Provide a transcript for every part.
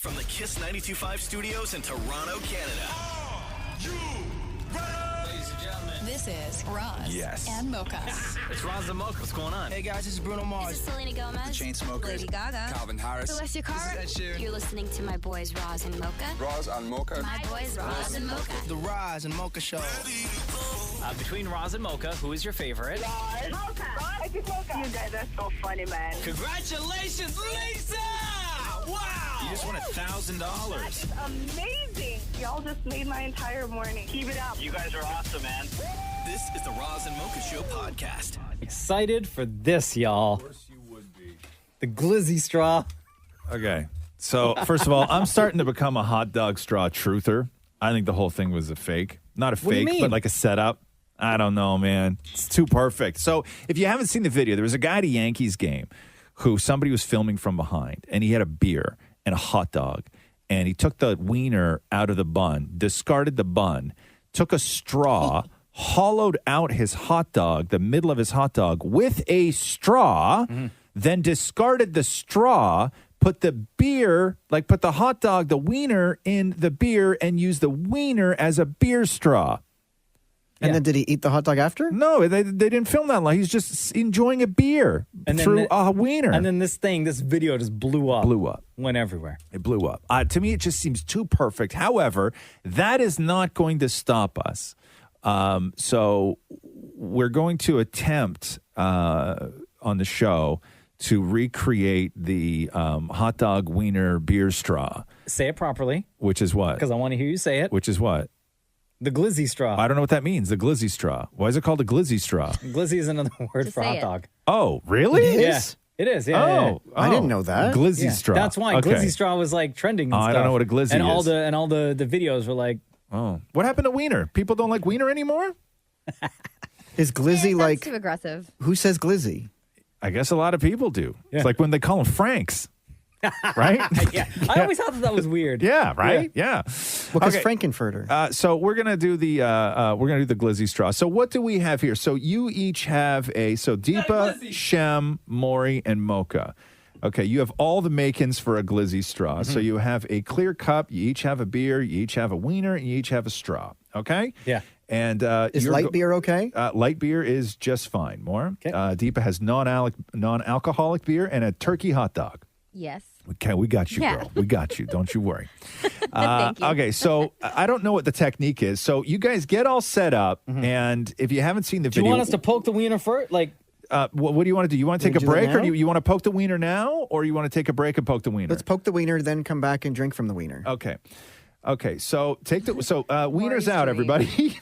From the Kiss 92.5 studios in Toronto, Canada. Ladies and gentlemen, This is Roz and Mocha. it's Roz Mocha. What's going on? Hey guys, this is Bruno Mars. This is Selena Gomez. Chainsmokers. Lady Gaga. Calvin Harris. Celestia Cara. This is Ed Sheeran. You're listening to my boys Roz and Mocha. Roz and Mocha. My boys Roz and Mocha. The Roz and Mocha Show. Between Roz and Mocha, who is your favorite? Mocha. You guys are so funny, man. Congratulations, Lisa! Wow! You just won $1,000. Amazing. Y'all just made my entire morning. Keep it up. You guys are awesome, man. This is the Roz and Mocha Show podcast. Excited for this, y'all. Of course you would be. The Glizzy straw. Okay. So, first of all, I'm starting to become a hot dog straw truther. I think the whole thing was a fake. Not a What do you fake, mean? but like a setup. I don't know, man. It's too perfect. So, if you haven't seen the video, there was a guy at a Yankees game who somebody was filming from behind, and he had a beer and a hot dog, and he took the wiener out of the bun, discarded the bun, took a straw, hollowed out his hot dog, the middle of his hot dog, with a straw, then discarded the straw, put the beer, like put the hot dog, the wiener in the beer, and used the wiener as a beer straw. And then did he eat the hot dog after? No, they didn't film that long. He's just enjoying a beer through a wiener. And then this video just blew up. Went everywhere. It blew up. To me, it just seems too perfect. However, that is not going to stop us. So we're going to attempt on the show to recreate the hot dog wiener beer straw. Say it properly. Which is what? Because I want to hear you say it. Which is what? The Glizzy straw. I don't know what that means, the Glizzy straw. Why is it called a Glizzy straw? Glizzy is another word for hot dog. Oh, really? It is? Yeah, it is. Yeah, Oh, I didn't know that. Glizzy straw. That's why Okay. Glizzy straw was like trending. And I don't stuff. know what a Glizzy and is. all the videos were like, oh, what happened to wiener? People don't like wiener anymore? Is Glizzy like... too aggressive. Who says Glizzy? I guess a lot of people do. It's like when they call them Franks. Right? yeah. I always thought that was weird. Yeah, right? Yeah. Well, because Frankenfurter. So we're gonna do the Glizzy straw. So what do we have here? So you each have Deepa, Shem, Maury, and Mocha. Okay, you have all the makings for a Glizzy straw. So you have a clear cup, you each have a beer, you each have a wiener, and you each have a straw. Okay? Yeah. And Is light beer okay? Light beer is just fine. More. Okay. Deepa has non-alcoholic beer and a turkey hot dog. Yes. Okay, we got you, Yeah. girl. We got you. Don't you worry. Thank you. Okay, so I don't know what the technique is. So you guys get all set up, and if you haven't seen the Do you video, want us to poke the wiener first? Like, what do you want to do? You want to take a do that break, or now? do you want to poke the wiener now, or you want to take a break and poke the wiener? Let's poke the wiener, then come back and drink from the wiener. Okay, so wiener's out, everybody.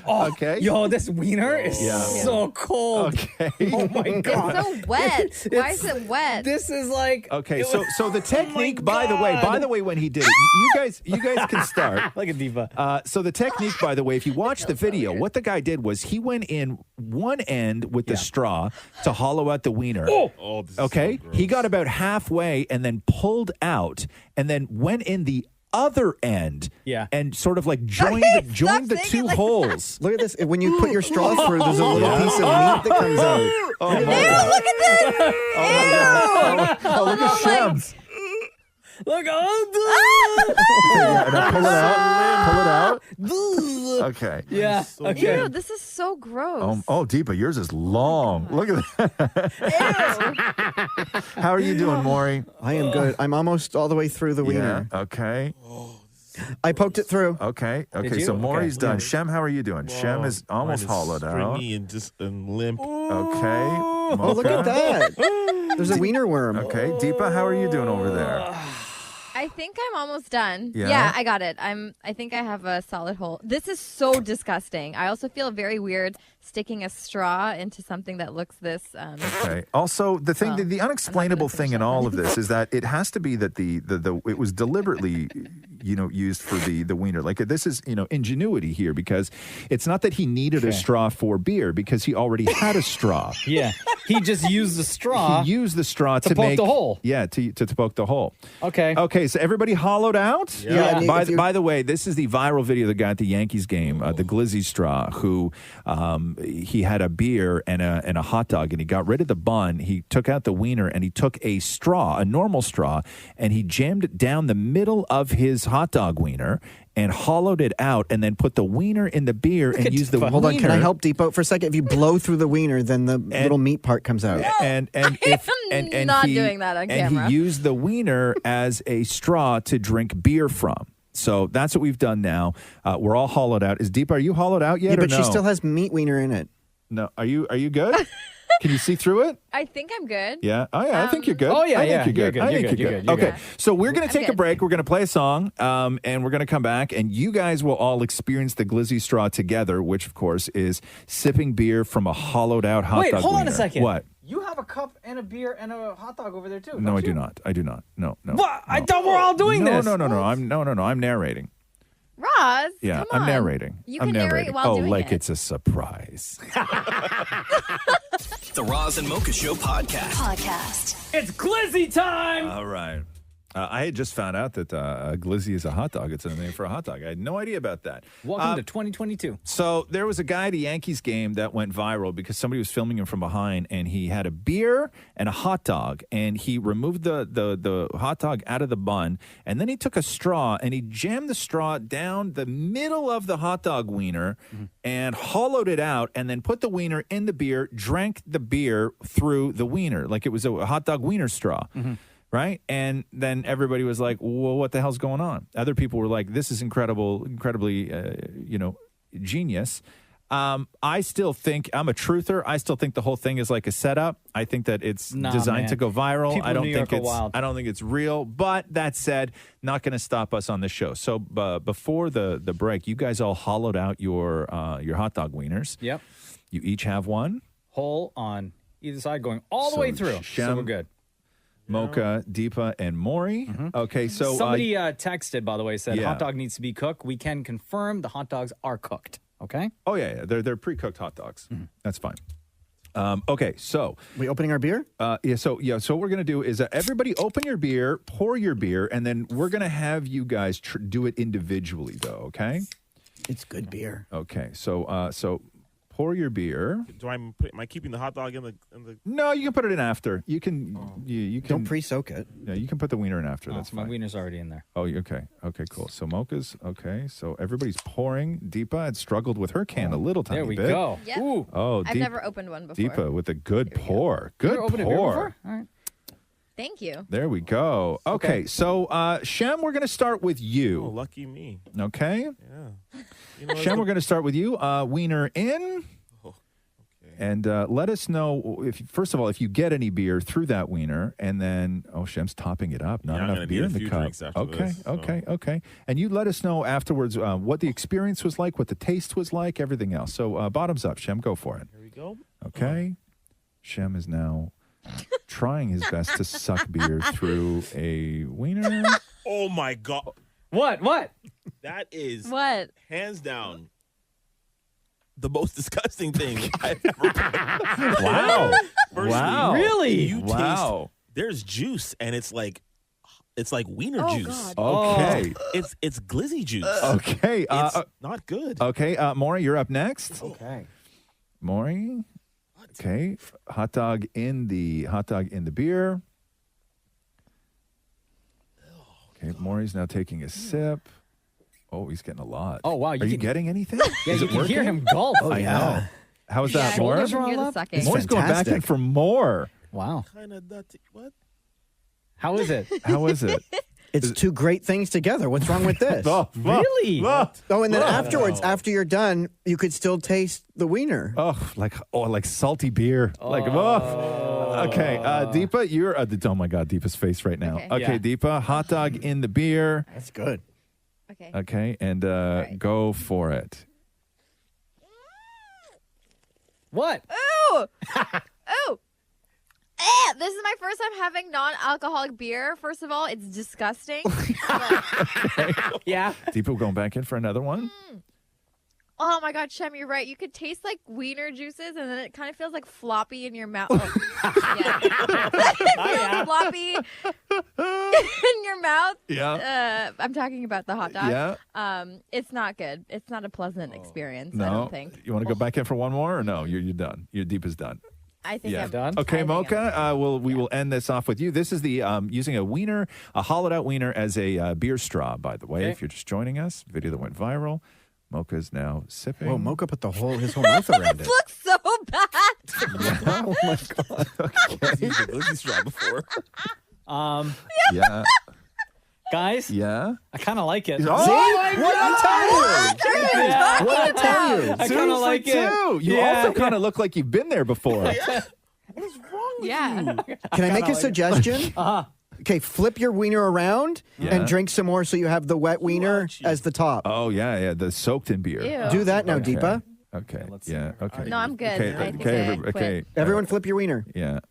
Okay. Yo, this wiener is so cold. Okay. Oh my god. It's so wet. Why is it wet? This is like Okay, so the technique, by the way, when he did it, you guys can start. Like a diva. So the technique, by the way, if you watch the video, what the guy did was he went in one end with the straw to hollow out the wiener. Okay, he got about halfway and then pulled out, and then went in the other end, and sort of like joined the two holes. Look at this. When you put your straw through, there's a little piece of meat that comes out. Oh, Ew, look at this! Ew! Oh, look at Shem's. Look, Now pull it out. Okay. Yeah. Okay. Ew, this is so gross. Oh, Deepa, yours is long. Look at that. How are you doing, Maury? I am good. I'm almost all the way through the wiener. Okay. I poked it through. Okay. Did you? So Maury's Okay. done. Shem, how are you doing? Shem is almost hollowed out. and limp. Okay. Oh, look at that. There's a wiener worm. Okay. Deepa, how are you doing over there? I think I'm almost done. Yeah? I got it. I think I have a solid hole. This is so disgusting. I also feel very weird sticking a straw into something that looks this. Okay. Also, the thing, the unexplainable thing in all of this is that it has to be that it was deliberately, used for the wiener. Like this is, ingenuity here, because it's not that he needed a straw for beer, because he already had a straw. Yeah. He just used the straw. He used the straw to poke make the hole. Yeah, to poke the hole. Okay. Okay, so everybody hollowed out? Yeah. By the way, this is the viral video of the guy at the Yankees game, the Glizzy straw, who he had a beer and a hot dog, and he got rid of the bun. He took out the wiener, and he took a straw, a normal straw, and he jammed it down the middle of his hot dog wiener and hollowed it out, and then put the wiener in the beer and used the Hold on, wiener. can I help Deep out for a second? If you blow through the wiener, then the little meat part comes out. And not doing that on camera. And he used the wiener as a straw to drink beer from. So that's what we've done now. We're all hollowed out. Is Deepa, are you hollowed out yet? Yeah, but or no? she still has meat wiener in it. No, are you good? Can you see through it? I think I'm good. Yeah. Oh yeah, I think you're good. Oh, yeah, I think yeah. you're good. You're I good, think you're you're good, good. you're Okay, good. so we're gonna I'm take a good. break. We're gonna play a song, and we're gonna come back, and you guys will all experience the Glizzy straw together, which of course is sipping beer from a hollowed out hot Wait, dog. hold on a wiener. second. What? You have a cup and a beer and a hot dog over there too. No, don't I do you? not. I do not. No. What? I thought we're all doing no, this. No. I'm narrating. Roz, Yeah, come I'm on. narrating. You I'm can narrating. narrate while doing like it. it's a surprise. The Roz and Mocha Show podcast. It's Glizzy time. All right. I had just found out that Glizzy is a hot dog. It's a name for a hot dog. I had no idea about that. Welcome to 2022. So there was a guy at a Yankees game that went viral because somebody was filming him from behind, and he had a beer and a hot dog, and he removed the hot dog out of the bun, and then he took a straw and he jammed the straw down the middle of the hot dog wiener and hollowed it out, and then put the wiener in the beer, drank the beer through the wiener like it was a hot dog wiener straw. Right? And then everybody was like, well, what the hell's going on? Other people were like, this is incredibly, genius. I still think, I'm a truther. I still think the whole thing is like a setup. I think that it's designed to go viral. People I in don't New think York are it's wild. I don't think it's real. But that said, not going to stop us on the show. So before the break, you guys all hollowed out your hot dog wieners. Yep. You each have one. Hole on either side going all the way through. Shem, So we're good. Mocha, Deepa, and Maury. Okay, so Somebody texted, by the way, said yeah. hot dog needs to be cooked. We can confirm the hot dogs are cooked. Okay. Oh yeah. They're pre-cooked hot dogs. That's fine. Okay, so We opening our beer? So what we're gonna do is everybody open your beer, pour your beer, and then we're gonna have you guys do it individually, though. Okay. It's good beer. Okay. So pour your beer. Am I keeping the hot dog in the? No, you can put it in after. You can. You can. Don't pre-soak it. Yeah, you can put the wiener in after. That's my fine. wiener's already in there. Oh, okay. Okay, cool. So Mocha's okay. So everybody's pouring. Deepa had struggled with her can a little tiny There we bit. go. Yep. Ooh. Oh, I've never opened one before. Deepa with a good pour. You Good ever opened a beer pour. before? All right. Thank you. There we go. Okay, so Shem, we're going to start with Oh, you. lucky me. Okay, Yeah. You know, Shem, we're going to start with you. Wiener in, and let us know if first of all if you get any beer through that wiener, and then Shem's topping it up. Not Yeah, I'm enough gonna beer need a in the few cup. drinks after Okay, this, so. okay, and you let us know afterwards what the experience was like, what the taste was like, everything else. So bottoms up, Shem, go for it. Here we go. Okay, Shem is now trying his best to suck beer through a wiener. Oh my god, What? that is What? hands down the most disgusting thing I've ever. Wow. Firstly, Wow. Really? You Wow. taste there's juice and it's like wiener Oh, juice. God. Okay. It's glizzy juice. Okay. It's not good. Okay. Maury, you're up next. Okay. Maury. Okay. Hot dog in the beer. Okay. Maury's now taking a sip. Oh, he's getting a lot. Oh, wow, Are you you can- getting anything? Yeah, Is you it can working? hear him gulp. Oh, I yeah. know. How is that, Yeah, Maury? you can hear the sucking. It's Maury's going back in fantastic. for more. Wow. Kind of dirty. What? How is it? How is it? It's two great things together. What's wrong with this? Really? Oh, and then afterwards, after you're done, you could still taste the wiener. like salty beer. Like, okay. Deepa, you're, oh my God, Deepa's face right now. Okay. Okay, Yeah. Deepa, hot dog in the beer. That's good. Okay. Okay, and right. go for it. What? Ooh! Ooh! This is my first time having non-alcoholic beer. First of all, it's disgusting. Yeah. Deepa going back in for another one? Oh my God, Shem, you're right. You could taste like wiener juices, and then it kind of feels like floppy in your mouth. Oh, yeah. It feels floppy in your mouth. Yeah. I'm talking about the hot dog. Yeah. It's not good. It's not a pleasant experience. No. I don't think. You want to go back in for one more, or no? You're done. Your deep is done. I think I'm done. Okay, I think Mocha. We will end this off with you. This is the using a wiener, a hollowed out wiener as a beer straw. By the way, if you're just joining us, video that went viral. Mocha is now sipping. Whoa, Mocha put his whole mouth around it. looks so bad. Oh my God. I've used a Glizzy straw before. Yeah. Guys, Yeah. I kind of like it. Oh my What I tell you? Yeah. What I tell you? I kind of like it. You also kind of look like you've been there before. Yeah. Can I make a suggestion? Okay, flip your wiener around and drink some more so you have the wet wiener as the top. Oh, yeah. The soaked in beer. Ew. Do that now, Deepa. Okay. Let's Yeah. Okay. No, I'm good. Okay. I think Okay. I quit. Okay. Everyone flip your wiener. Yeah.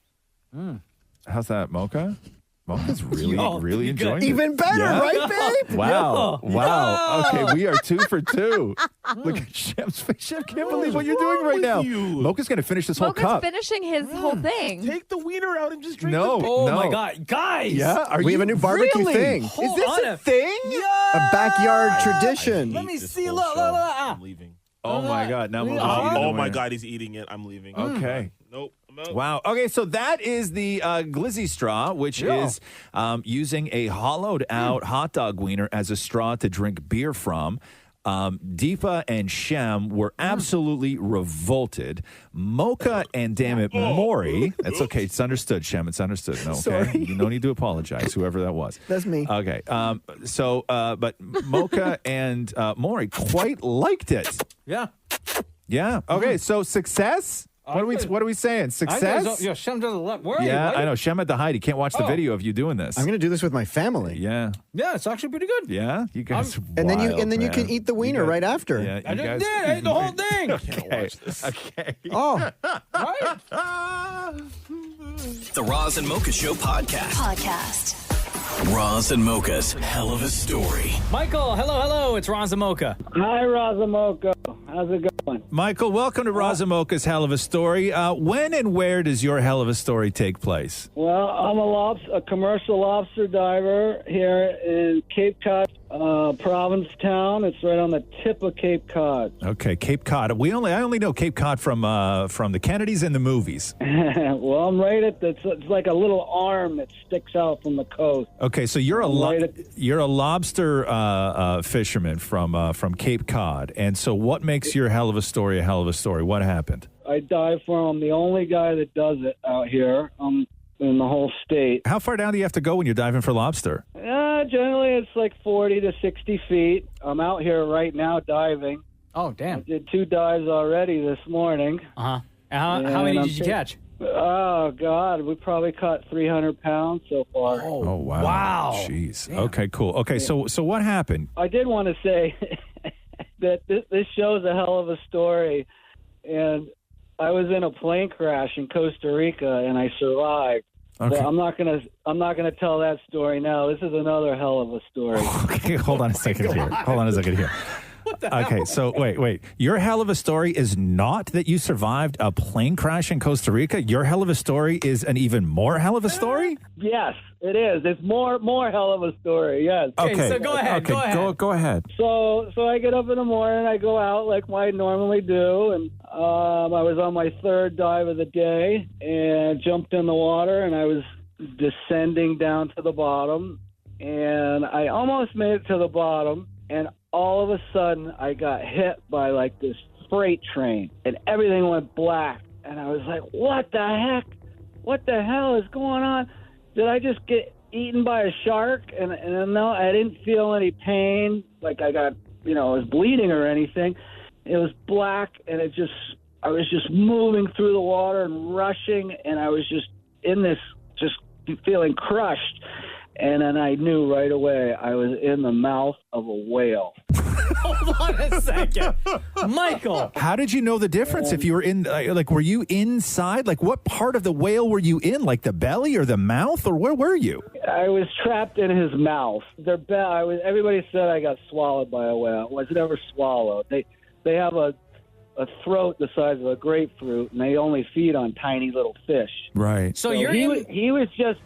How's that, Mocha? Mocha's really, Yo, really you good. enjoying it. Even better, Yeah? right, babe? Wow. Yo. Wow. Okay, we are 2 for 2. Look at Shem's face. Shem can't believe what you're doing right now. Mocha's going to finish this whole Mocha's cup. finishing his whole thing. Take the wiener out and just drink No. the Oh no. my God, guys! Yeah? We have a new barbecue Really? thing. Hold Is this on a thing? A backyard tradition. Let me This see. whole Look, show. look, look. I'm leaving. Oh my God. Now Mocha's Oh, eating the Oh my winner. God, he's eating it. I'm leaving. Okay. Nope. I'm out. Wow. Okay, so that is the Glizzy straw, which is using a hollowed out hot dog wiener as a straw to drink beer from. Deepa and Shem were absolutely revolted. Mocha and damn it, Maury. That's okay. It's understood, Shem. It's understood. No, okay. Sorry. You don't need to apologize, whoever that was. That's me. Okay. But Mocha and Maury quite liked it. Yeah. Yeah. Okay. So success. What are we saying? Success? Yo, Shem doesn't look. Where are you, Yeah, buddy? I know. Shem had to hide. He can't watch the video of you doing this. I'm going to do this with my family. Yeah. Yeah, it's actually pretty good. Yeah. You guys. And then you wild, you can man. eat the wiener right after. Yeah. I you just guys- did. I ate the whole thing. Okay. Okay. Oh, Right? The Roz and Mocha Show podcast. Roz and Mocha's Hell of a Story. Michael, hello. It's Roz Mocha. Hi, Roz Mocha. How's it going? Michael, welcome to Razamoka's Hell of a Story. When and where does your Hell of a Story take place? Well, I'm a commercial lobster diver here in Cape Cod, Provincetown. It's right on the tip of Cape Cod. Okay, Cape Cod. I only know Cape Cod from the Kennedys and the movies. Well, I'm right at it's like a little arm that sticks out from the coast. Okay, so you're a lobster fisherman from Cape Cod, and so what makes your Hell of a Story a hell of a story? What happened? I dive for I'm the only guy that does it out here in the whole state. How far down do you have to go when you're diving for lobster? Generally, it's like 40 to 60 feet. I'm out here right now diving. Oh, I damn. did 2 dives already this morning. Uh-huh. How many did you catch? Oh, God. We probably caught 300 pounds so far. Oh, wow. Wow. Jeez. Okay, cool. Okay, so what happened? I did want to say that this show's a hell of a story. And I was in a plane crash in Costa Rica, and I survived. Okay. But I'm not gonna tell that story now. This is another hell of a story. Okay, hold on a second here. Okay, so wait. Your hell of a story is not that you survived a plane crash in Costa Rica. Your hell of a story is an even more hell of a story? Yes, it is. It's more hell of a story. Yes. Okay, so go ahead. Okay, go ahead. So I get up in the morning, I go out like I normally do, and I was on my 3rd dive of the day and jumped in the water, and I was descending down to the bottom, and I almost made it to the bottom, and all of a sudden I got hit by like this freight train, and everything went black, and I was like, what the heck? What the hell is going on? Did I just get eaten by a shark? And no, I didn't feel any pain, like I got, I was bleeding or anything. It was black, and I was just moving through the water and rushing, and I was just in this, just feeling crushed. And then I knew right away I was in the mouth of a whale. Hold on a second. Michael. How did you know the difference if you were in, were you inside? Like, what part of the whale were you in? Like the belly or the mouth, or where were you? I was trapped in his mouth. Everybody said I got swallowed by a whale. I was never swallowed. they have a throat the size of a grapefruit, and they only feed on tiny little fish. Right. So he was just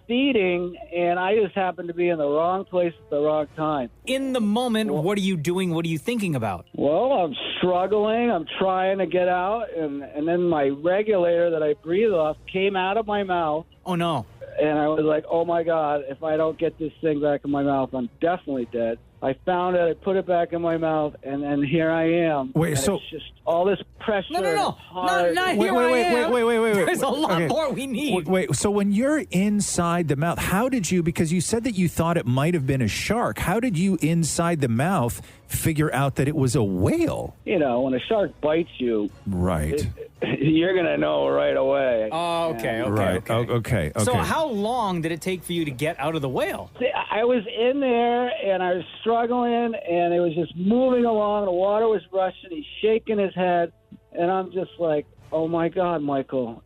feeding, and I just happened to be in the wrong place at the wrong time. In the moment, what are you doing? What are you thinking about? Well, I'm struggling. I'm trying to get out, and then my regulator that I breathe off came out of my mouth. Oh, no. And I was like, oh, my God, if I don't get this thing back in my mouth, I'm definitely dead. I found it. I put it back in my mouth, and then here I am. Wait, and so it's just all this pressure. No. Hard. Not wait, here wait, I wait, am. wait, wait, wait, wait. There's a lot Okay. more we need. Wait, so when you're inside the mouth, how did you, because you said that you thought it might have been a shark, how did you inside the mouth figure out that it was a whale? You know, when a shark bites you, Right. You're going to know right away. Oh, okay. Right. Okay. So how long did it take for you to get out of the whale? See, I was in there, and I was struggling, and it was just moving along. The water was rushing. He's shaking his head, and I'm just like, oh, my God, Michael,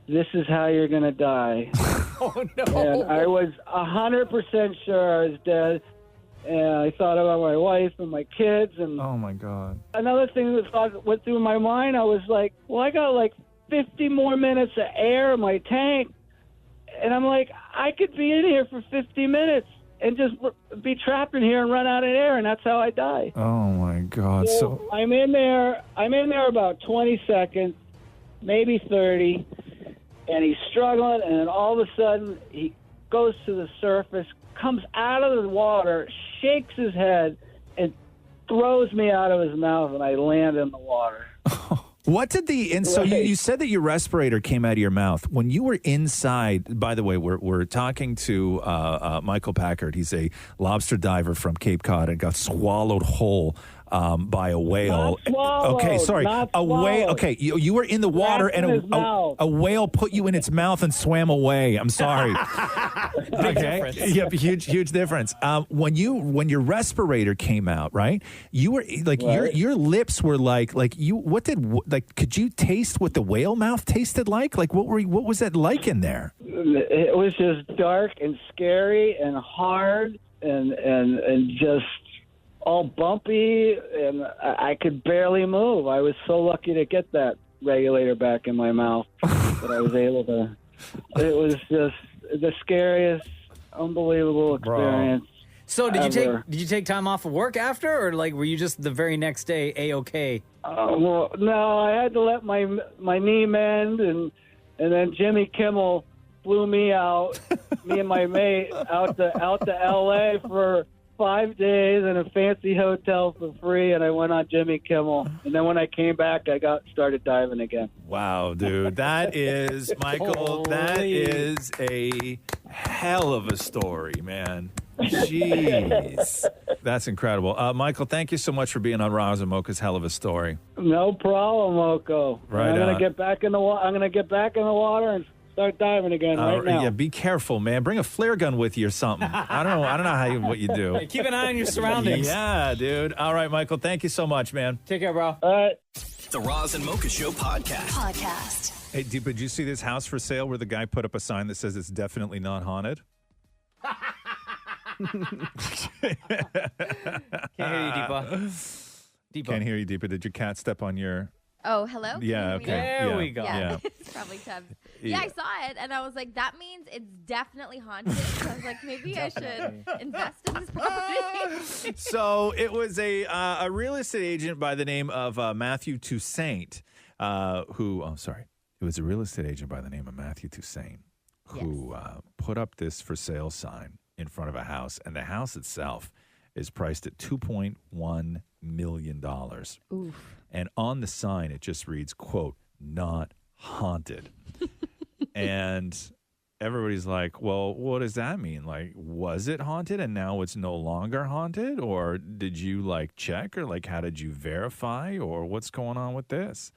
this is how you're going to die. Oh, no. And I was 100% sure I was dead. And I thought about my wife and my kids. And oh, my God. Another thing that went through my mind, I was like, well, I got like 50 more minutes of air in my tank. And I'm like, I could be in here for 50 minutes and just be trapped in here and run out of air, and that's how I die. Oh, my God. So I'm in there about 20 seconds, maybe 30, and he's struggling, and then all of a sudden he goes to the surface, comes out of the water, shakes his head, and throws me out of his mouth, and I land in the water. what did so you said that your respirator came out of your mouth when you were inside. By the way, we're talking to Michael Packard. He's a lobster diver from Cape Cod and got swallowed whole by a whale. Not swallowed, okay, sorry, not a whale. swallowed. Okay, you were in the water Trapped in his mouth. a whale put you in its mouth and swam away. I'm sorry. Big difference. Yep, huge difference. When your respirator came out, right? You were like your lips were like you. What did could you taste what the whale mouth tasted like? Like what was that like in there? It was just dark and scary and hard and just all bumpy, and I could barely move. I was so lucky to get that regulator back in my mouth that I was able to. It was just the scariest, unbelievable experience. So did ever. you take time off of work after, or were you just the very next day A-okay? Well, no, I had to let my knee mend, and then Jimmy Kimmel flew me out, me and my mate out to L.A. for 5 days in a fancy hotel for free, and I went on Jimmy Kimmel. And then when I came back, I started diving again. Wow, dude. That is, Michael, that is a hell of a story, man. Jeez. That's incredible. Michael, thank you so much for being on Roz and Mocha's Hell of a Story. No problem, Moko. Right I'm going on. to get back in the water. I'm going to get back in the water and start diving again right now. Yeah, be careful, man. Bring a flare gun with you or something. I don't know what you do. Hey, keep an eye on your surroundings. Yeah, dude. All right, Michael. Thank you so much, man. Take care, bro. All right. The Roz and Mocha Show podcast. Hey, Deepa, did you see this house for sale where the guy put up a sign that says it's definitely not haunted? Can't hear you, Deepa. Can't hear you, Deepa. Did your cat step on your... Oh, hello? Can Yeah, you hear me okay. now? There we go. Yeah. It's probably Tubbs. Yeah, I saw it, and I was like, that means it's definitely haunted. So I was like, maybe I should invest in this property. So it was a real estate agent by the name of Matthew Toussaint, it was a real estate agent by the name of Matthew Toussaint who put up this for sale sign in front of a house, and the house itself is priced at $2.1 million. Oof. And on the sign, it just reads, quote, not haunted. And everybody's like, well, what does that mean? Like, was it haunted and now it's no longer haunted? Or did you, check? Or, how did you verify? Or what's going on with this?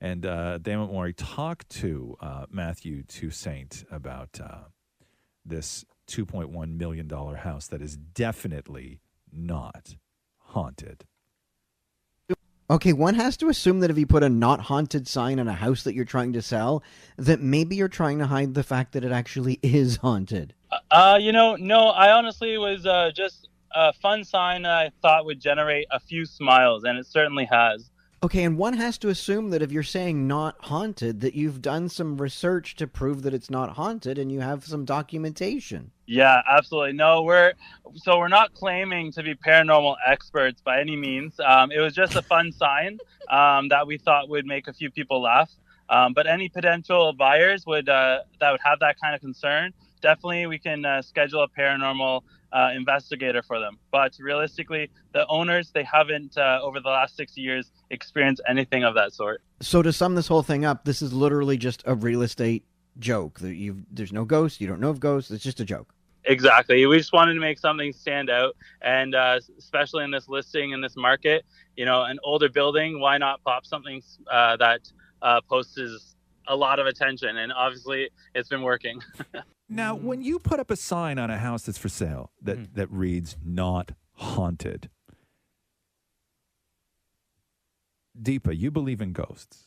And Damon Mori talked to Matthew Toussaint about this $2.1 million house that is definitely not haunted. Okay, one has to assume that if you put a not haunted sign on a house that you're trying to sell, that maybe you're trying to hide the fact that it actually is haunted. No, I honestly was a fun sign that I thought would generate a few smiles, and it certainly has. Okay, and one has to assume that if you're saying not haunted, that you've done some research to prove that it's not haunted and you have some documentation. Yeah, absolutely. No, we're not claiming to be paranormal experts by any means. It was just a fun sign that we thought would make a few people laugh. But any potential buyers that would have that kind of concern, definitely we can schedule a paranormal investigator for them. But realistically, the owners, they haven't over the last 6 years experienced anything of that sort. So to sum this whole thing up, this is literally just a real estate joke. There's no ghosts. You don't know of ghosts. It's just a joke. Exactly. We just wanted to make something stand out. And especially in this listing, in this market, an older building, why not pop something that posts a lot of attention? And obviously it's been working. Now, when you put up a sign on a house that's for sale that reads "not haunted," Deepa, you believe in ghosts,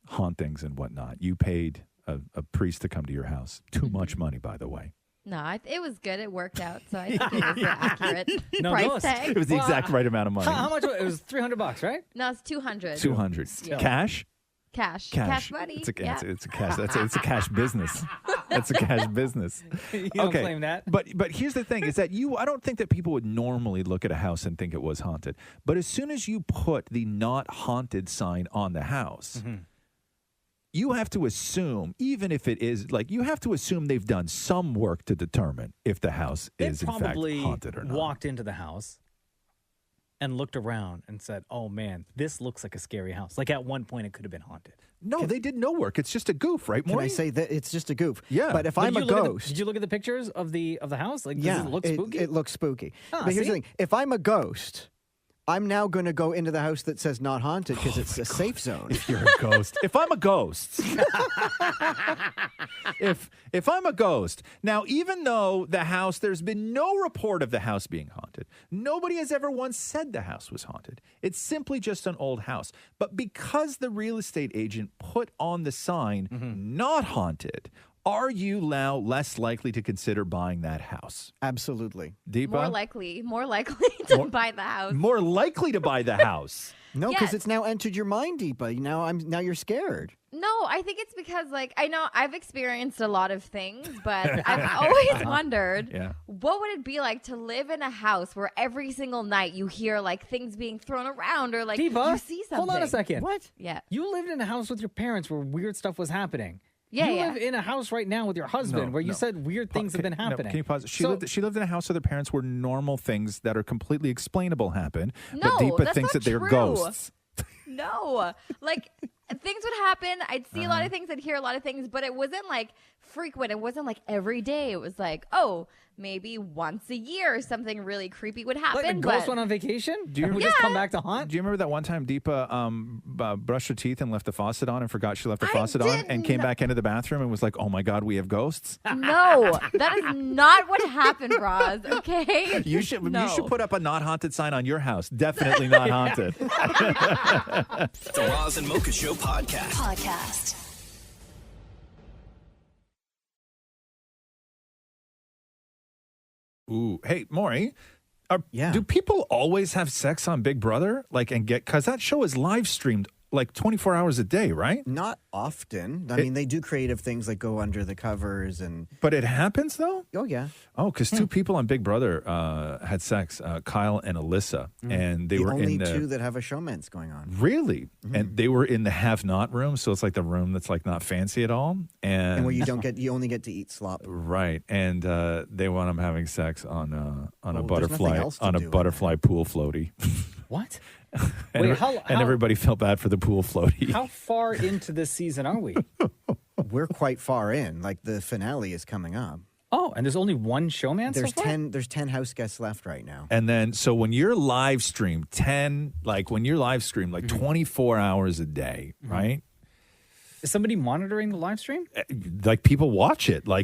hauntings, and whatnot. You paid a priest to come to your house. Too much money, by the way. No, it was good. It worked out, so I think it was the accurate price tag. It was the exact right amount of money. How much? It was $300, right? No, it's $200. $200. Cash? Cash money. It's a cash. It's a cash business. That's a cash business. You don't claim that. But here's the thing: is that I don't think that people would normally look at a house and think it was haunted. But as soon as you put the "not haunted" sign on the house, you have to assume, even if it is you have to assume they've done some work to determine if the house is in fact haunted or not. Walked into the house and looked around and said, "Oh man, this looks like a scary house." Like at one point, it could have been haunted. No, they did no work. It's just a goof, right? Can I say that it's just a goof? Yeah. But if I'm a ghost, did you look at the pictures of the house? Like, does it look spooky? It looks spooky. But here's the thing: if I'm a ghost, I'm now going to go into the house that says not haunted because it's a safe zone. If you're a ghost. If I'm a ghost. if I'm a ghost. Now, even though the house, there's been no report of the house being haunted. Nobody has ever once said the house was haunted. It's simply just an old house. But because the real estate agent put on the sign, not haunted, are you now less likely to consider buying that house? Absolutely. Deepa? More likely to buy the house. More likely to buy the house. No, because it's now entered your mind, Deepa. Now you're scared. No, I think it's because I know I've experienced a lot of things, but I've always wondered what would it be like to live in a house where every single night you hear things being thrown around or Deepa, you see something. hold on a second. What? Yeah. You lived in a house with your parents where weird stuff was happening. Yeah, you live in a house right now with your husband where you said weird things have been happening. Can you pause? She lived in a house with her parents where normal things that are completely explainable happen. No, but Deepa that's thinks not that they're true. ghosts. No, things would happen. I'd see a lot of things. I'd hear a lot of things, but it wasn't frequent. It wasn't every day. It was maybe once a year something really creepy would happen. Like the ghost went on vacation? Would just come back to haunt? Do you remember that one time Deepa brushed her teeth and left the faucet on and forgot she left the faucet on and came back into the bathroom and was like, "Oh my God, we have ghosts"? No, that is not what happened, Roz. Okay, You should put up a not haunted sign on your house. Definitely not haunted. The Roz and Mocha Show podcast. Ooh, hey, Maury. Do people always have sex on Big Brother? Because that show is live streamed 24 hours a day, right? Not often. I mean, they do creative things like go under the covers and. But it happens though. Oh yeah. Oh, because two people on Big Brother had sex, Kyle and Alyssa, and they were only in the two that have a showmance going on. Really, and they were in the have-not room, so it's the room that's not fancy at all, and where you only get to eat slop. Right, and they want them having sex on a butterfly pool floaty. What? And, Wait, and everybody felt bad for the pool floaty. How far into this season are we? We're quite far in. The finale is coming up. Oh, and there's only one showman. There's 10 house guests left right now. And then, so when you're live streamed 24 hours a day, right? Is somebody monitoring the live stream? People watch it. No,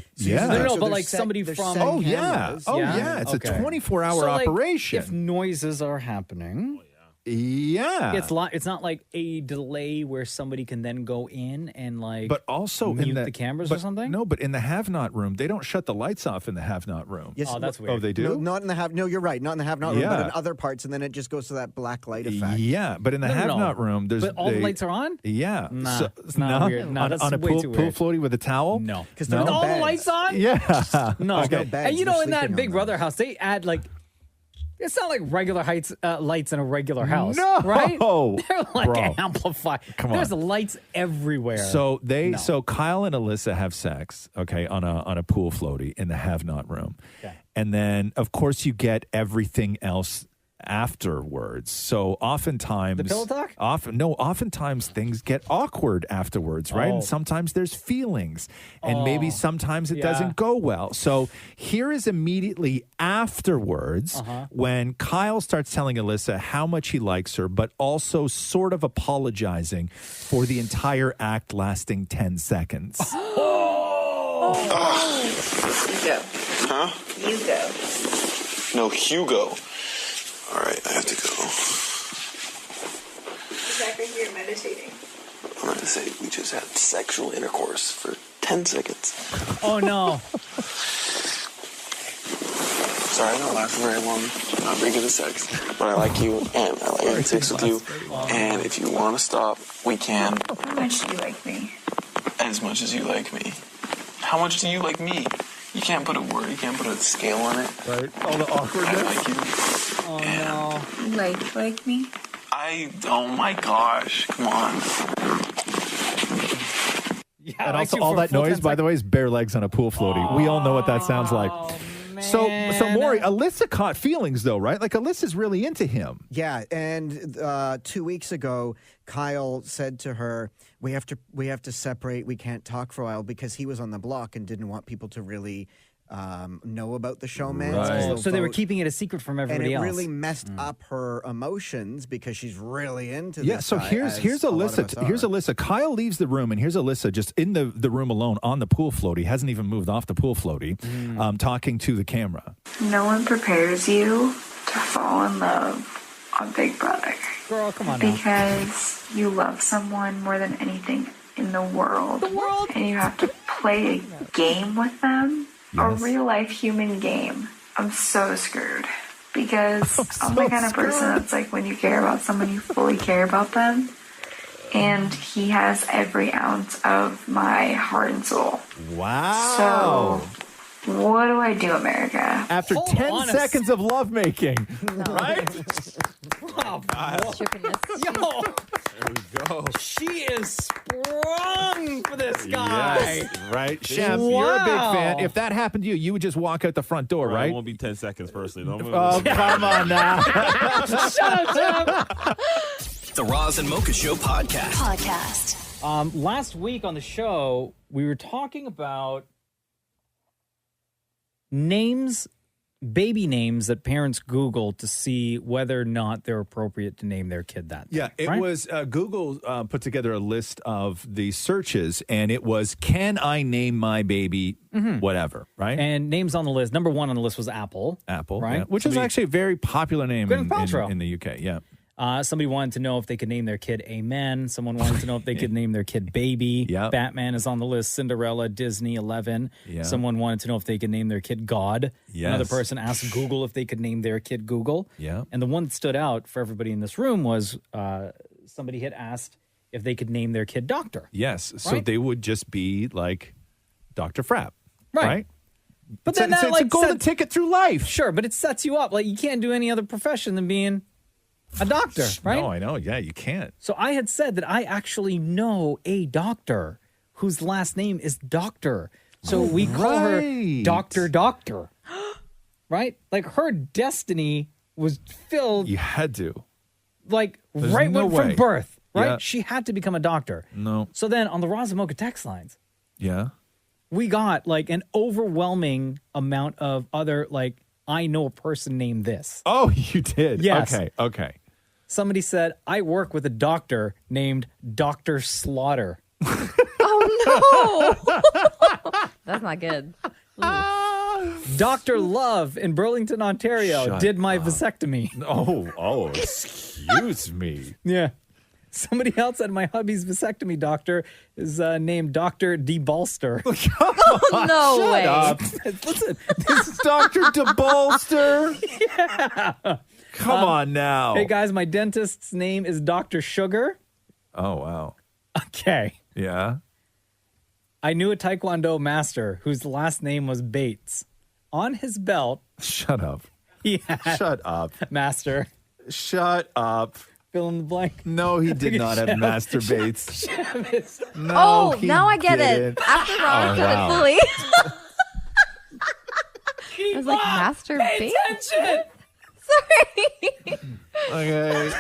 but somebody from. Oh yeah. It's a 24-hour operation. If noises are happening, Yeah. It's not like a delay where somebody can then go in and like But also mute in the cameras or something. No, but in the have-not room, they don't shut the lights off in the have-not room. Yes, that's weird. Oh, they do? No, not in the have. No, you're right. Not in the have-not room, but Yeah. in other parts, and then it just goes to that black light effect. Yeah, but in the No, no, no. have-not room, there's But all the lights are on? Yeah. Nah, it's not weird. No, that's on a way pool, too pool weird. floaty with a towel? No. Because With all the lights on? Yeah. No. Okay. And you know, in that Big Brother house, they add like, it's not like regular lights in a regular house. No. Right? They're like Bro. amplified. Come on. There's lights everywhere. So No. so Kyle and Alyssa have sex, okay, on a pool floaty in the have-not room. Okay. And then of course you get everything else afterwards. So oftentimes The pillow talk? Oftentimes things get awkward afterwards, right? Oh. And sometimes there's feelings. And maybe sometimes it Yeah. doesn't go well. So here is immediately afterwards when Kyle starts telling Alyssa how much he likes her, but also sort of apologizing for the entire act lasting 10 seconds. You go. Huh? You go. No, Hugo. All right, I have to go. Exactly, you're meditating. I'm going to say we just had sexual intercourse for 10 seconds. Oh, no. Sorry, I don't last very long. I'm not very good at sex. But I like you, and I like having sex with you. And if you want to stop, we can. How much do you like me? As much as you like me. How much do you like me? You can't put a word, you can't put a scale on it. Right? All the awkwardness. I like you. Oh, no. You like me? Oh my gosh, come on. Yeah, And I like also, you all for a that full noise, 10 by the way, is bare legs on a pool floaty. We all know what that sounds like. So Maury, Alyssa caught feelings, though, right? Like, Alyssa's really into him. Yeah, and 2 weeks ago, Kyle said to her, "We have to separate. We can't talk for a while," because he was on the block and didn't want people to really know about the showman. Right. So they were keeping it a secret from everybody and it else. really messed up her emotions because she's really into Yeah, this. so guy, here's as a lot of us Alyssa. Here's are. Alyssa. Kyle leaves the room, and here's Alyssa just in the room alone on the pool floaty. Hasn't even moved off the pool floaty, talking to the camera. No one prepares you to fall in love on Big Brother. Girl, come on now. Because you love someone more than anything in the world. And you have to play a game with them. A real life human game. I'm so screwed. Because I'm the kind of person that's like, when you care about someone, you fully care about them. And he has every ounce of my heart and soul. Wow. So, what do I do, America? After 10 seconds of lovemaking, right? Oh, Yo, there we go. She is sprung for this guy. Yes, right. Shem, you're a big fan. If that happened to you, you would just walk out the front door, Well, right? It won't be 10 seconds personally. Don't move. Oh, come on now. Shut up, Shem. The Roz and Mocha Show podcast. Last week on the show, we were talking about baby names that parents Google to see whether or not they're appropriate to name their kid that. Yeah, it was Google put together a list of the searches, and it was, can I name my baby whatever, right? And names on the list. Number one on the list was Apple. Apple, right? yeah, which is actually a very popular name Gwyneth in Paltrow. the UK, yeah. Somebody wanted to know if they could name their kid Amen. Someone wanted to know if they could name their kid Baby. Yep. Batman is on the list. Cinderella, Disney, 11. Yeah. Someone wanted to know if they could name their kid God. Yes. Another person asked Google if they could name their kid Google. Yeah. And the one that stood out for everybody in this room was somebody had asked if they could name their kid Doctor. Yes, so Right? they would just be like Dr. Frapp, Right. right? But It's then a- it's that, a like, golden ticket through life. Sure, but it sets you up. Like, you can't do any other profession than being a doctor, right? No, I know. Yeah, you can't. So I had said that I actually know a doctor whose last name is Doctor. So we call her Doctor. Right? Like, her destiny was filled. You had to. Like, There's right no from way. birth, right? Yeah. She had to become a doctor. No. So then on the Roz and Mocha text lines, Yeah. we got like an overwhelming amount of other, like, I know a person named this. Oh, you did? Yes. Okay. Somebody said, I work with a doctor named Dr. Slaughter. Oh, no. That's not good. Dr. Love in Burlington, Ontario Shut did my vasectomy. Oh, excuse me. Yeah. Somebody else said my hubby's vasectomy doctor is named Dr. DeBolster. Oh, no Shut way. up. Listen, This is Dr. DeBolster. yeah. Come on now. Hey, guys, my dentist's name is Dr. Sugar. Oh, wow. Okay. Yeah. I knew a Taekwondo master whose last name was Bates. On his belt, Shut up. he had Shut up. master. Shut up. Fill in the blank. No, he did not have Master Bates. No, Oh, he now I get didn't. it. After Ron said wow. it fully. I was like, Master Pay Bates? attention. Sorry. Okay.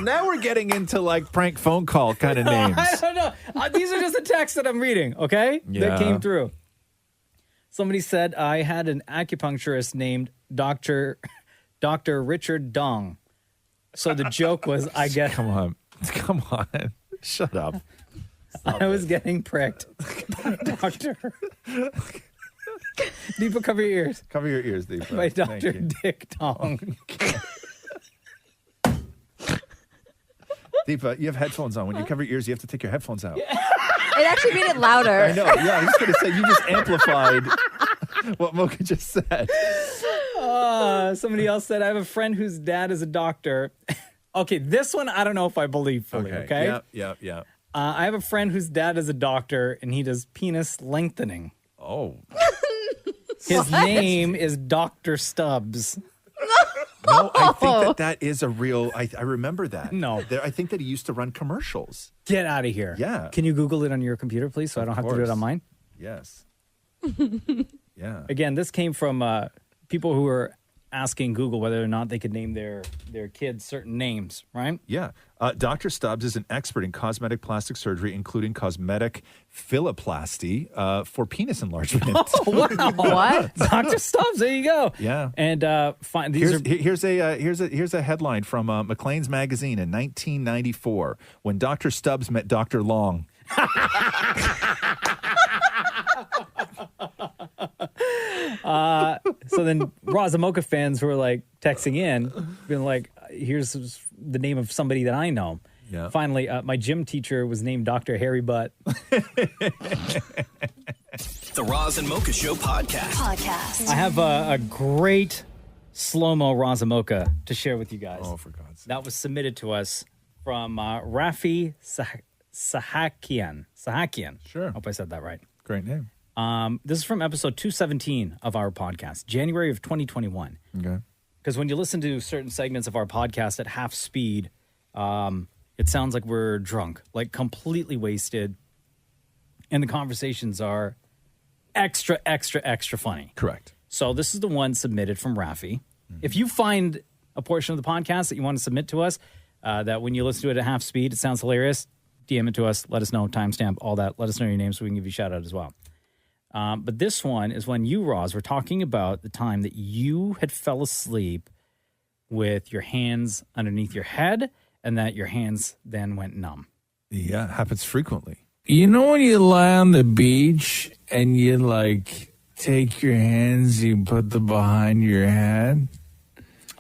Now we're getting into like prank phone call kind of names. I don't know. These are just the texts that I'm reading, okay? Yeah. That came through. Somebody said I had an acupuncturist named Dr. Richard Dong. So the joke was I get Come on. Shut up. I was getting pricked by Dr. Deepa, cover your ears. Cover your ears, Deepa. By Thank Dr. you. Dick Dong. Deepa, you have headphones on. When you cover your ears, you have to take your headphones out. It actually made it louder. I know. Yeah, I was going to say, you just amplified what Mocha just said. Somebody else said, I have a friend whose dad is a doctor. Okay, this one I don't know if I believe fully, okay? Yeah. I have a friend whose dad is a doctor, and he does penis lengthening. Oh. His name is Dr. Stubbs. No, I think that is a real, I remember that. No. I think that he used to run commercials. Get out of here. Yeah. Can you Google it on your computer, please, so I don't have to do it on mine? Yes. Yeah. Again, this came from people who were asking Google whether or not they could name their kids certain names, right? Yeah. Dr. Stubbs is an expert in cosmetic plastic surgery, including cosmetic philoplasty for penis enlargement. Oh, wow. What? Dr. Stubbs, there you go. Yeah. And here's a headline from Maclean's magazine in 1994 when Dr. Stubbs met Dr. Long. So then Roz Mocha fans were like texting in, being like, here's the name of somebody that I know. Yeah. Finally, my gym teacher was named Dr. Harry Butt. The Roz and Mocha Show podcast. I have a great slow-mo Roz Mocha to share with you guys. Oh, for God's sake. That was submitted to us from Rafi Sahakian. Sure. Hope I said that right. Great name. This is from episode 217 of our podcast, January of 2021. Okay. Because when you listen to certain segments of our podcast at half speed, it sounds like we're drunk, like completely wasted. And the conversations are extra funny. Correct. So this is the one submitted from Rafi. If you find a portion of the podcast that you want to submit to us, that when you listen to it at half speed, it sounds hilarious, DM it to us. Let us know, timestamp, all that. Let us know your name so we can give you a shout out as well. But this one is when you, Roz, were talking about the time that you had fell asleep with your hands underneath your head and that your hands then went numb. Yeah, it happens frequently. You know when you lie on the beach and you like take your hands, you put them behind your head?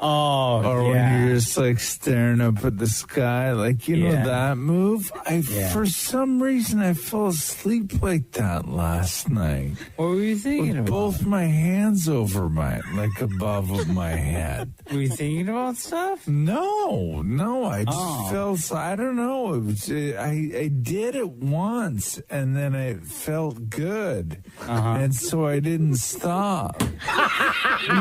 Oh, or when you're just like staring up at the sky, like, you know that move? For some reason, I fell asleep like that last night. What were you thinking with about? both my hands over like above of my head. Were you thinking about stuff? No, I just felt, I don't know. It was, I did it once and then it felt good. And so I didn't stop.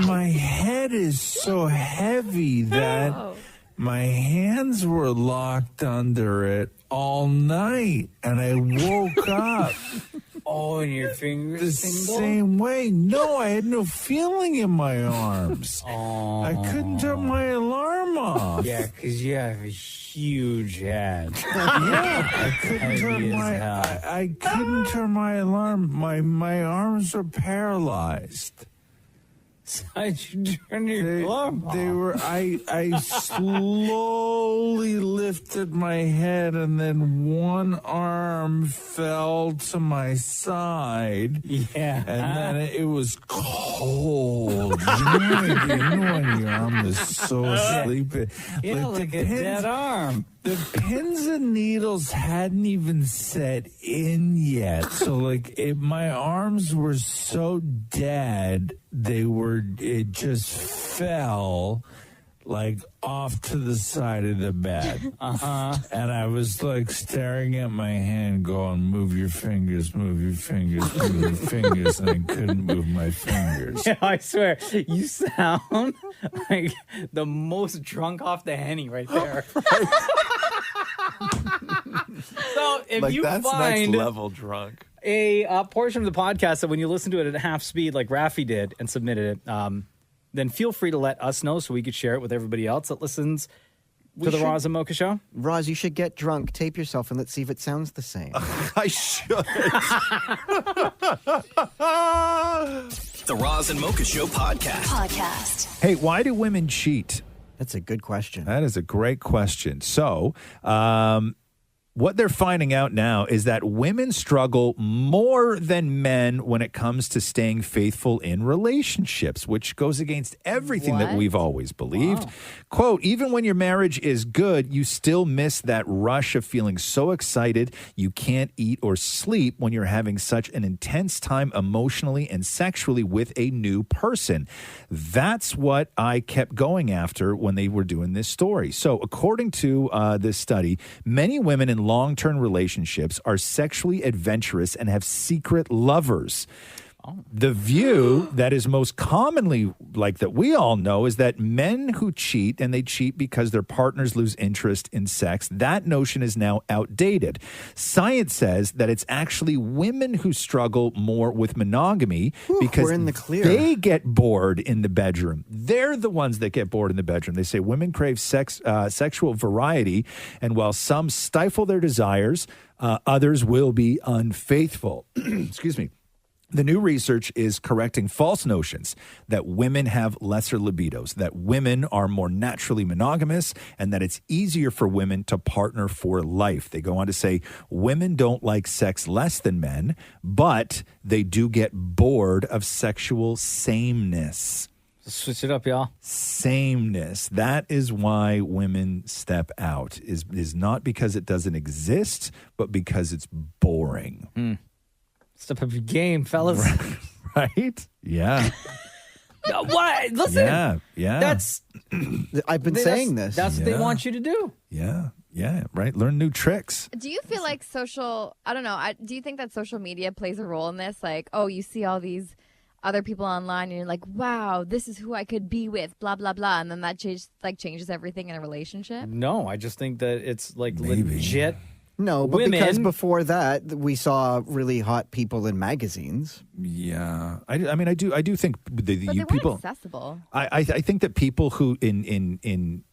My head is so heavy that my hands were locked under it all night, and I woke up. Oh, and your fingers the same way. No, I had no feeling in my arms. I couldn't turn my alarm off. Yeah, because you have a huge head. I couldn't turn I couldn't turn my alarm. My arms were paralyzed. How'd you turn your alarm off? They were. I slowly lifted my head, and then one arm fell to my side. Yeah, and then it was cold. You know when your arm is so sleepy. Yeah, like a dead arm. The pins and needles hadn't even set in yet. So, my arms were so dead, it just fell, off to the side of the bed. And I was, staring at my hand going, move your fingers, move your fingers, move your fingers. And I couldn't move my fingers. Yeah, I swear, you sound like the most drunk off the Henny right there. So if you that's find next level drunk. a portion of the podcast that when you listen to it at half speed, like Raffi did and submitted it, then feel free to let us know so we could share it with everybody else that listens to the Roz and Mocha Show. Roz, you should get drunk, tape yourself, and let's see if it sounds the same. I should. The Roz and Mocha Show podcast. Hey, why do women cheat? That's a good question. That is a great question. So, what they're finding out now is that women struggle more than men when it comes to staying faithful in relationships, which goes against everything that we've always believed. Wow. Quote, even when your marriage is good, you still miss that rush of feeling so excited you can't eat or sleep when you're having such an intense time emotionally and sexually with a new person. That's what I kept going after when they were doing this story. So according to this study, many women in long-term relationships are sexually adventurous and have secret lovers. The view that is most commonly that we all know is that men who cheat, and they cheat because their partners lose interest in sex, that notion is now outdated. Science says that it's actually women who struggle more with monogamy because we're in the clear. They get bored in the bedroom. They're the ones that get bored in the bedroom. They say women crave sexual variety, and while some stifle their desires, others will be unfaithful. Excuse me. The new research is correcting false notions that women have lesser libidos, that women are more naturally monogamous, and that it's easier for women to partner for life. They go on to say women don't like sex less than men, but they do get bored of sexual sameness. Switch it up, y'all. Sameness. That is why women step out, is not because it doesn't exist, but because it's boring. Step up your game, fellas. Right? Yeah. What? Listen. Yeah. That's. I've been saying this. That's what they want you to do. Yeah. Right. Learn new tricks. Do you feel like I don't know, do you think that social media plays a role in this? You see all these other people online and you're like, wow, this is who I could be with, blah, blah, blah. And then that changes everything in a relationship? No, I just think that it's legit. No, but women. Because before that, we saw really hot people in magazines. Yeah, I do think you people accessible. I think that people who in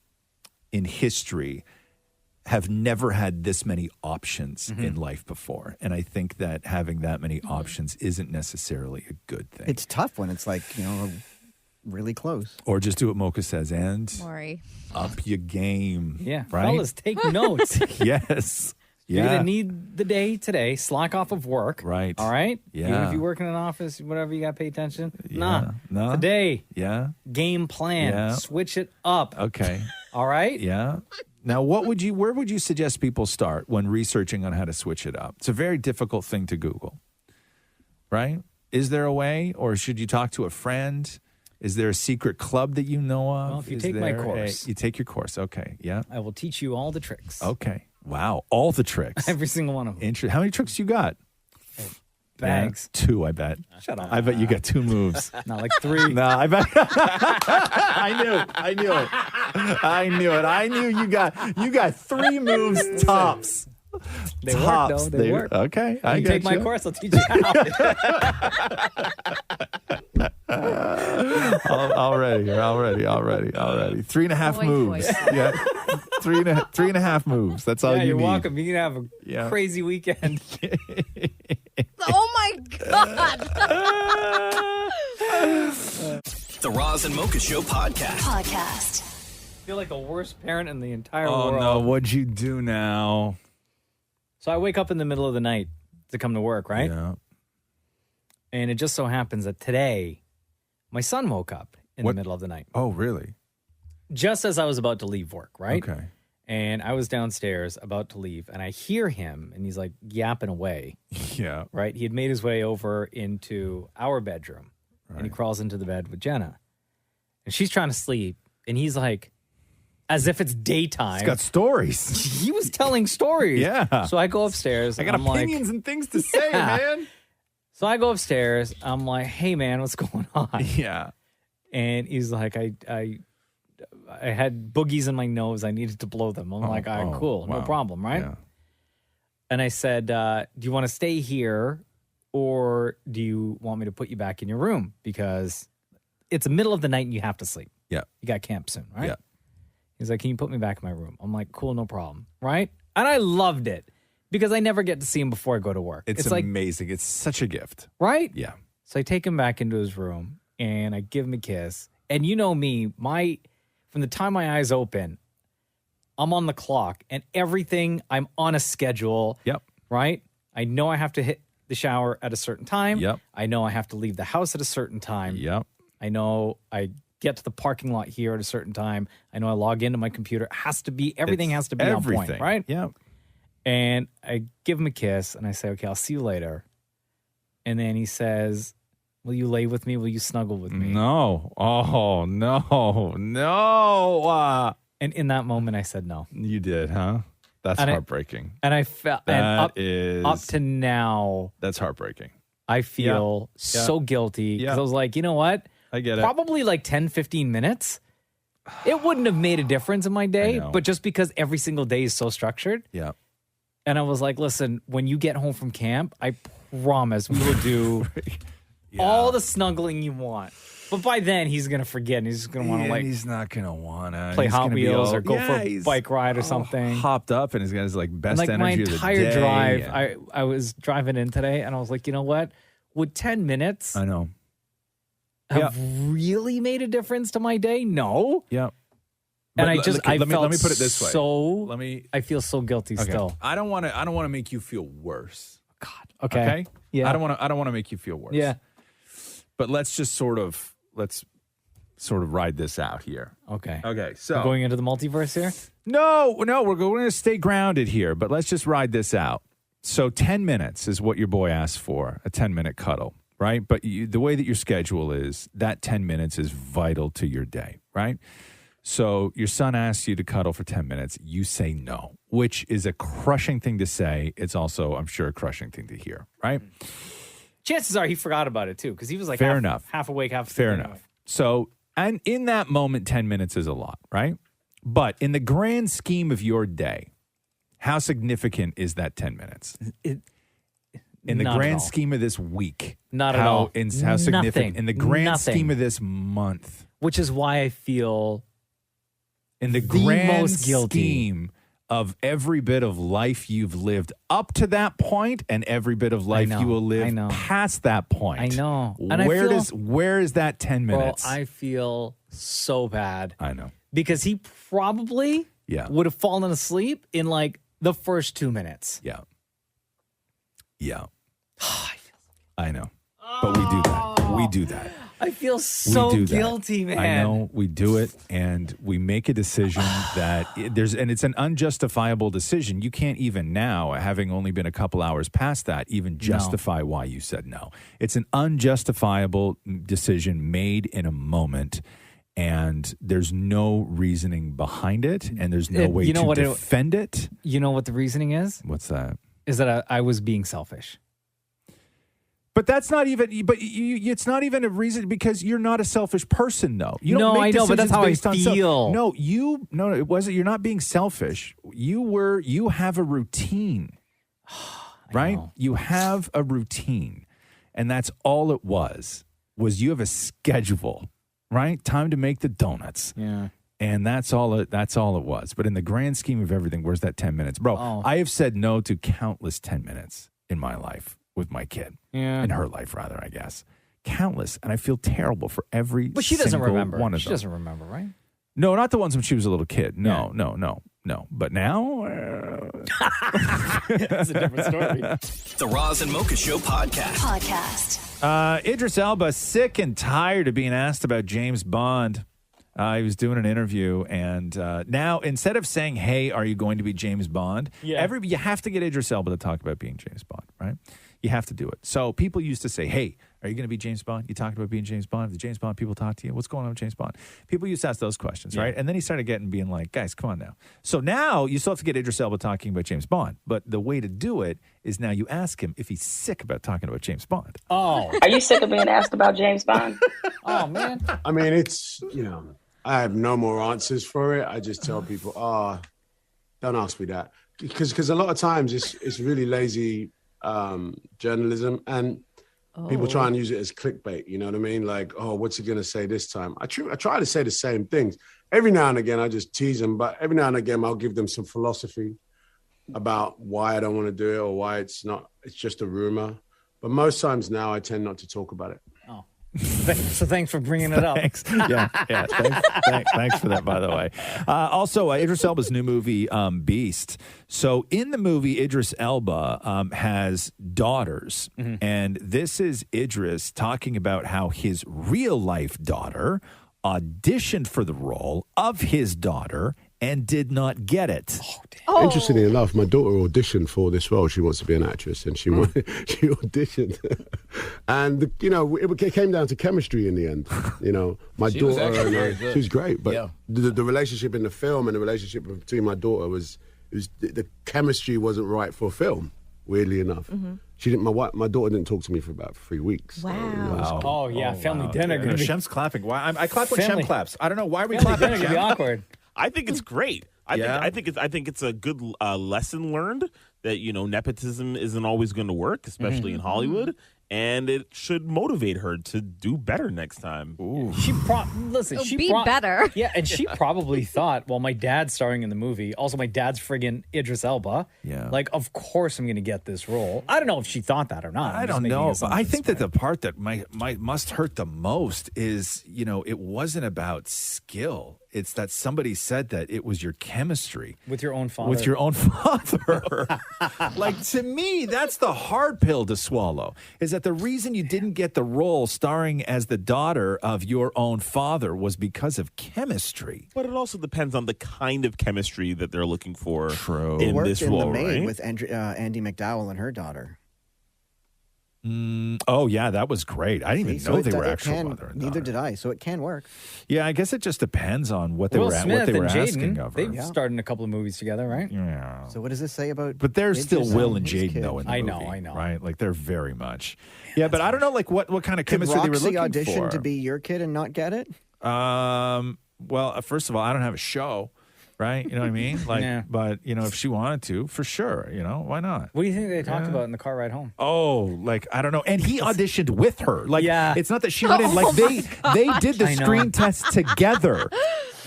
history have never had this many options in life before, and I think that having that many options isn't necessarily a good thing. It's tough when it's really close. Or just do what Mocha says and Maury. Up your game. Yeah, right. Fellas, take notes. Yes. You're going to need the day today, slack off of work. Right. All right? Yeah. Even if you work in an office, whatever, you got to pay attention. Yeah. Nah. Today. Yeah. Game plan. Yeah. Switch it up. Okay. All right? Yeah. Now, where would you suggest people start when researching on how to switch it up? It's a very difficult thing to Google, right? Is there a way, or should you talk to a friend? Is there a secret club that you know of? Well, if you take my course. You take your course. Okay. Yeah. I will teach you all the tricks. Okay. Wow. All the tricks. Every single one of them. How many tricks you got? Bags. Yeah, 2, I bet. Shut up. I bet you got 2 moves. Not like 3. No, I bet. I knew it. I knew you got 3 moves tops. They work, though. They work. Okay. You take my course, I'll teach you how. Already. 3.5 moves. Yeah. 3.5 moves. That's all you you're need. welcome. You can have a crazy weekend. Oh my God. The Roz and Mocha Show podcast. I feel like the worst parent in the entire Oh, world. no. What'd you do now? So I wake up in the middle of the night to come to work, right? Yeah. And it just so happens that today, my son woke up in the middle of the night. Oh, really? Just as I was about to leave work, right? Okay. And I was downstairs about to leave, and I hear him, and he's like yapping away. Yeah. Right? He had made his way over into our bedroom, and he crawls into the bed with Jenna. And she's trying to sleep, and he's like, as if it's daytime. He's got stories. He was telling stories. Yeah. So I go upstairs. I got I'm opinions like, and things to say, man. So I go upstairs. I'm like, hey, man, what's going on? Yeah. And he's like, I had boogies in my nose. I needed to blow them. I'm like, all right, cool. No wow. problem, right? Yeah. And I said, do you want to stay here or do you want me to put you back in your room? Because it's the middle of the night and you have to sleep. Yeah. You got camp soon, right? Yeah. He's like, can you put me back in my room? I'm like, cool, no problem, right? And I loved it because I never get to see him before I go to work. It's like, amazing. It's such a gift. right? Yeah. So I take him back into his room and I give him a kiss. And you know me, from the time my eyes open, I'm on the clock and everything, I'm on a schedule. Yep. Right? I know I have to hit the shower at a certain time. Yep. I know I have to leave the house at a certain time. Yep. I know I get to the parking lot here at a certain time. I know I log into my computer. Everything has to be on point, right? Yep. And I give him a kiss and I say, okay, I'll see you later. And then he says, will you lay with me? Will you snuggle with me? No. Oh, no. And in that moment, I said no. You did, huh? That's And heartbreaking. And I felt, That and is- up to now, That's heartbreaking. I feel Yeah. so guilty because Yeah. I was like, you know what? I get it. Probably like 10, 15 minutes. It wouldn't have made a difference in my day, know. but just because every single day is so structured. Yeah. And I was like, listen, when you get home from camp, I promise we will do all the snuggling you want. But by then, he's going to forget and he's just going to want to he's not going to want to play Hot Wheels or go for a bike ride or something. Hopped up and he's got his like best And like my energy of the entire day. drive, and- I was driving in today and I was like, you know what? Would 10 minutes I know. have really made a difference to my day? No. Yeah. And But I just, let I me felt put it this way. so, Let me. I feel so guilty Okay. still. I don't want to make you feel worse. Okay. Okay. Yeah. I don't want to make you feel worse. Yeah. But let's ride this out here. Okay. Okay. So We're going into the multiverse here? No, we're going to stay grounded here, but let's just ride this out. So 10 minutes is what your boy asked for, a 10-minute cuddle, right? But the way that your schedule is, that 10 minutes is vital to your day, right? So your son asks you to cuddle for 10 minutes. You say no, which is a crushing thing to say. It's also, I'm sure, a crushing thing to hear, right? Chances are he forgot about it too because he was like Fair enough. half awake, half asleep Fair anyway. enough. So, and in that moment, 10 minutes is a lot, right? But in the grand scheme of your day, how significant is that 10 minutes? In the Not at grand all. scheme of this week, Not at all. How significant? Nothing. In the grand Nothing. scheme of this month, Which is why I feel in the the grand most guilty. scheme of every bit of life you've lived up to that point and every bit of life know, you will I live know. past that point. I know. And I Where feel- where is that 10 Bro, minutes? I feel so bad I know. because he probably Yeah. would have fallen asleep in like the first 2 minutes. Yeah. Yeah. I know. But we do that. We do that. I feel so we do that. guilty, man. I know we do it, and we make a decision that it's an unjustifiable decision. You can't even now, having only been a couple hours past that, even justify why you said no. It's an unjustifiable decision made in a moment, and there's no reasoning behind it, and there's no way to defend it. You know what the reasoning is? What's that? Is that I was being selfish. But that's not even. But it's not even a reason because you're not a selfish person, though. You don't No, make I know, but that's decisions how I based on self- feel. No, it wasn't. You're not being selfish. You have a routine, right? You have a routine, and that's all it was. You have a schedule, right? Time to make the donuts. Yeah. And that's all it was. But in the grand scheme of everything, where's that 10 minutes? Bro, I have said no to countless 10 minutes in my life with my kid. Yeah. In her life, rather, I guess. Countless. And I feel terrible for every But she doesn't single remember. one of She them. doesn't remember, right? No, not the ones when she was a little kid. No. But now, That's a different story. The Roz and Mocha Show podcast. Idris Elba, sick and tired of being asked about James Bond. He was doing an interview, and now instead of saying, "Hey, are you going to be James Bond?" you have to get Idris Elba to talk about being James Bond, right? You have to do it. So people used to say, "Hey, are you going to be James Bond? You talked about being James Bond. If the James Bond people talk to you, what's going on with James Bond?" People used to ask those questions, right? And then he started being like, "Guys, come on now." So now you still have to get Idris Elba talking about James Bond, but the way to do it is now you ask him if he's sick about talking about James Bond. Oh, Are you sick of being asked about James Bond? Oh man. I mean, it's, I have no more answers for it. I just tell people, don't ask me that. Because a lot of times it's really lazy journalism, and people try and use it as clickbait. You know what I mean? Like, what's he going to say this time? I try to say the same things. Every now and again, I just tease them, but every now and again, I'll give them some philosophy about why I don't want to do it or why it's just a rumor. But most times now, I tend not to talk about it. Oh. So thanks for bringing it up. Thanks. Yeah. Thanks for that, by the way. Also, Idris Elba's new movie, Beast. So in the movie, Idris Elba has daughters. And this is Idris talking about how his real-life daughter auditioned for the role of his daughter and did not get it. Interestingly enough, my daughter auditioned for this role. She wants to be an actress, and she auditioned. And, it came down to chemistry in the end. My She was daughter, actually very good. she was great. But Yeah. the relationship in the film and the relationship between my daughter the chemistry wasn't right for film, weirdly enough. She didn't. My daughter didn't talk to me for about 3 weeks. Wow. Oh yeah, family dinner. Yeah, Shem's clapping. Why? I clap when Family- Shem claps. I don't know. Why are we Family clapping? dinner can be Shem? awkward. I think it's great. I think it's a good lesson learned that nepotism isn't always going to work, especially in Hollywood, and it should motivate her to do better next time. She Be better. Yeah, and she probably thought, well, my dad's starring in the movie. Also, my dad's friggin' Idris Elba. Yeah. Like, of course I'm going to get this role. I don't know if she thought that or not. I don't know, but I think that the part that must hurt the most is, it wasn't about skill. It's that somebody said that it was your chemistry. With your own father. With your own father. Like, to me, that's the hard pill to swallow, is that the reason you didn't get the role starring as the daughter of your own father was because of chemistry. But it also depends on the kind of chemistry that they're looking for It in worked this in role, The Maid right? with Andy McDowell and her daughter. Oh, yeah, that was great. I didn't even know they were actual mother and Neither did I, so it can work. Yeah, I guess it just depends on what they Will were Smith what they were and asking Jaden, of her. they've starred in a couple of movies together, right? Yeah. So what does this say about? But there's still Idris Will and and his Jaden, kid? though, in the I movie. know. Right? Like, they're very much. Yeah, but I don't know, like, what kind of Could chemistry they were Roxy looking audition for. to be your kid and not get it? Well, first of all, I don't have a show, right? You know what I mean? Like, Yeah. but, if she wanted to, for sure, why not? What do you think they talked about in the car ride home? Oh, like, I don't know. And he auditioned with her. Like, Yeah. it's not that she went in. Like, they did the I know. screen test together.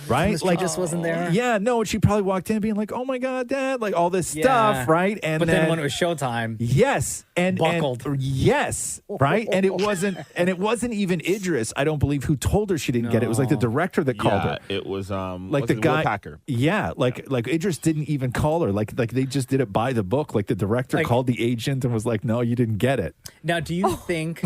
Right? Chemistry just wasn't there? Yeah, no, and she probably walked in being like, oh my God, Dad, like all this Yeah. stuff, right? And But then when it was showtime, yes, and buckled. yes, right? And it wasn't even Idris, I don't believe, who told her she didn't get it. It was like the director that called her. It was Like was the it guy, Will Packer. yeah, like Idris didn't even call her. Like they just did it by the book. Like the director called the agent and was like, "No, you didn't get it." Now, do you think?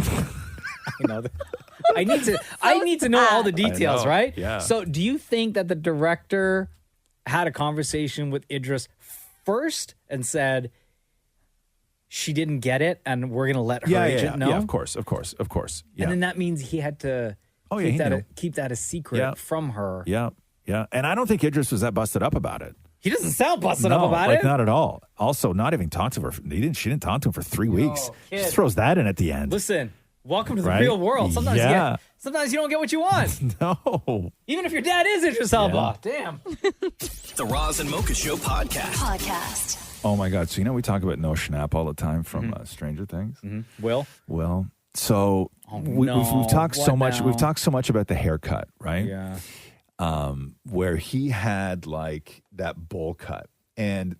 I need to know all the details, know, right? yeah. So, do you think that the director had a conversation with Idris first and said she didn't get it, and we're gonna let her agent know? Yeah, of course. Yeah. And then that means he had to he knew. keep that a secret Yeah. from her. Yeah. And I don't think Idris was that busted up about it. He doesn't sound busted No, up about like it. not at all. Also, not even talk to her. She didn't talk to him for 3 weeks. She kid. just throws that in at the end. Listen, welcome to the Right? real world. Sometimes Yeah. sometimes you don't get what you want. No. Even if your dad is Idris Elba. Damn. The Roz and Mocha Show podcast. Oh my God! So we talk about Noah Schnapp all the time from Stranger Things. Will? Well, so we've talked so What much. now? We've talked so much about the haircut, right? Yeah. Where he had like that bowl cut, and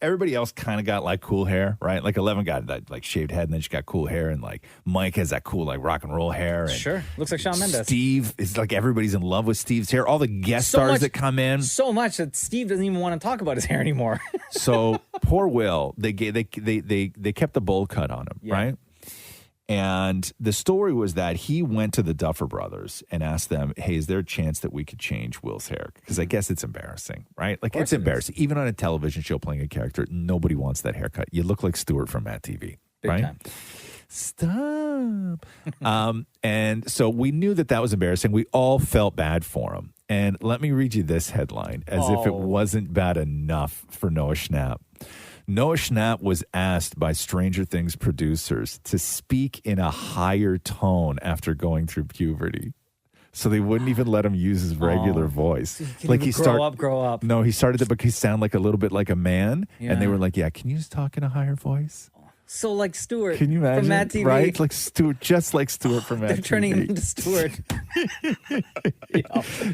everybody else kind of got like cool hair, right? Like 11 got that like shaved head, and then she got cool hair, and like Mike has that cool like rock and roll hair. And Sure. Looks like Shawn Mendes. Steve is like everybody's in love with Steve's hair. All the guest stars that come in. So much that Steve doesn't even want to talk about his hair anymore. So poor Will, they kept the bowl cut on him, right? And the story was that he went to the Duffer Brothers and asked them, hey, is there a chance that we could change Will's hair? Because I guess it's embarrassing, right? Like, it's embarrassing. Even on a television show playing a character, nobody wants that haircut. You look like Stewart from Mad TV, right? time. Stop. And so we knew that was embarrassing. We all felt bad for him. And let me read you this headline, as if it wasn't bad enough for Noah Schnapp. Noah Schnapp was asked by Stranger Things producers to speak in a higher tone after going through puberty. So they wouldn't even let him use his regular voice. Like he grow up. No, he started to sound like a little bit like a man. Yeah. And they were like, yeah, can you just talk in a higher voice? So like Stewart Can you imagine? from Mad TV. Right? Like Stewart, just like Stewart from Mad TV. They're turning him into Stewart.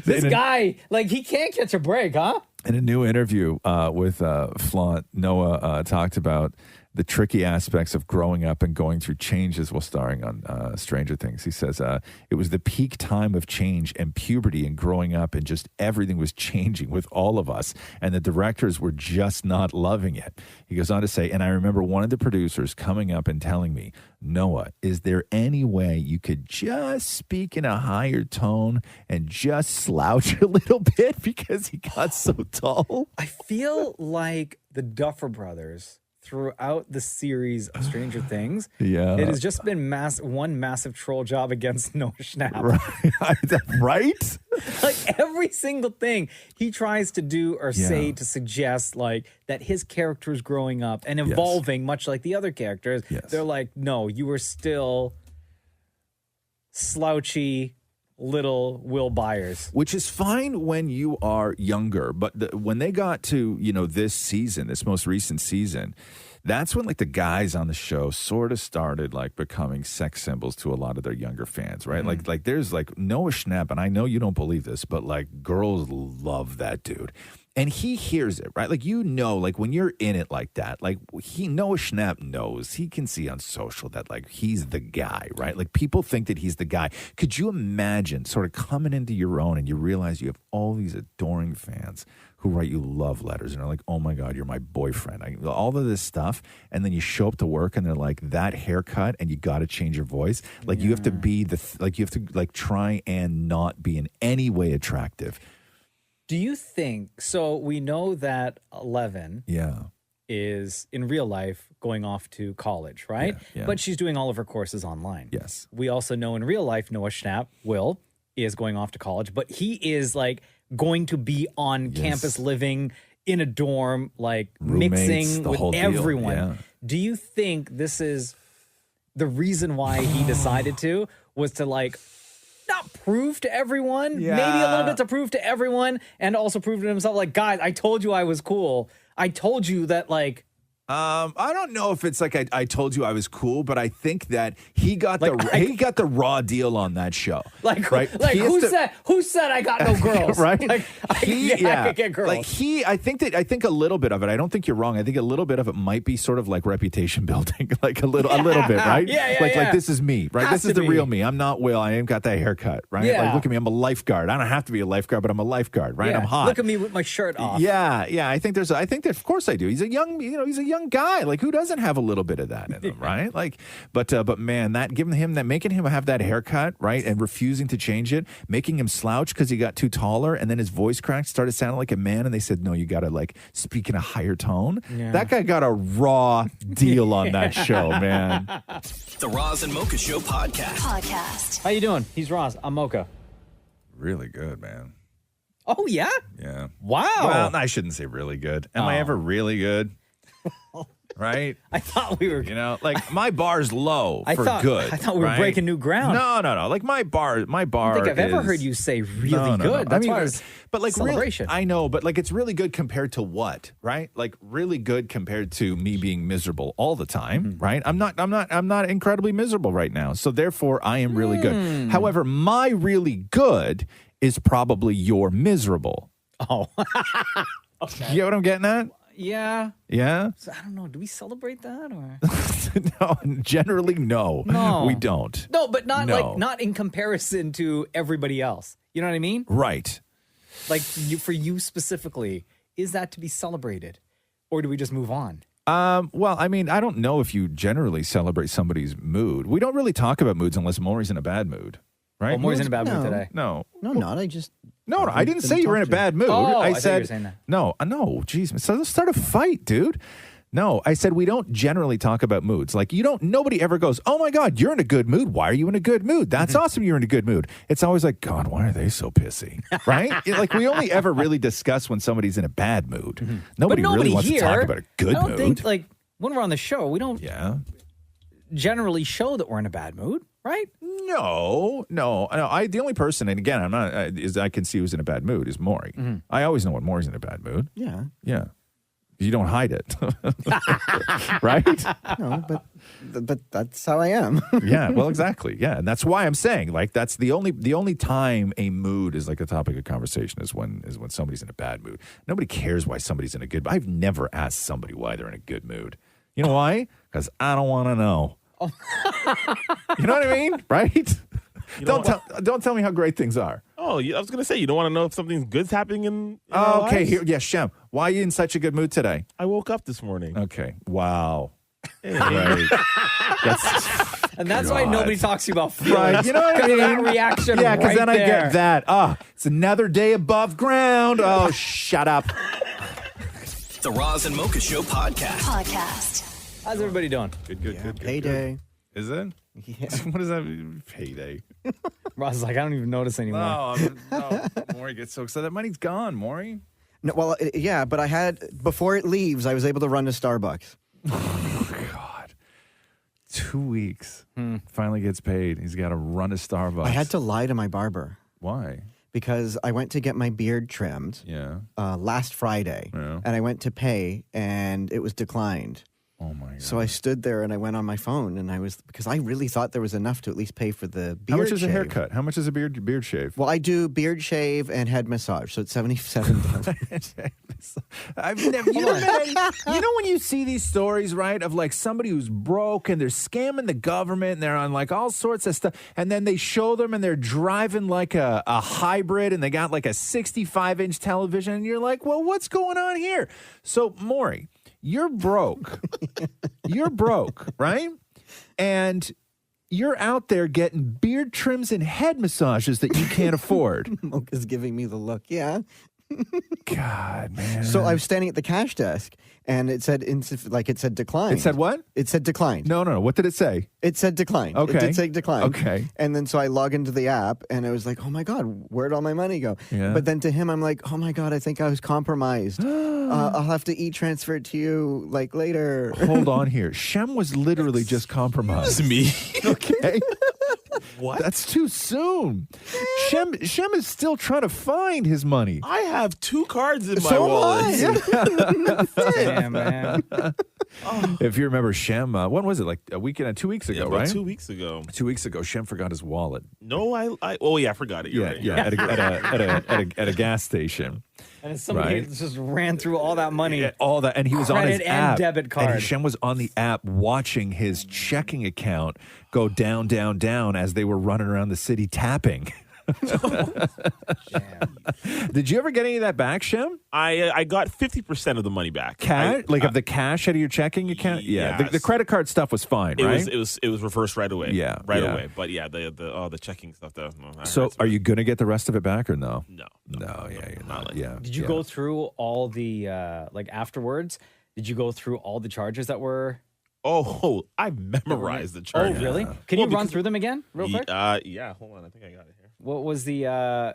This guy, like, he can't catch a break, huh? In a new interview with Flaunt, Noah talked about the tricky aspects of growing up and going through changes while starring on Stranger Things. He says it was the peak time of change and puberty and growing up, and just everything was changing with all of us, and the directors were just not loving it. He goes on to say, and I remember one of the producers coming up and telling me, Noah, is there any way you could just speak in a higher tone and just slouch a little bit because he got so tall? I feel like the Duffer Brothers, throughout the series of Stranger Things, it has just been one massive troll job against Noah Schnapp. Right? Like every single thing he tries to do or say to suggest like that his character is growing up and evolving much like the other characters. They're like, no, you were still slouchy little Will Byers. Which is fine when you are younger, but when they got to, this season, this most recent season, that's when like the guys on the show sort of started like becoming sex symbols to a lot of their younger fans, right? Like there's like Noah Schnapp, and I know you don't believe this, but like girls love that dude. And he hears it, right? Like, like when you're in it like that, like Noah Schnapp knows, he can see on social that like he's the guy, right? Like people think that he's the guy. Could you imagine sort of coming into your own and you realize you have all these adoring fans who write you love letters and are like, oh my God, you're my boyfriend. All of this stuff. And then you show up to work and they're like, that haircut and you got to change your voice. Like you have to be you have to try and not be in any way attractive. Do you think, so we know that 11 is in real life going off to college, right? Yeah. But she's doing all of her courses online. Yes. We also know in real life, Noah Schnapp, Will, is going off to college, but he is like going to be on campus living in a dorm, like Roommates, mixing the with whole deal, everyone. yeah. Do you think this is the reason why he decided to, was to like not prove to everyone, maybe a little bit to prove to everyone, and also prove to himself, like, guys, I told you I was cool. I told you that, like, I don't know if it's like I told you I was cool, but I think that he got the raw deal on that show. Like, right? like who said I got no girls? Right? Like, I could get girls. Like I think a little bit of it. I don't think you're wrong. I think a little bit of it might be sort of like reputation building, like a little bit, right? Like this is me, right? Has this is to the be. real me. I'm not Will. I ain't got that haircut, right? Yeah. Like look at me. I'm a lifeguard. I don't have to be a lifeguard, but I'm a lifeguard, right? Yeah. I'm hot. Look at me with my shirt off. Yeah. I think that of course I do. He's a young guy. Like who doesn't have a little bit of that in him, right? Like, but man, making him have that haircut, right, and refusing to change it, making him slouch because he got too taller, and then his voice cracked, started sounding like a man, and they said, no, you got to like speak in a higher tone. Yeah. That guy got a raw deal on that show, man. The Roz and Mocha Show podcast. How you doing? He's Roz. I'm Mocha. Really good, man. Oh, yeah? Yeah. Wow. Well, I shouldn't say really good. Am I ever really good? Right? I thought we were... like my bar's low for good. I thought we were right? breaking new ground. No. Like my bar I don't think I've ever heard you say really good. That's why it's but like celebration. Really, I know, but like it's really good compared to what, right? Like really good compared to me being miserable all the time, right? I'm not incredibly miserable right now. So therefore I am really good. However, my really good is probably your miserable. Oh. Okay. You know what I'm getting at? Yeah. Yeah? So, I don't know. Do we celebrate that or? No, generally, no. No. We don't. No, but No. not in comparison to everybody else. You know what I mean? Right. Like for you specifically, is that to be celebrated, or do we just move on? Well, I mean, I don't know if you generally celebrate somebody's mood. We don't really talk about moods unless Maury's in a bad mood, right? Oh, Maury's in a bad mood today. No. No, not. I just. No, I didn't say you were in a bad mood. Oh, I I thought you said, were saying that. no, geez. So let's start a fight, dude. No, I said we don't generally talk about moods. Like nobody ever goes, oh my God, you're in a good mood. Why are you in a good mood? That's awesome. You're in a good mood. It's always like, God, why are they so pissy? Right? Like we only ever really discuss when somebody's in a bad mood. Nobody really wants to talk about a good I don't mood. think, like, when we're on the show, we don't generally show that we're in a bad mood, right? No. The only person, and again, I'm not, is I can see who's in a bad mood is Maury. I always know when Maury's in a bad mood. Yeah. Yeah. You don't hide it. Right? No, but that's how I am. Yeah, well, exactly. Yeah, and that's why I'm saying, like, that's the only time a mood is like a topic of conversation is when somebody's in a bad mood. Nobody cares why somebody's in a good mood. I've never asked somebody why they're in a good mood. You know why? Because I don't want to know. You know what I mean? Right? Don't tell me how great things are. Oh, I was going to say, you don't want to know if something good's happening in Oh, our okay. lives? Here, yeah, Shem. Why are you in such a good mood today? I woke up this morning. Okay. Wow. Hey. Right. And that's why nobody talks to you about feelings. Right. You know what I 'Cause mean? of that reaction. Yeah, because right then I there. get that. It's another day above ground. Oh, shut up. The Roz and Mocha Show podcast. How's everybody doing? Good. Payday. Is it? Yeah. What does that mean? Payday. Ross is like, I don't even notice anymore. No, Maury gets so excited. That money's gone, Maury. No, well, yeah, but I had before it leaves, I was able to run to Starbucks. Oh, God. 2 weeks. Finally gets paid. He's got to run to Starbucks. I had to lie to my barber. Why? Because I went to get my beard trimmed last Friday, and I went to pay, and it was declined. Oh, my God. So I stood there, and I went on my phone, and because I really thought there was enough to at least pay for the beard How much is a shave. haircut? How much is a beard shave? Well, I do beard shave and head massage, so it's $77. I've never. You know when you see these stories, right, of like somebody who's broke and they're scamming the government and they're on like all sorts of stuff, and then they show them and they're driving like a hybrid and they got like a 65-inch television, and you're like, well, what's going on here? So, Maury, you're broke. You're broke, right? And you're out there getting beard trims and head massages that you can't afford. Mocha's giving me the look. Yeah. God, man. So I was standing at the cash desk, and it said decline. It said what? It said decline. No. What did it say? It said decline. Okay. It did say decline. Okay. And then so I log into the app, and I was like, oh my God, where'd all my money go? Yeah. But then to him, I'm like, oh my God, I think I was compromised. I'll have to e-transfer it to you like later. Hold on here. Shem was literally just compromised. Me? Okay. What? That's too soon. Shem is still trying to find his money. I have 2 cards in my So am wallet. Damn, man. If you remember Shem, when was it? Like a week and 2 weeks ago, Yeah, about right? 2 weeks ago. 2 weeks ago, Shem forgot his wallet. No, I forgot it. You're right. Yeah, at a gas station. And somebody Right. just ran through all that money. Yeah, all that, and he was on his Credit and app, debit card. And Shem was on the app watching his checking account go down, down, down as they were running around the city tapping. Did you ever get any of that back, Shem? I got 50% of the money back. Cash, of the cash out of your checking account? Yeah, yes. the credit card stuff was fine, right? It was reversed right away. Yeah, right yeah. away. But yeah, the checking stuff. So, are you going to get the rest of it back or no? No, you're not. Yeah. Did you go through all the afterwards? Did you go through all the charges that were? Oh, I memorized the charges. Oh, really? Can you run through them again, real quick? Yeah. Hold on, I think I got it here. What was the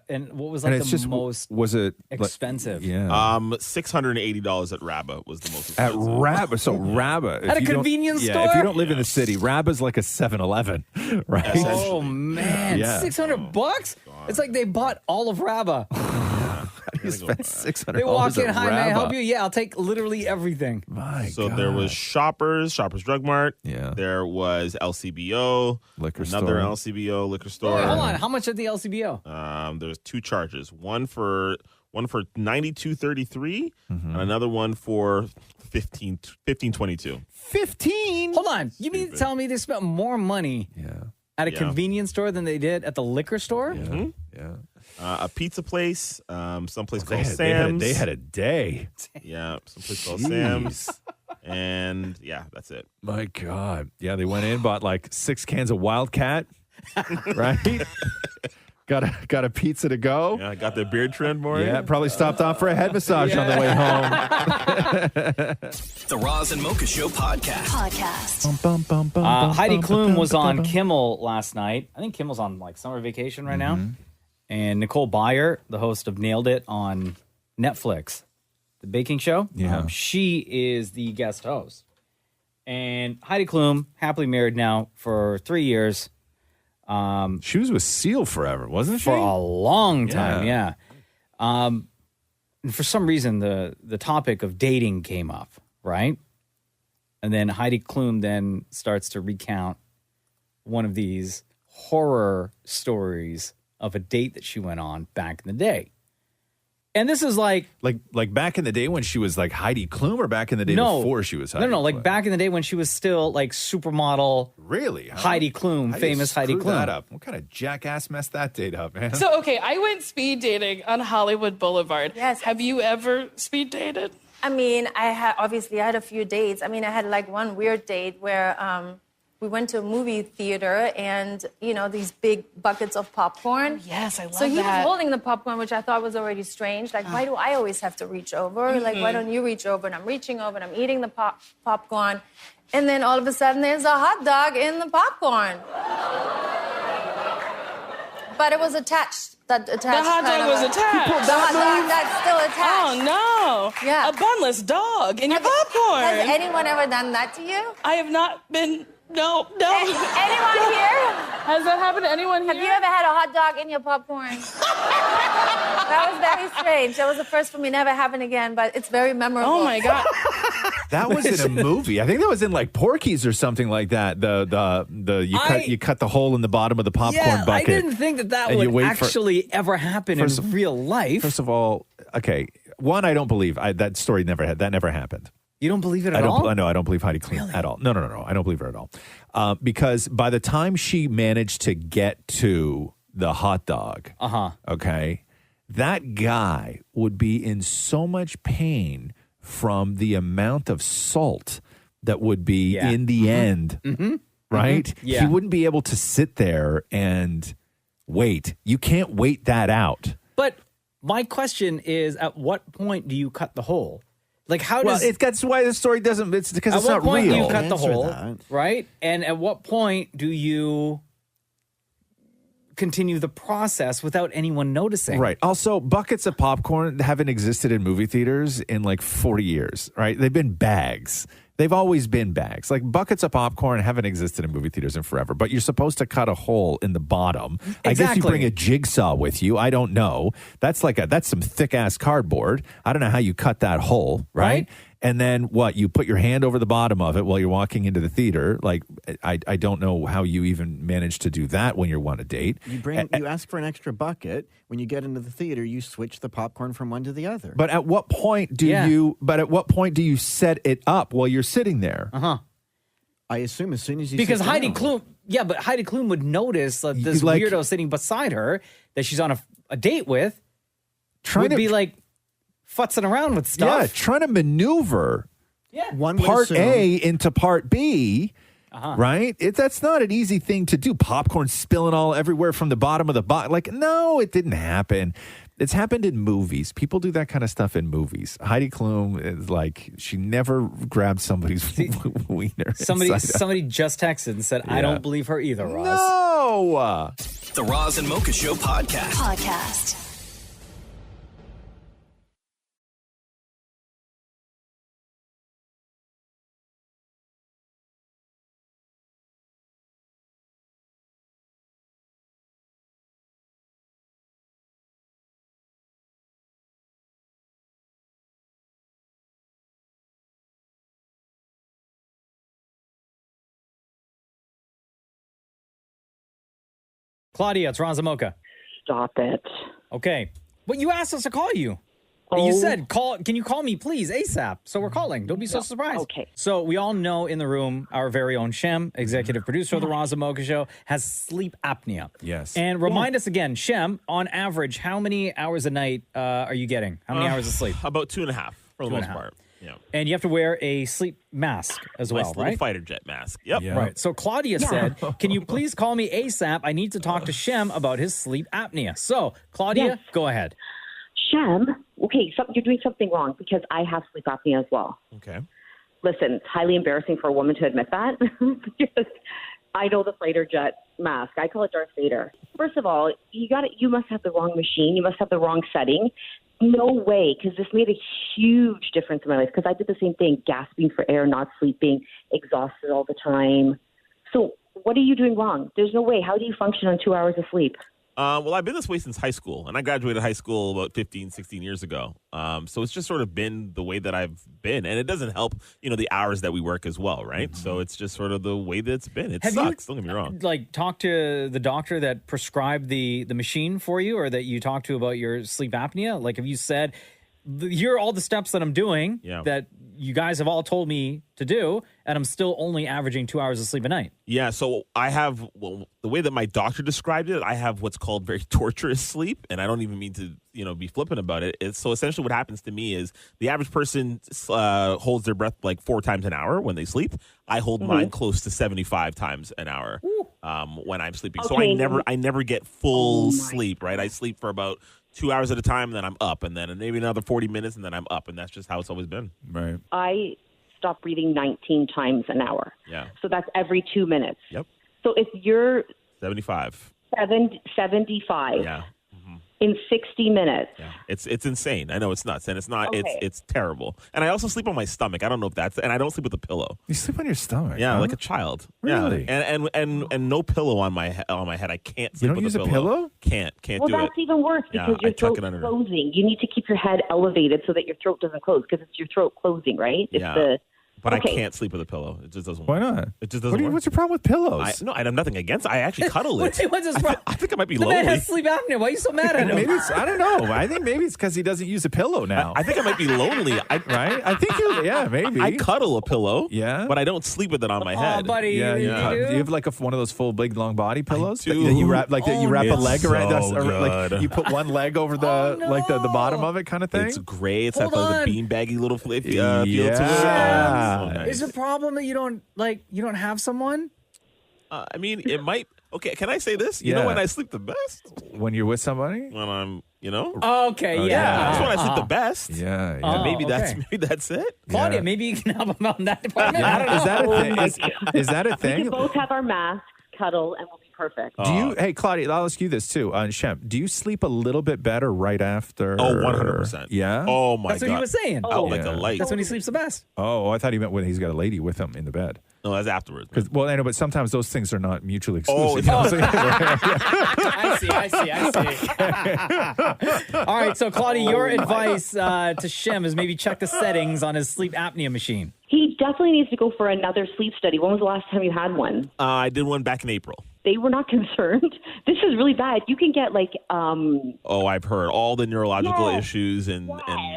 and what was And like it's the just most was it expensive? Yeah. $680 at Rabba was the most expensive. At Rabba, so Rabba At a convenience store? if you don't live in the city, Rabba's like a 7-Eleven, right? Oh man, Yeah. $600? It's like they bought all of Rabba. How do you spend $600? They walk in, at hi, may I help Rabba? you? Yeah, I'll take literally everything. So there was Shoppers Drug Mart. Yeah. There was LCBO, Liquor another store. LCBO liquor store. Wait, hold on, how much at the LCBO? There's 2 charges. One for one for $92.33, and another one for $15.22. 15? Hold on. You mean to tell me they spent more money at a convenience store than they did at the liquor store? Yeah. A pizza place, someplace called They Sam's. had a day. Yeah, someplace called Sam's. And yeah, that's it. My God. Yeah, they went in, bought like 6 cans of Wildcat, right? Got a pizza to go. Yeah, got their beard trimmed more. Yeah, probably stopped off for a head massage on the way home. The Roz and Mocha Show podcast. Heidi Klum was on Kimmel last night. I think Kimmel's on like summer vacation right now. And Nicole Byer, the host of Nailed It on Netflix, the baking show. Yeah. She is the guest host. And Heidi Klum, happily married now for 3 years. She was with Seal forever, wasn't she? For a long time, yeah. And for some reason, the topic of dating came up, right? And then Heidi Klum then starts to recount one of these horror stories of a date that she went on back in the day. And this is like back in the day when she was like Heidi Klum, or back in the day before she was Heidi No, Klum? like back in the day when she was still like supermodel. Really? Heidi Klum, famous Heidi Klum. That up. What kind of jackass messed that date up, man? So, okay, I went speed dating on Hollywood Boulevard. Yes. Have you ever speed dated? I mean, I had a few dates. I mean, I had like one weird date where we went to a movie theater and, you know, these big buckets of popcorn. Yes, I love So he was that. holding the popcorn, which I thought was already strange. Like, why do I always have to reach over? Like, why don't you reach over? And I'm reaching over and I'm eating the popcorn. And then all of a sudden there's a hot dog in the popcorn. But it was attached. The hot dog was attached. The hot dog that's still attached. Oh, no. Yeah. A bunless dog in your popcorn. Has anyone ever done that to you? I have not been... No. Anyone here? Has that happened to anyone here? Have you ever had a hot dog in your popcorn? That was very strange. That was the first for me. Never happened again, but it's very memorable. Oh, my God. That was in a movie. I think that was in like Porky's or something like that. You cut the hole in the bottom of the popcorn bucket. I didn't think that and you would wait actually ever happen in real life. First of all, okay, one, I don't believe that story never happened. You don't believe it at all? No, I don't believe Heidi Klum at all. No. I don't believe her at all. Because by the time she managed to get to the hot dog, okay, that guy would be in so much pain from the amount of salt that would be in the end, right? Yeah. He wouldn't be able to sit there and wait. You can't wait that out. But my question is, at what point do you cut the hole? Like, how does... Well, that's why the story doesn't... It's because it's not real. At what point do you cut the hole, right? And at what point do you continue the process without anyone noticing? Right. Also, buckets of popcorn haven't existed in movie theaters in like 40 years, right? They've been bags. They've always been bags. Like buckets of popcorn haven't existed in movie theaters in forever, but you're supposed to cut a hole in the bottom. Exactly. I guess you bring a jigsaw with you. I don't know. That's some thick ass cardboard. I don't know how you cut that hole, right? And then what? You put your hand over the bottom of it while you're walking into the theater. Like, I don't know how you even manage to do that when you're on a date. You ask for an extra bucket. When you get into the theater, you switch the popcorn from one to the other. But at what point do you set it up while you're sitting there? I assume as soon as you Because sit Heidi down. Klum, but Heidi Klum would notice that this weirdo sitting beside her that she's on a date with would be like futzing around with stuff. Yeah, trying to maneuver One would part assume- A into part B, right? That's not an easy thing to do. Popcorn spilling all everywhere from the bottom of the box. Like, no, it didn't happen. It's happened in movies. People do that kind of stuff in movies. Heidi Klum is like, she never grabbed somebody's wiener. Somebody just texted and said, I don't believe her either, Roz. No! The Roz and Mocha Show podcast. Claudia, it's Roz Mocha. Stop it. Okay. But you asked us to call you. You said, can you call me, please, ASAP? So we're calling. Don't be so surprised. Okay. So we all know in the room, our very own Shem, executive producer of the Roz Mocha Show, has sleep apnea. Yes. And remind us again, Shem, on average, how many hours a night are you getting? How many hours of sleep? About 2.5 for the most part. Yeah. And you have to wear a sleep mask as well, little right? fighter jet mask. Yep. Right. So Claudia said, can you please call me ASAP? I need to talk to Shem about his sleep apnea. So, Claudia, go ahead. Shem, okay, you're doing something wrong because I have sleep apnea as well. Okay. Listen, it's highly embarrassing for a woman to admit that. I know the fighter jet mask. I call it Darth Vader. First of all, you must have the wrong machine. You must have the wrong setting. No way, because this made a huge difference in my life because I did the same thing, gasping for air, not sleeping, exhausted all the time. So what are you doing wrong? There's no way. How do you function on 2 hours of sleep? Well, I've been this way since high school, and I graduated high school about 15, 16 years ago. So it's just sort of been the way that I've been, and it doesn't help, the hours that we work as well, right? Mm-hmm. So it's just sort of the way that it's been. It sucks. Don't get me wrong. Like, talk to the doctor that prescribed the machine for you, or that you talked to about your sleep apnea. Like, have you said, here are all the steps that I'm doing that you guys have all told me to do, and I'm still only averaging 2 hours of sleep a night? Yeah, so I have, the way that my doctor described it, I have what's called very torturous sleep, and I don't even mean to, be flippant about it. So essentially what happens to me is the average person holds their breath like 4 times an hour when they sleep. I hold mine close to 75 times an hour when I'm sleeping. So I never get full sleep, right? I sleep for about 2 hours at a time, and then I'm up, and then maybe another 40 minutes, and then I'm up, and that's just how it's always been. Right. I stop breathing 19 times an hour. Yeah. So that's every 2 minutes. Yep. So if you're 75. 75 Yeah. in 60 minutes. Yeah. It's insane. I know it's nuts, and it's not. It's terrible. And I also sleep on my stomach. I don't know if that's. And I don't sleep with a pillow. You sleep on your stomach? Yeah, huh? like a child. Really? Yeah. And no pillow on my head. I can't sleep You don't with use a a pillow? Can't Well, do it. that's even worse because I your tuck throat's it under. closing. You need to keep your head elevated so that your throat doesn't close because it's your throat closing, right? Yeah. But I can't sleep with a pillow. It just doesn't work. Why not? It just doesn't work. What's your problem with pillows? I have nothing against it. I actually cuddle it. What's his problem? I think I might be The lonely. man has sleep apnea. Why are you so mad at him? Maybe I don't know. I think maybe it's because he doesn't use a pillow now. I think I might be lonely. Right? I think maybe. I cuddle a pillow. Yeah. But I don't sleep with it on my head. Oh, buddy. Yeah, you do you have like one of those full big long body pillows that do. you wrap you wrap a leg around so like you put one leg over the the bottom of it kind of thing? It's great. It's Hold got like on. the beanbaggy little feel to it. Oh, so nice. Is the problem that you don't have someone? I mean, it might. Okay, can I say this? You know when I sleep the best? When you're with somebody? When I'm, Okay, yeah. That's when I sleep the best. Yeah. And maybe okay. that's it. Claudia, maybe you can help him out in that department. Yeah. I don't know. Is that a thing? Is that a We thing? can both have our masks, cuddle, and we'll be perfect. Do you? Hey, Claudia, I'll ask you this too. Shem, do you sleep a little bit better right after? Oh, 100%. Yeah. Oh my That's god. what he was saying. Out like a light. That's when he sleeps the best. Oh, I thought he meant when he's got a lady with him in the bed. No, that's afterwards. Well, I know, but sometimes those things are not mutually Oh, exclusive. I see. All right, so Claudia, your advice to Shem is maybe check the settings on his sleep apnea machine. He definitely needs to go for another sleep study. When was the last time you had one? I did one back in April. They were not concerned. This is really bad. You can get Oh, I've heard all the neurological Yes. issues and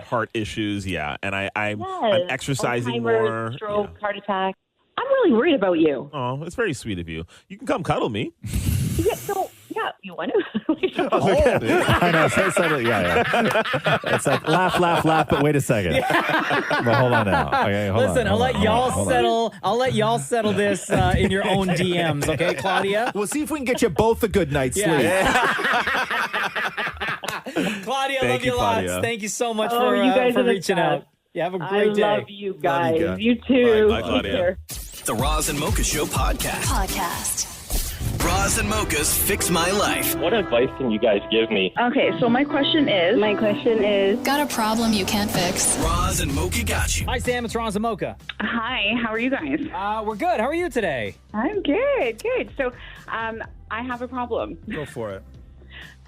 heart issues. Yeah, and I'm Yes. exercising Alzheimer's, more. stroke, heart attack. I'm really worried about you. Oh, it's very sweet of you. You can come cuddle me. Yeah, you want to? I know. It's like laugh, but wait a second. But hold on now. Okay, Listen, I'll let y'all settle. I'll let y'all settle this in your own DMs, okay, Claudia? We'll see if we can get you both a good night's sleep. Claudia, Thank love you, you Claudia. lots. Thank you so much Oh, you guys for are the reaching best. out. You have a great day. I love you guys. guys. You too. Bye, Claudia. Take care. The Roz and Mocha Show podcast. Roz and Mocha's Fix My Life. What advice can you guys give me? Okay, so my question is, Got a problem you can't fix? Roz and Mocha got you. Hi, Sam. It's Roz and Mocha. hi, how are you guys? We're good. How are you today? I'm good. So, I have a problem. Go for it.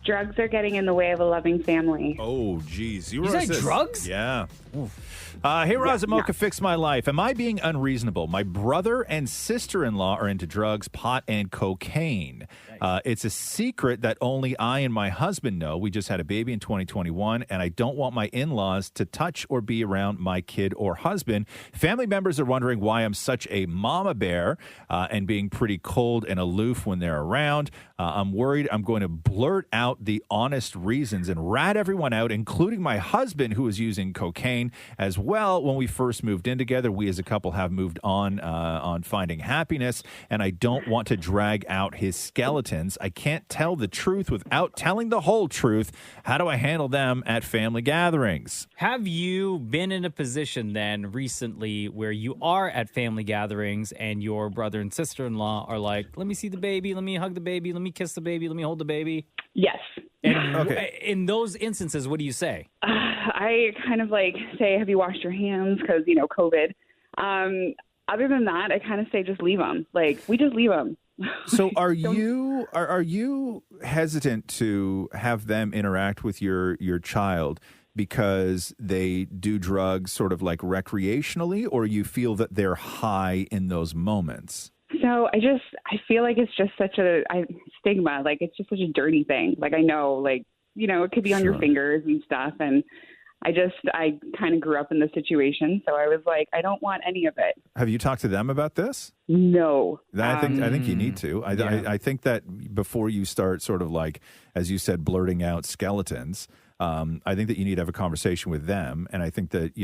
Drugs are getting in the way of a loving family. Oh, geez. You said drugs? Yeah. Hey, Roz Mocha, fix my life. Am I being unreasonable? My brother and sister-in-law are into drugs, pot, and cocaine. It's a secret that only I and my husband know. We just had a baby in 2021, and I don't want my in-laws to touch or be around my kid or husband. Family members are wondering why I'm such a mama bear and being pretty cold and aloof when they're around. I'm worried I'm going to blurt out the honest reasons and rat everyone out, including my husband, who is using cocaine as well. When we first moved in together, we as a couple have moved on finding happiness, and I don't want to drag out his skeletons. I can't tell the truth without telling the whole truth. How do I handle them at family gatherings? Have you been in a position then recently where you are at family gatherings and your brother and sister-in-law are like, let me see the baby, let me hug the baby, let me kiss the baby, let me hold the baby? Yes. And in those instances, what do you say? I kind of like say, have you washed your hands? Because, COVID. Other than that, I kind of say just leave them. Like, we just leave them. So are you hesitant to have them interact with your child because they do drugs sort of like recreationally, or you feel that they're high in those moments? So I feel like it's just such a stigma. Like, it's just such a dirty thing. Like, I know, like, it could be on your fingers and stuff. And I kind of grew up in the situation. So I was like, I don't want any of it. Have you talked to them about this? No. I think you need to. I think that before you start sort of like, as you said, blurting out skeletons, I think that you need to have a conversation with them. And I think that,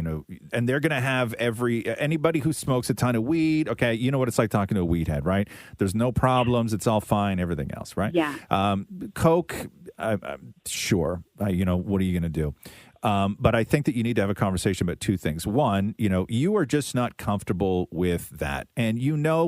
and they're going to have anybody who smokes a ton of weed. Okay. You know what it's like talking to a weed head, right? There's no problems. It's all fine. Everything else, right? Yeah. Coke, sure. What are you going to do? But I think that you need to have a conversation about two things. One, you are just not comfortable with that. And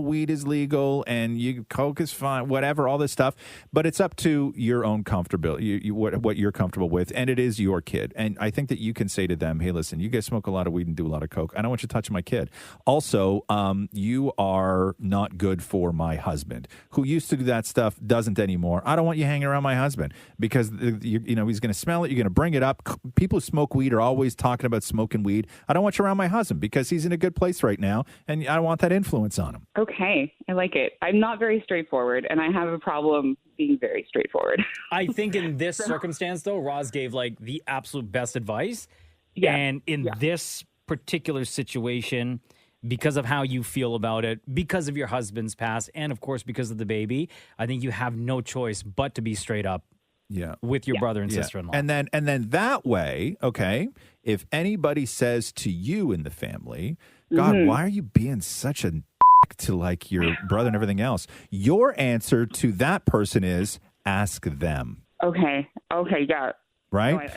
weed is legal and Coke is fine, whatever, all this stuff. But it's up to your own comfortability, what you're comfortable with. And it is your kid. And I think that you can say to them, hey, listen, you guys smoke a lot of weed and do a lot of Coke. I don't want you touching my kid. Also, you are not good for my husband, who used to do that stuff, doesn't anymore. I don't want you hanging around my husband because, he's going to smell it. You're going to bring it up. People who smoke weed are always talking about smoking weed. I don't want you around my husband because he's in a good place right now, and I don't want that influence on him. Okay, I like it. I'm not very straightforward, and I have a problem being very straightforward. I think in this circumstance, though, Roz gave like the absolute best advice. Yeah. And in this particular situation, because of how you feel about it, because of your husband's past, and of course because of the baby, I think you have no choice but to be straight up. Yeah, with your brother and sister-in-law. And then that way, okay, if anybody says to you in the family, God, why are you being such a to like your brother and everything else? Your answer to that person is ask them. Okay, yeah. Right?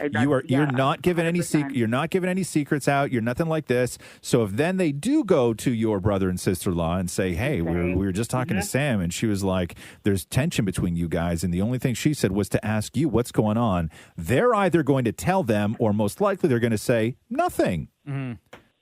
You're not giving any you're not giving any secrets out. You're nothing like this. So if then they do go to your brother and sister-in-law and say, hey, we were just talking to Sam, and she was like, there's tension between you guys, and the only thing she said was to ask you what's going on. They're either going to tell them, or most likely they're going to say nothing. Mm-hmm.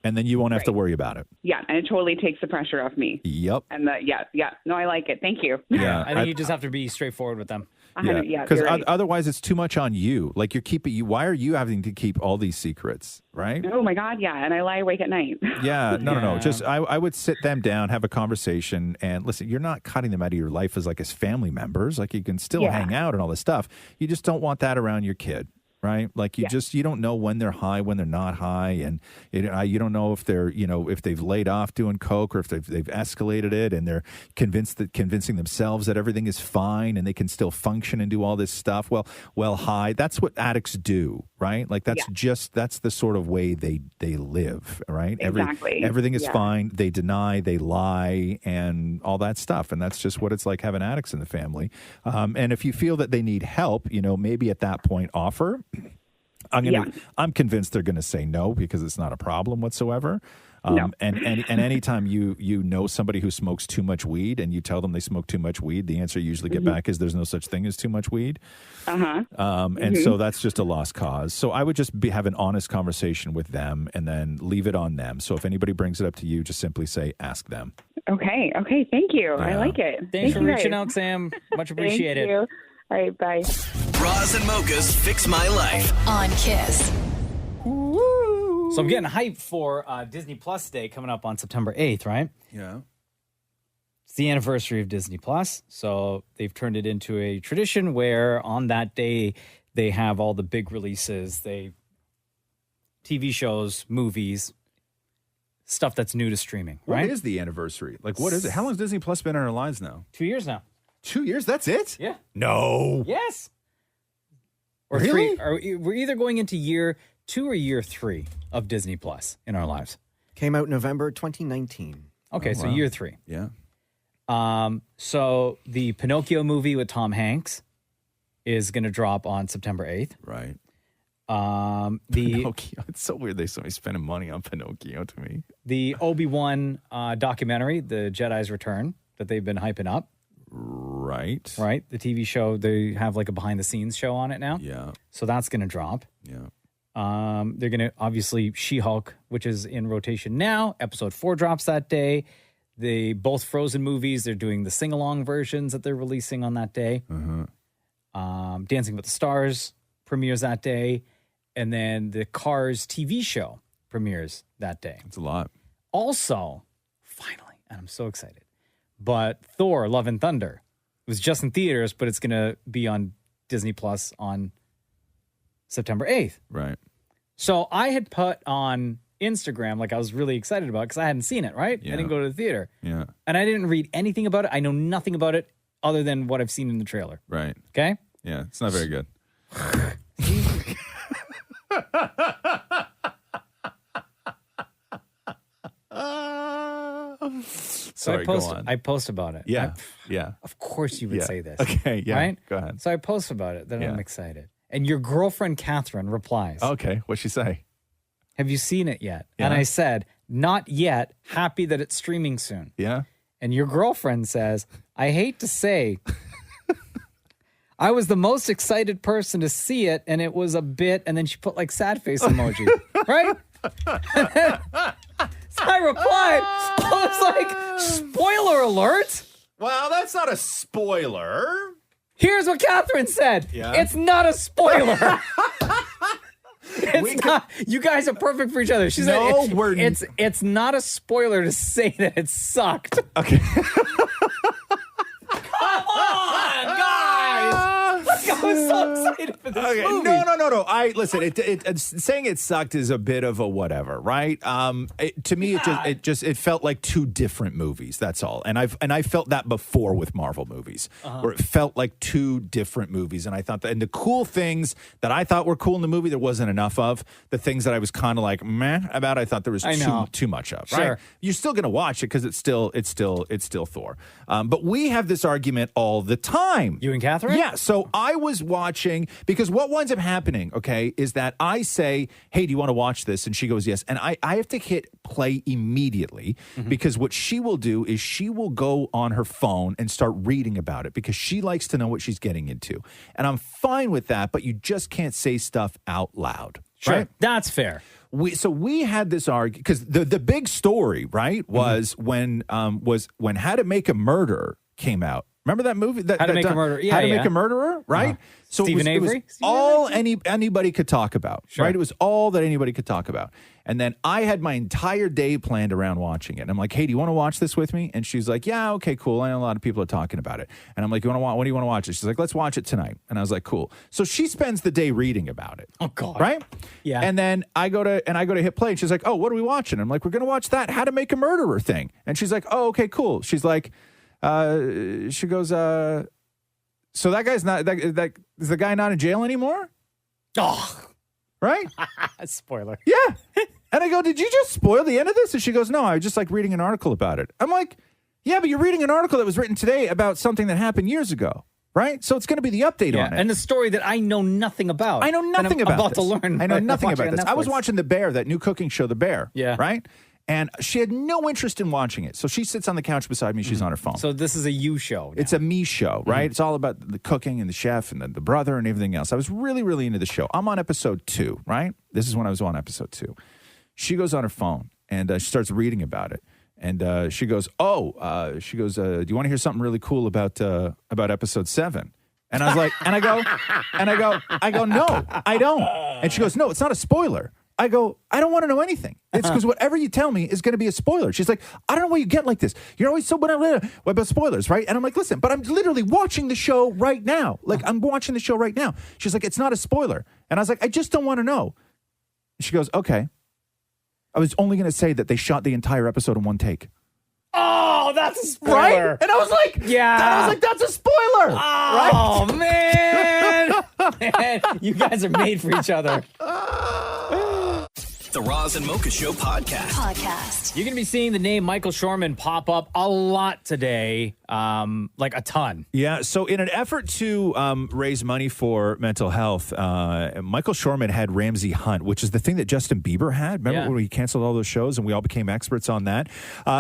And then you won't have to worry about it. Yeah, and it totally takes the pressure off me. Yep. And no, I like it. Thank you. Yeah, I think you just have to be straightforward with them. Yeah, because otherwise it's too much on you. Like why are you having to keep all these secrets, right? Oh my God, yeah, and I lie awake at night. Yeah, no. Just I would sit them down, have a conversation, and listen. You're not cutting them out of your life as as family members. Like, you can still hang out and all this stuff. You just don't want that around your kid. Right? Like, you don't know when they're high, when they're not high. And you don't know if they're, if they've laid off doing Coke, or if they've escalated it and they're convincing themselves that everything is fine and they can still function and do all this stuff. Well, high, that's what addicts do, right? Like, that's the sort of way they live, right? Exactly. Everything is fine. They deny, they lie, and all that stuff. And that's just what it's like having addicts in the family. And if you feel that they need help, maybe at that point offer. I'm convinced they're going to say no, because it's not a problem whatsoever. And anytime you know somebody who smokes too much weed and you tell them they smoke too much weed, the answer you usually get back is there's no such thing as too much weed. And so that's just a lost cause. So I would just have an honest conversation with them and then leave it on them. So if anybody brings it up to you, just simply say, ask them. Okay. Thank you. I like it. Thanks for reaching out, Sam. Much appreciated. Thank you. All right, bye. Roz and Mocha's Fix My Life. On Kiss. So I'm getting hyped for Disney Plus Day coming up on September 8th, right? Yeah. It's the anniversary of Disney Plus. So they've turned it into a tradition where on that day they have all the big releases, TV shows, movies, stuff that's new to streaming, right? What is the anniversary? Like, what is it? How long has Disney Plus been in our lives now? 2 years now. 2 years? That's it? Yeah. No. Yes. Or Really? 3. We're either going into year 2 or year 3 of Disney Plus in our lives. Came out November 2019. Okay, so year 3. Yeah. So the Pinocchio movie with Tom Hanks is going to drop on September 8th. Right. Pinocchio. It's so weird they somebody's spending money on Pinocchio to me. The Obi-Wan documentary, The Jedi's Return, that they've been hyping up. Right. Right. The TV show, they have like a behind-the-scenes show on it now. Yeah. So that's going to drop. Yeah. They're going to, obviously, She-Hulk, which is in rotation now. Episode 4 drops that day. Both Frozen movies, they're doing the sing-along versions that they're releasing on that day. Dancing with the Stars premieres that day. And then the Cars TV show premieres that day. That's a lot. Also, finally, and I'm so excited, but Thor, Love and Thunder, it was just in theaters, but it's going to be on Disney Plus on September 8th. Right. So I had put on Instagram, like I was really excited about it because I hadn't seen it, right? Yeah. I didn't go to the theater. Yeah. And I didn't read anything about it. I know nothing about it other than what I've seen in the trailer. Right. Okay? Yeah, it's not very good. Sorry, go on. I post about it. Yeah, yeah. Of course you would Yeah. say this. Okay, yeah, Right? go ahead. So I post about it, then Yeah. I'm excited. And your girlfriend, Catherine, replies. Okay, what'd she say? Have you seen it yet? Yeah. And I said, not yet. Happy that it's streaming soon. Yeah. And your girlfriend says, I hate to say, I was the most excited person to see it, and it was a bit, and then she put like sad face emoji, right? So I replied, I was like, spoiler alert. Well, that's not a spoiler. Here's what Catherine said. Yeah. It's not a spoiler. It's not. You guys are perfect for each other. She said, it's not a spoiler to say that it sucked. Okay. Come on, guys. Like, I was so excited for this movie. No. Listen. It saying it sucked is a bit of a whatever, right? To me, it felt like two different movies. That's all. And I felt that before with Marvel movies, where it felt like two different movies. And I thought that, and the cool things that I thought were cool in the movie, there wasn't enough of. The things that I was kind of like meh about, I thought there was too much of. Right? Sure. You're still gonna watch it because it's still Thor. But we have this argument all the time. You and Catherine? Yeah. So I was watching, because what winds up happening, okay, is that I say, hey, do you want to watch this? And she goes, yes. And I have to hit play immediately, because what she will do is she will go on her phone and start reading about it, because she likes to know what she's getting into. And I'm fine with that, but you just can't say stuff out loud. Sure. Right? That's fair. We had this argument, because the big story, right, was when How to Make a Murderer came out. Remember that movie? How to Make a Murderer. Yeah, How to Make a Murderer, right? So Stephen it was Avery? all anybody could talk about, Sure. right? It was all that anybody could talk about. And then I had my entire day planned around watching it. And I'm like, hey, do you want to watch this with me? And she's like, yeah, okay, cool. I know a lot of people are talking about it. And I'm like, what do you want to watch it? She's like, let's watch it tonight. And I was like, cool. So she spends the day reading about it. Oh, God. Right? Yeah. And then I go to hit play, and she's like, oh, what are we watching? I'm like, we're going to watch that How to Make a Murderer thing. And she's like, oh, okay, cool. She's like, she goes, so that guy's not, that is the guy not in jail anymore? Oh. Right? Spoiler. Yeah. And I go, did you just spoil the end of this? And she goes, no, I was just like reading an article about it. I'm like, yeah, but you're reading an article that was written today about something that happened years ago. Right? So it's going to be the update on it. And the story that I know nothing about. I know nothing I'm about about to learn. I know nothing watching about this. on I was Netflix. watching The Bear, that new cooking show, The Bear. Yeah. Right? And she had no interest in watching it. So she sits on the couch beside me. She's on her phone. So this is a you show. It's a me show, right? It's all about the cooking and the chef and the brother and everything else. I was really, really into the show. I'm on episode 2, right? This is when I was on episode 2. She goes on her phone and she starts reading about it. And she goes, do you want to hear something really cool about episode 7? And I was like, I go, no, I don't. And she goes, no, it's not a spoiler. I go, I don't want to know anything. It's because whatever you tell me is going to be a spoiler. She's like, I don't know why you get like this. You're always so what about spoilers, right? And I'm like, listen, but I'm literally watching the show right now. Like, I'm watching the show right now. She's like, it's not a spoiler. And I was like, I just don't want to know. She goes, okay. I was only going to say that they shot the entire episode in one take. Oh, that's a spoiler. Right? And I was like, that's a spoiler. Oh, man. Man, you guys are made for each other. The Roz and Mocha Show podcast. You're going to be seeing the name Michael Shoreman pop up a lot today, like a ton. Yeah, so in an effort to raise money for mental health, Michael Shoreman had Ramsey Hunt, which is the thing that Justin Bieber had. Remember when he canceled all those shows and we all became experts on that?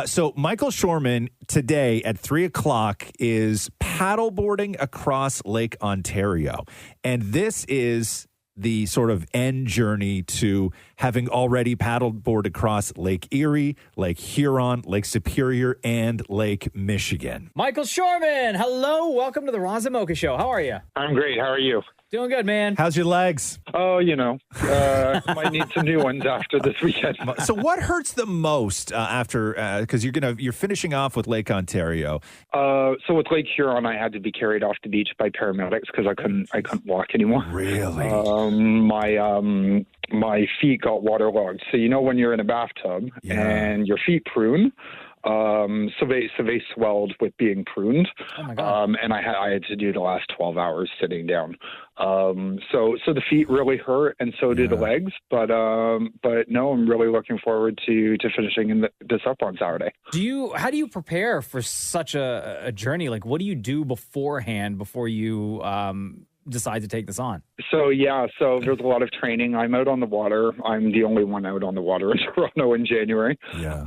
So Michael Shoreman today at 3 o'clock is paddleboarding across Lake Ontario. And this is the sort of end journey to having already paddleboard across Lake Erie, Lake Huron, Lake Superior, and Lake Michigan. Michael Shoreman, hello. Welcome to the Roz and Mocha Show. How are you? I'm great. How are you? Doing good, man. How's your legs? Oh, might need some new ones after this weekend. So what hurts the most after, because you're finishing off with Lake Ontario? So with Lake Huron, I had to be carried off the beach by paramedics because I couldn't walk anymore. Really? My feet got waterlogged. So when you're in a bathtub and your feet prune. So they swelled with being pruned. Oh my God. And I had to do the last 12 hours sitting down. So the feet really hurt, and so do the legs. But no, I'm really looking forward to finishing this up on Saturday. How do you prepare for such a journey? Like, what do you do beforehand before you decide to take this on? So there's a lot of training. I'm out on the water. I'm the only one out on the water in Toronto in January. Yeah.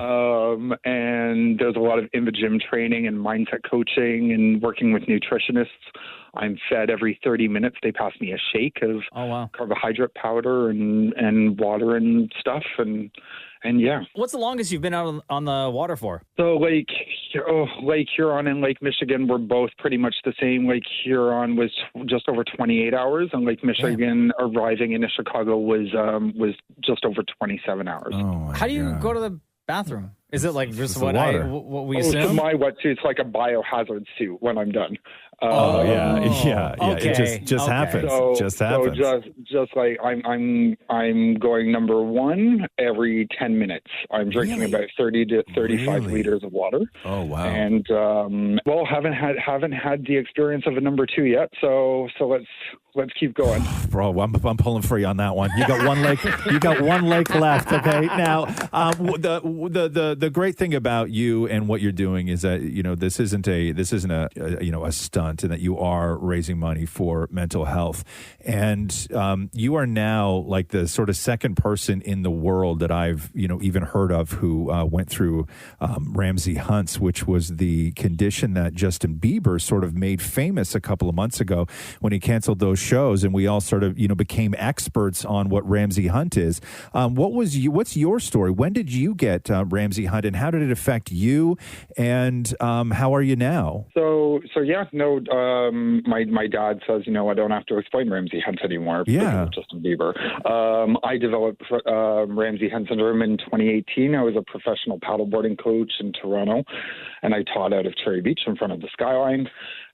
And there's a lot of in the gym training and mindset coaching and working with nutritionists. I'm fed every 30 minutes. They pass me a shake of carbohydrate powder and water and stuff. And yeah. What's the longest you've been out on the water for? So Lake Huron and Lake Michigan were both pretty much the same. Lake Huron was just over 28 hours, and Lake Michigan arriving in Chicago was just over 27 hours. Oh, how do you go to the bathroom? Is it like just what we So assume? my wetsuit's like a biohazard suit when I'm done. Yeah. Okay. It just happens. Just happens. So just like I'm going number one every 10 minutes. I'm drinking about 30 to 35 liters of water. Oh wow! And haven't had the experience of a number two yet. So let's keep going. Bro, I'm pulling for you on that one. You got one leg. You got one leg left. Okay. Now, the great thing about you and what you're doing is that this isn't a stunt, and that you are raising money for mental health, and you are now like the sort of second person in the world that I've even heard of who went through Ramsey Hunt's, which was the condition that Justin Bieber sort of made famous a couple of months ago when he canceled those shows, and we all sort of became experts on what Ramsey Hunt is. What's your story? When did you get Ramsey Hunt, and how did it affect you? And how are you now? My dad says I don't have to explain Ramsey Hunt anymore. Yeah, Justin Bieber. I developed Ramsey Hunt syndrome in 2018. I was a professional paddleboarding coach in Toronto, and I taught out of Cherry Beach in front of the skyline.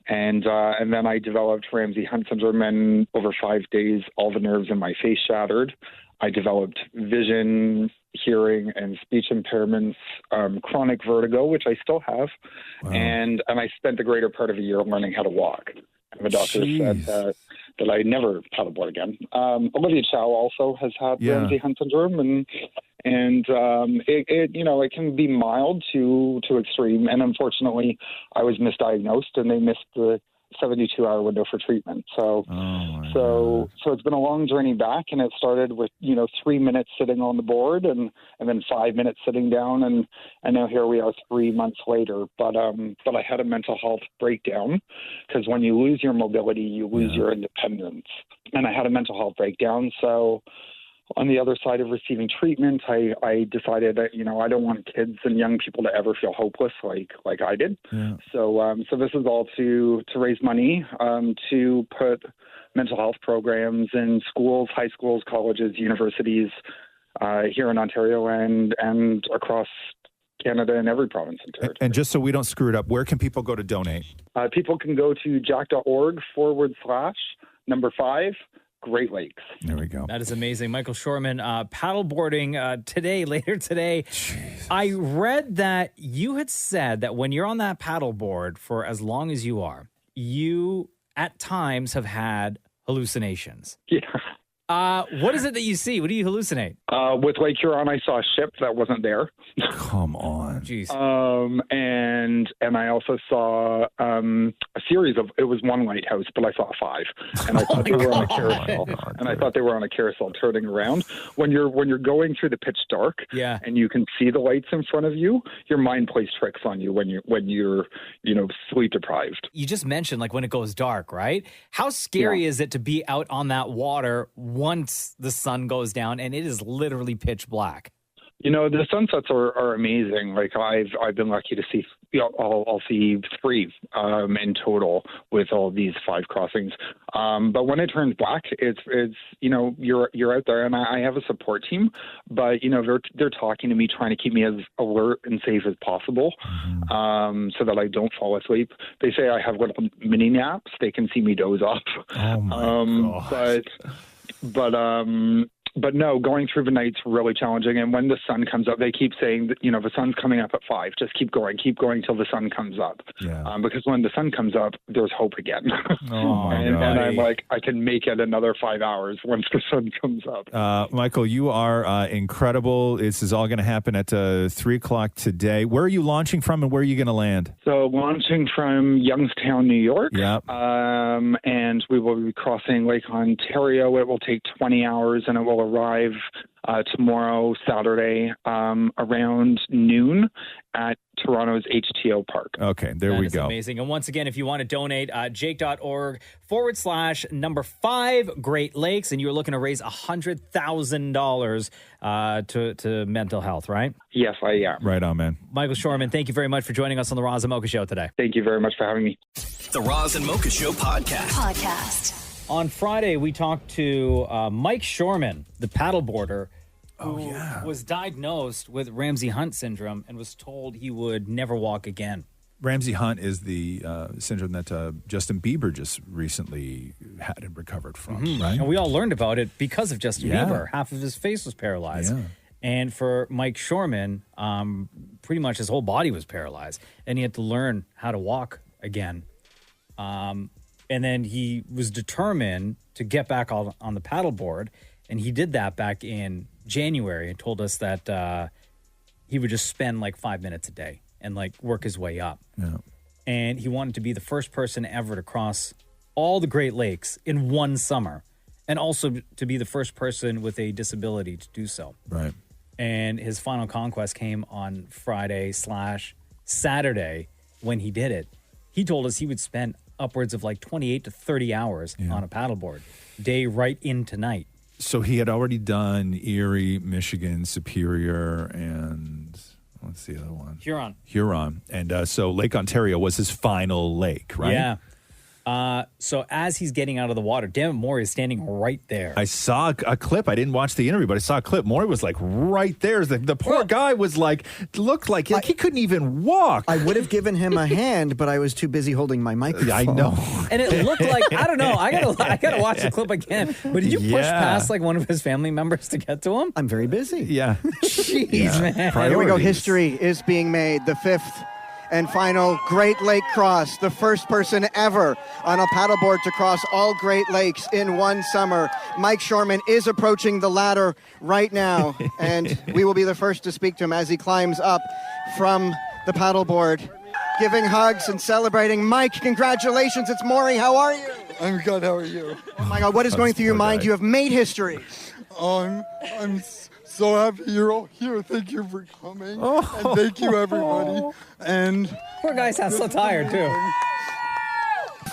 And then I developed Ramsey Hunt syndrome, and over 5 days, all the nerves in my face shattered. I developed vision, hearing, and speech impairments, chronic vertigo, which I still have. Wow. And I spent the greater part of a year learning how to walk. And the doctor said that I never paddleboard again. Olivia Chow also has had Ramsey Hunt syndrome, and it can be mild to extreme. And unfortunately, I was misdiagnosed, and they missed the 72-hour window for treatment. So it's been a long journey back, and it started with 3 minutes sitting on the board, and then 5 minutes sitting down, and now here we are 3 months later. But I had a mental health breakdown, because when you lose your mobility, you lose your independence, and I had a mental health breakdown. So on the other side of receiving treatment, I decided that, I don't want kids and young people to ever feel hopeless like I did. Yeah. So this is all to raise money, to put mental health programs in schools, high schools, colleges, universities here in Ontario and across Canada and every province and territory. And just so we don't screw it up, where can people go to donate? People can go to jack.org/5 Great Lakes. There we go. That is amazing. Michael Shoreman, paddleboarding today, later today. Jeez. I read that you had said that when you're on that paddleboard for as long as you are, you at times have had hallucinations. Yeah. What is it that you see? What do you hallucinate? With Lake Huron, I saw a ship that wasn't there. Come on. Jeez. And I also saw a series of, it was one lighthouse, but I saw 5. And I thought they were on a carousel. And I thought they were on a carousel turning around. When you're going through the pitch dark, yeah, and you can see the lights in front of you, your mind plays tricks on you when you're sleep deprived. You just mentioned like when it goes dark, right? How scary is it to be out on that water once the sun goes down and it is literally pitch black? The sunsets are amazing. Like I've been lucky to see, I'll see 3 in total with all these 5 crossings. But when it turns black, it's you're out there, and I have a support team, but they're talking to me, trying to keep me as alert and safe as possible, so that I don't fall asleep. They say I have little mini naps. They can see me doze off. Oh my gosh. But no, going through the night's really challenging. And when the sun comes up, they keep saying that, the sun's coming up at 5. Just keep going till the sun comes up. Yeah. Because when the sun comes up, there's hope again. Oh my and God. I'm like, I can make it another 5 hours once the sun comes up. Michael, you are incredible. This is all going to happen at 3:00 today. Where are you launching from, and where are you going to land? So launching from Youngstown, New York. Yeah. And we will be crossing Lake Ontario. It will take 20 hours, and it will arrive tomorrow, Saturday, around noon at Toronto's HTO Park. Okay, there we go. Amazing. And once again, if you want to donate, jake.org/5 Great Lakes, and you're looking to raise $100,000 to mental health, right? Yes, I am. Right on, man. Michael Shoreman, thank you very much for joining us on the Roz and Mocha Show today. Thank you very much for having me. The Roz and Mocha Show podcast. On Friday, we talked to Mike Shoreman, the paddleboarder, who was diagnosed with Ramsay Hunt syndrome and was told he would never walk again. Ramsay Hunt is the syndrome that Justin Bieber just recently had and recovered from, right? And we all learned about it because of Justin Yeah. Bieber. Half of his face was paralyzed. Yeah. And for Mike Shoreman, pretty much his whole body was paralyzed, and he had to learn how to walk again. And then he was determined to get back on the paddleboard, and he did that back in January and told us that he would just spend like 5 minutes a day and like work his way up. Yeah. And he wanted to be the first person ever to cross all the Great Lakes in one summer, and also to be the first person with a disability to do so. Right. And his final conquest came on Friday/Saturday when he did it. He told us he would spend upwards of like 28 to 30 hours on a paddleboard, day right into night. So he had already done Erie, Michigan, Superior, and what's the other one? Huron. And so Lake Ontario was his final lake, right? Yeah. So as he's getting out of the water, Dammit Maury is standing right there. I saw a clip. I didn't watch the interview, but I saw a clip. Maury was like right there. The poor guy was like, looked like he couldn't even walk. I would have given him a hand, but I was too busy holding my microphone. I know. And it looked like, I don't know, I gotta watch the clip again. But did you push past like one of his family members to get to him? I'm very busy. Yeah. Jeez, man. Here we go. History is being made. The 5th and final Great Lake cross. The first person ever on a paddleboard to cross all Great Lakes in one summer. Mike Shoreman is approaching the ladder right now, and we will be the first to speak to him as he climbs up from the paddleboard, giving hugs and celebrating. Mike, congratulations. It's Maury. How are you? I'm good. How are you? Oh my God, what is going through your mind? You have made history. I'm so happy you're all here. Thank you for coming. And thank you, everybody. And poor guy sounds so tired, too.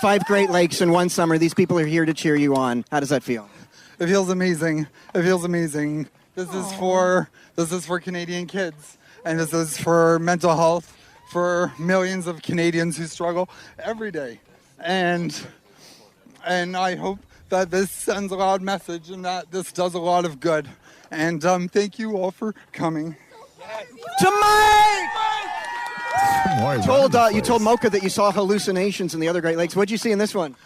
5 Great Lakes in one summer. These people are here to cheer you on. How does that feel? It feels amazing. It feels amazing. This is for Canadian kids, and this is for mental health for millions of Canadians who struggle every day. And I hope that this sends a loud message and that this does a lot of good. And thank you all for coming. To Mike! More You told Mocha that you saw hallucinations in the other Great Lakes. What'd you see in this one?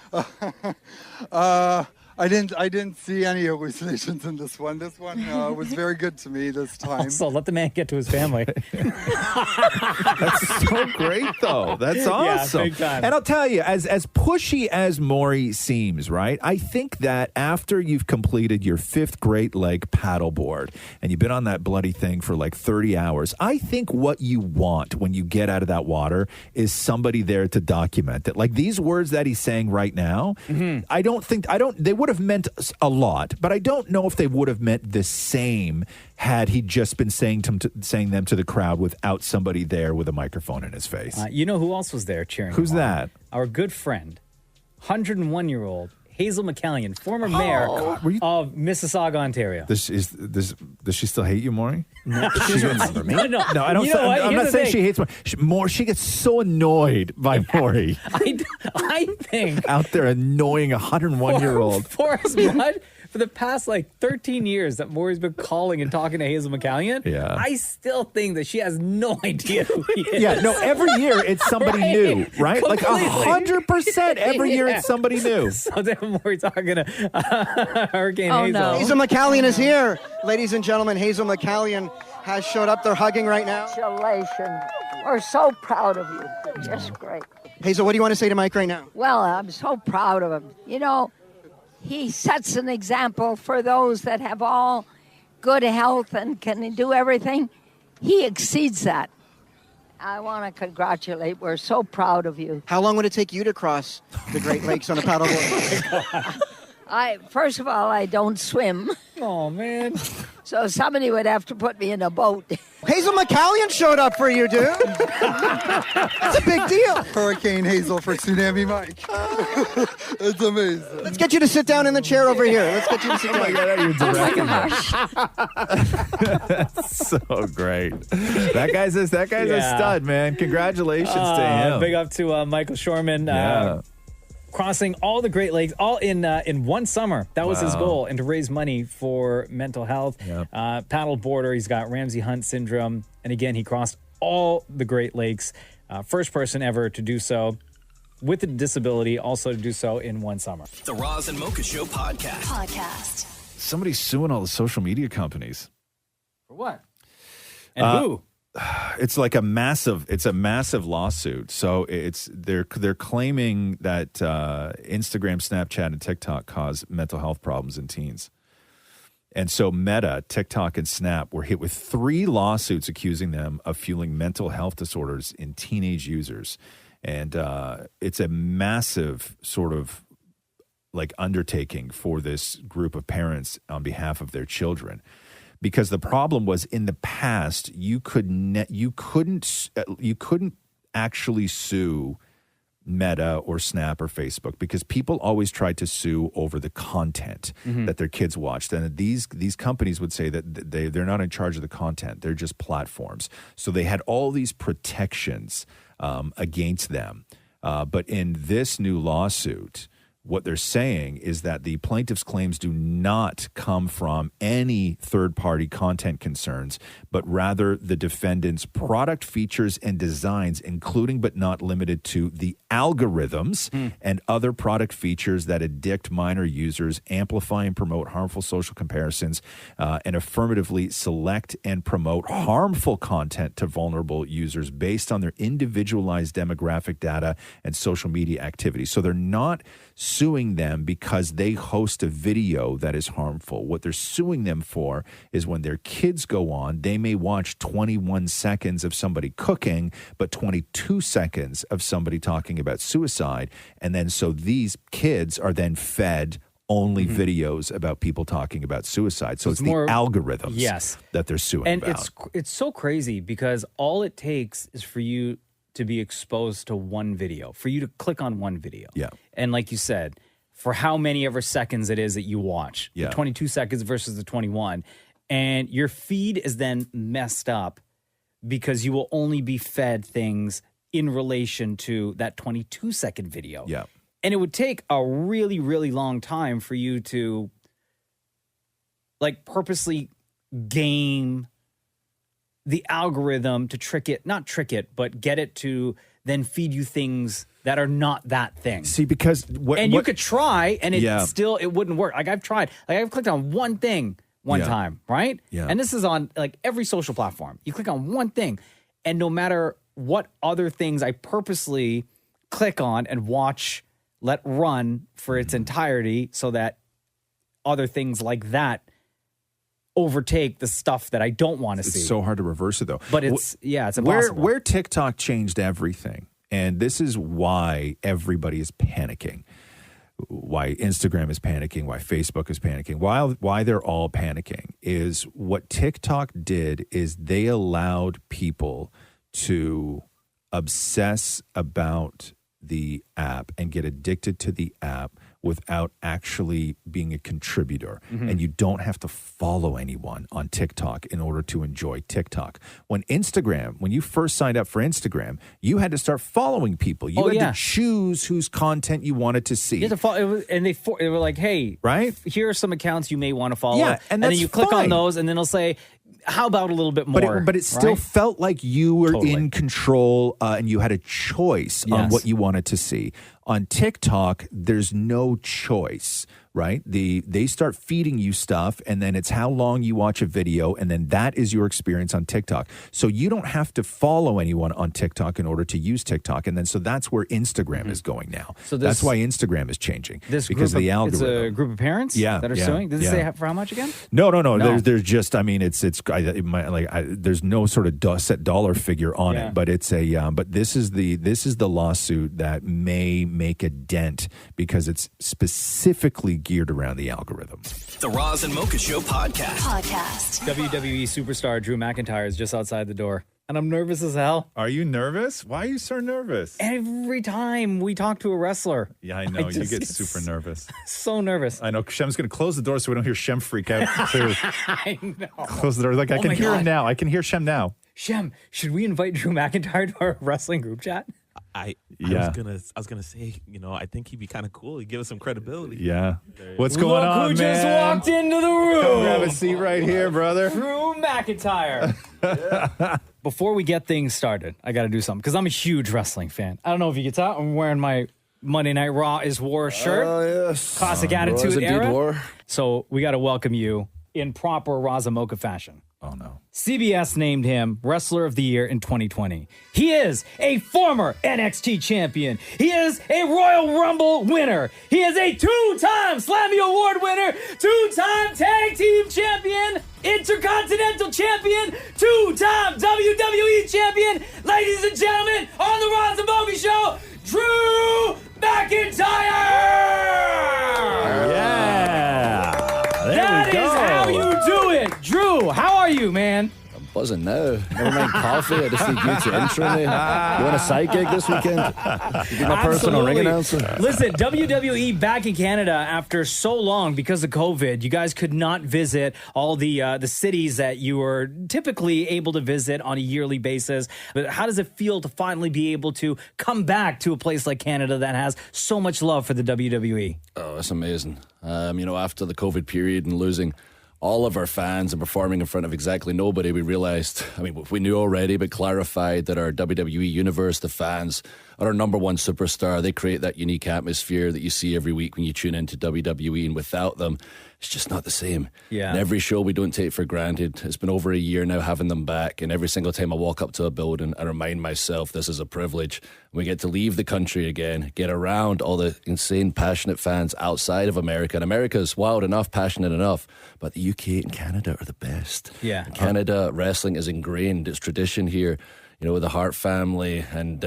I didn't see any hallucinations in this one. This one was very good to me this time. Also, let the man get to his family. That's so great, though. That's awesome. Yeah, big time. And I'll tell you, as pushy as Maury seems, right? I think that after you've completed your 5th Great Lake paddleboard and you've been on that bloody thing for like 30 hours, I think what you want when you get out of that water is somebody there to document it. Like these words that he's saying right now, they would have meant a lot, but I don't know if they would have meant the same had he just been saying them to the crowd without somebody there with a microphone in his face. You know who else was there cheering? Who's him on? that? Our good friend, 101-year-old Hazel McCallion, former mayor of Mississauga, Ontario. Does she still hate you, Maury? No, she doesn't remember me. No, I don't. I'm not saying she hates Maury. She gets so annoyed by Maury. I think out there annoying a 101-year-old. For as much for the past 13 years that Maury's been calling and talking to Hazel McCallion, I still think that she has no idea who he is. Yeah, no, every year it's somebody new, right? Like 100% every year it's somebody new. So then Maury's talking to Hurricane Hazel. No. Hazel McCallion is here. Ladies and gentlemen, Hazel McCallion has showed up. They're hugging right now. Congratulations. We're so proud of you. Just great. Hazel, what do you want to say to Mike right now? Well, I'm so proud of him. You know, he sets an example for those that have all good health and can do everything. He exceeds that. I want to congratulate. We're so proud of you. How long would it take you to cross the Great Lakes on a paddleboard? First of all, I don't swim. Oh, man. So somebody would have to put me in a boat. Hazel McCallion showed up for you, dude. That's a big deal. Hurricane Hazel for Tsunami Mike. It's amazing. Let's get you to sit down in the chair over here. Let's get you to sit down. That's so great. That guy's a stud, man. Congratulations to him. Big up to Michael Shoreman. Crossing all the Great Lakes, all in one summer. That was his goal, and to raise money for mental health. Yep. Paddleboarder, he's got Ramsay Hunt syndrome, and again, he crossed all the Great Lakes. First person ever to do so with a disability, also to do so in one summer. The Roz and Mocha Show podcast. Somebody's suing all the social media companies. For what? And who? It's like a massive lawsuit. So they're claiming that Instagram, Snapchat, and TikTok cause mental health problems in teens. And so Meta, TikTok, and Snap were hit with 3 lawsuits accusing them of fueling mental health disorders in teenage users. And it's a massive sort of undertaking for this group of parents on behalf of their children. Because the problem was in the past, you couldn't actually sue Meta or Snap or Facebook because people always tried to sue over the content that their kids watched. And these companies would say that they're not in charge of the content. They're just platforms. So they had all these protections against them. But in this new lawsuit, what they're saying is that the plaintiff's claims do not come from any third-party content concerns, but rather the defendant's product features and designs, including but not limited to the algorithms and other product features that addict minor users, amplify and promote harmful social comparisons, and affirmatively select and promote harmful content to vulnerable users based on their individualized demographic data and social media activity. So they're not suing them because they host a video that is harmful. What they're suing them for is when their kids go on, they may watch 21 seconds of somebody cooking, but 22 seconds of somebody talking about suicide. And then so these kids are then fed only videos about people talking about suicide. So it's the algorithms that they're suing about. And it's so crazy because all it takes is for you to be exposed to one video, for you to click on one video. Yeah. And like you said, for how many ever seconds it is that you watch. Yeah. The 22 seconds versus the 21. And your feed is then messed up because you will only be fed things in relation to that 22-second video. Yeah. And it would take a really, really long time for you to like purposely game the algorithm to not trick it, but get it to then feed you things that are not that thing. See, because you could try and it wouldn't work. Like I've tried, like I've clicked on one thing one time, right? Yeah. And this is on like every social platform. You click on one thing, and no matter what other things I purposely click on and watch, let run for its entirety so that other things like that overtake the stuff that I don't want to see. It's so hard to reverse it, though. But it's impossible. Where TikTok changed everything, and this is why everybody is panicking, why Instagram is panicking, why Facebook is panicking, why they're all panicking, is what TikTok did is they allowed people to obsess about the app and get addicted to the app without actually being a contributor. Mm-hmm. And you don't have to follow anyone on TikTok in order to enjoy TikTok. When you first signed up for Instagram, you had to start following people. You had to choose whose content you wanted to see. You had to follow, and they were like, hey, right? Here are some accounts you may want to follow. Yeah, and then that's you click fine. on those, and then it'll say, how about a little bit more? But it still right? felt like you were Totally. in control and you had a choice on Yes. what you wanted to see. On TikTok, there's no choice, right? They start feeding you stuff, and then it's how long you watch a video, and then that is your experience on TikTok. So you don't have to follow anyone on TikTok in order to use TikTok, and then so that's where Instagram is going now. So that's why Instagram is changing This because of group the algorithm. It's a group of parents that are suing. Did they say for how much again? No. No. There's just, I mean, there's no sort of set dollar figure on it, but it's but this is the lawsuit that may make a dent because it's specifically geared around the algorithm. The Roz and Mocha Show podcast. WWE superstar Drew McIntyre is just outside the door, and I'm nervous as hell. Are you nervous? Why are you so nervous? Every time we talk to a wrestler. Yeah, I know. You get super nervous. So nervous. I know. Shem's going to close the door so we don't hear Shem freak out. So I know. close the door. Like I can hear him now. I can hear Shem now. Shem, should we invite Drew McIntyre to our wrestling group chat? I was gonna say, I think he'd be kind of cool. He'd give us some credibility. Yeah. What's going on, who man? just walked into the room? Come grab a seat right here, brother. Drew McIntyre. Before we get things started, I got to do something because I'm a huge wrestling fan. I don't know if you can tell. I'm wearing my Monday Night Raw is War shirt. Oh, yes. Classic Raw is Attitude indeed era. war. So we got to welcome you in proper Roz Mocha fashion. Oh, no. CBS named him Wrestler of the Year in 2020. He is a former NXT champion. He is a Royal Rumble winner. He is a two-time Slammy Award winner, two-time Tag Team champion, Intercontinental champion, two-time WWE champion. Ladies and gentlemen, on the Roz and Mocha Show, Drew McIntyre! Yeah. That is how you do it. Drew, how are you, man? I'm buzzing now. Never mind coffee. I just need you to intro me. You want a side gig this weekend? You be my personal ring announcer. Listen, WWE back in Canada after so long because of COVID. You guys could not visit all the cities that you were typically able to visit on a yearly basis. But how does it feel to finally be able to come back to a place like Canada that has so much love for the WWE? Oh, it's amazing. After the COVID period and losing all of our fans and performing in front of exactly nobody, we realized, we knew already, but clarified that our WWE universe, the fans, are our number one superstar. They create that unique atmosphere that you see every week when you tune into WWE, and without them, it's just not the same. Yeah. And every show we don't take for granted. It's been over a year now having them back, and every single time I walk up to a building, I remind myself this is a privilege. We get to leave the country again, get around all the insane, passionate fans outside of America. And America's wild enough, passionate enough, but the UK and Canada are the best. Yeah. In Canada, wrestling is ingrained. It's tradition here. With the Hart family and,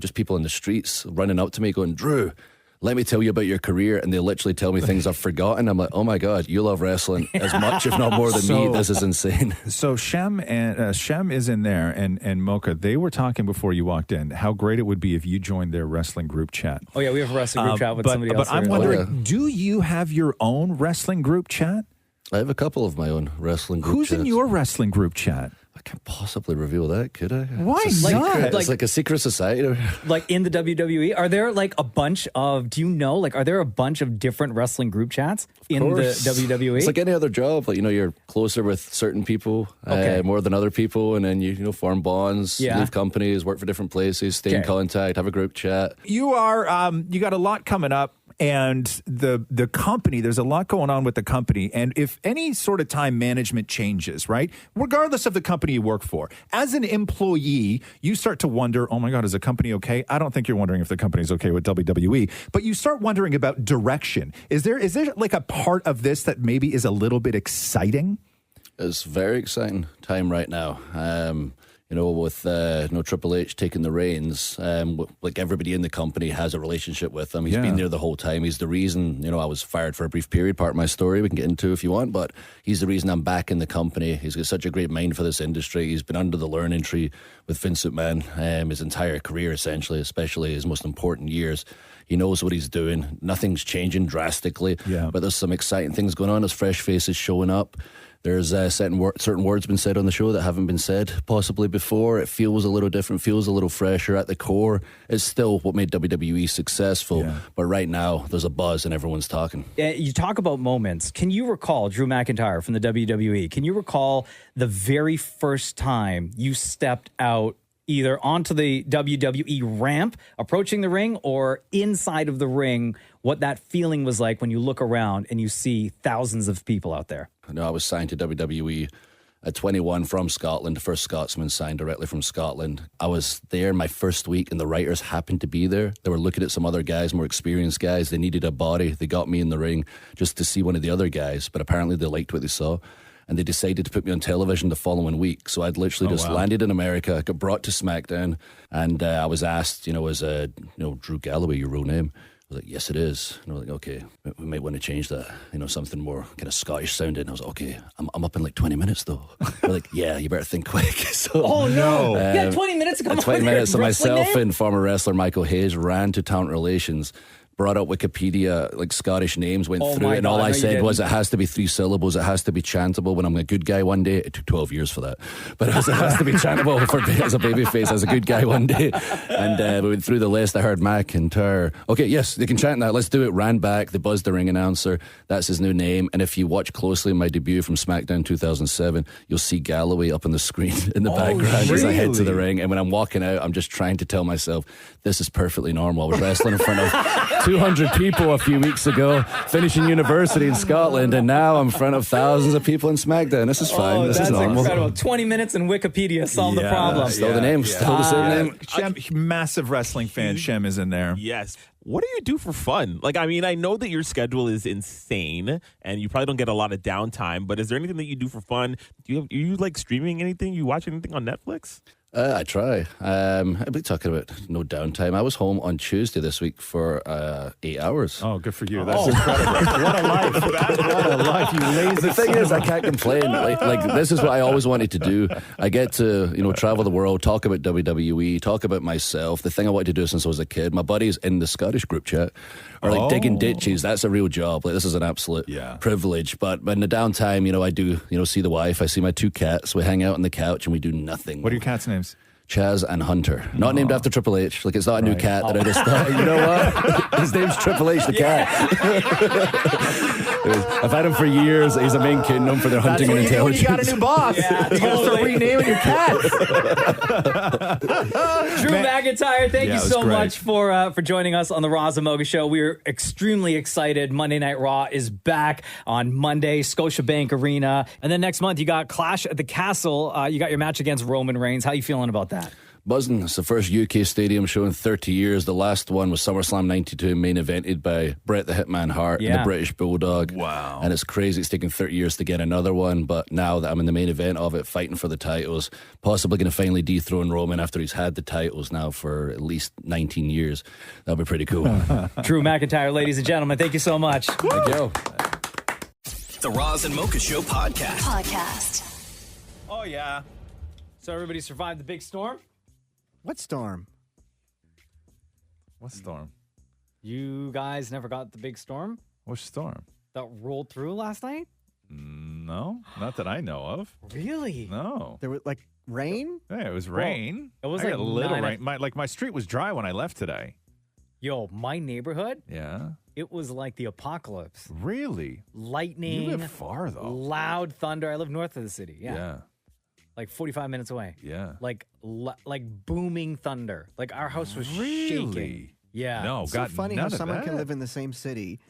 just people in the streets running up to me going, Drew, let me tell you about your career, and they literally tell me things I've forgotten. I'm like, oh my God, you love wrestling as much, if not more than me. This is insane. So Shem is in there, and Mocha, they were talking before you walked in how great it would be if you joined their wrestling group chat. Oh yeah, we have a wrestling group chat with somebody else. But I'm wondering, do you have your own wrestling group chat? I have a couple of my own wrestling group Who's chats. in your wrestling group chat? I can't possibly reveal that, could I? Why It's a not? secret. It's like a secret society. Like in the WWE, are there like a bunch of? Do you know? Like, are there a bunch of different wrestling group chats in the WWE? It's like any other job. Like, you're closer with certain people more than other people, and then you form bonds, leave companies, work for different places, stay in contact, have a group chat. You are you got a lot coming up. And the company, there's a lot going on with the company. And if any sort of time management changes, right, regardless of the company you work for, as an employee, you start to wonder, oh my God, is the company okay? I don't think you're wondering if the company's okay with WWE, but you start wondering about direction. Is there like a part of this that maybe is a little bit exciting? It's very exciting time right now. With Triple H taking the reins, like everybody in the company has a relationship with him. He's been there the whole time. He's the reason, I was fired for a brief period, part of my story we can get into if you want, but he's the reason I'm back in the company. He's got such a great mind for this industry. He's been under the learning tree with Vince McMahon his entire career, essentially, especially his most important years. He knows what he's doing. Nothing's changing drastically, but there's some exciting things going on. There's fresh faces showing up. There's certain words been said on the show that haven't been said possibly before. It feels a little different, feels a little fresher at the core. It's still what made WWE successful. But right now, there's a buzz and everyone's talking. You talk about moments. Can you recall, Drew McIntyre from the WWE, can you recall the very first time you stepped out either onto the WWE ramp, approaching the ring, or inside of the ring, what that feeling was like when you look around and you see thousands of people out there? No, I was signed to WWE at 21 from Scotland, the first Scotsman signed directly from Scotland. I was there my first week, and the writers happened to be there. They were looking at some other guys, more experienced guys. They needed a body. They got me in the ring just to see one of the other guys, but apparently they liked what they saw. And they decided to put me on television the following week. So I'd literally landed in America, got brought to SmackDown, and I was asked, is Drew Galloway your real name? I was like, yes, it is. And I was like, okay, we might want to change that, something more kind of Scottish sounding. And I was like, okay, I'm up in like 20 minutes though. They're like, yeah, you better think quick. So, oh no, you had 20 minutes to come 20 minutes, and myself and former wrestler Michael Hayes ran to talent relations, brought up Wikipedia, like Scottish names, went through it, and all I said was it has to be 3 syllables, it has to be chantable. When I'm a good guy one day, it took 12 years for that, but it has to be chantable as a babyface, as a good guy one day. And we went through the list. I heard McIntyre. Okay, yes, they can chant that. Let's do it. Ran back. They buzzed the ring announcer. That's his new name. And if you watch closely my debut from SmackDown 2007, you'll see Galloway up on the screen in the background as I head to the ring. And when I'm walking out, I'm just trying to tell myself, this is perfectly normal. I was wrestling in front of 200 people a few weeks ago, finishing university in Scotland, and now I'm in front of thousands of people in SmackDown. This is fine. This is normal. Incredible. 20 minutes and Wikipedia solved the problem. Still the name. Still the same name. Shem, massive wrestling fan. Shem is in there. Yes. What do you do for fun? Like, I mean, I know that your schedule is insane and you probably don't get a lot of downtime, but is there anything that you do for fun? Are you like streaming anything? You watch anything on Netflix? I try. I'll be talking about no downtime. I was home on Tuesday this week for 8 hours. Oh, good for you. That's incredible. What a life. What a life, you lazy. The thing is, I can't complain. Like, this is what I always wanted to do. I get to, travel the world, talk about WWE, talk about myself. The thing I wanted to do since I was a kid. My buddies in the Scottish group chat are like digging ditches. That's a real job. Like, this is an absolute privilege. But in the downtime, I do, see the wife. I see my 2 cats. We hang out on the couch and we do nothing. What are your cats' names? Chaz and Hunter. Not named after Triple H. Like, it's not a new cat that I just thought, you know what? His name's Triple H, the cat. I've had him for years. He's a Maine Coon, known for their hunting and intelligence. You got a new boss. Yeah, you got to start renaming your cats. Drew McIntyre, thank you so much for joining us on the Roz Mocha Show. We're extremely excited. Monday Night Raw is back on Monday, Scotiabank Arena. And then next month, you got Clash at the Castle. You got your match against Roman Reigns. How you feeling about that? Buzzing. It's the first UK stadium show in 30 years. The last one was SummerSlam 92, main evented by Bret the Hitman Hart and the British Bulldog. Wow. And it's crazy. It's taken 30 years to get another one, but now that I'm in the main event of it, fighting for the titles, possibly going to finally dethrone Roman after he's had the titles now for at least 19 years. That'll be pretty cool. Drew McIntyre, ladies and gentlemen, thank you so much. Thank you. The Roz and Mocha Show podcast. Oh, yeah. So everybody survived the big storm? What storm? What storm? You guys never got the big storm Which storm? that rolled through last night? No, not that I know of. Really? No. There was like rain? Yeah, it was rain. it was I got like a little 9 rain. My street was dry when I left today. Yo, my neighborhood, Yeah. it was like the apocalypse. Really? Lightning. You live far, though. Loud thunder. I live north of the city. Yeah. Yeah. Like 45 minutes away. Yeah. Like booming thunder. Like our house was shaking. Really? Yeah. No, It's so got funny none how of someone that. can live in the same city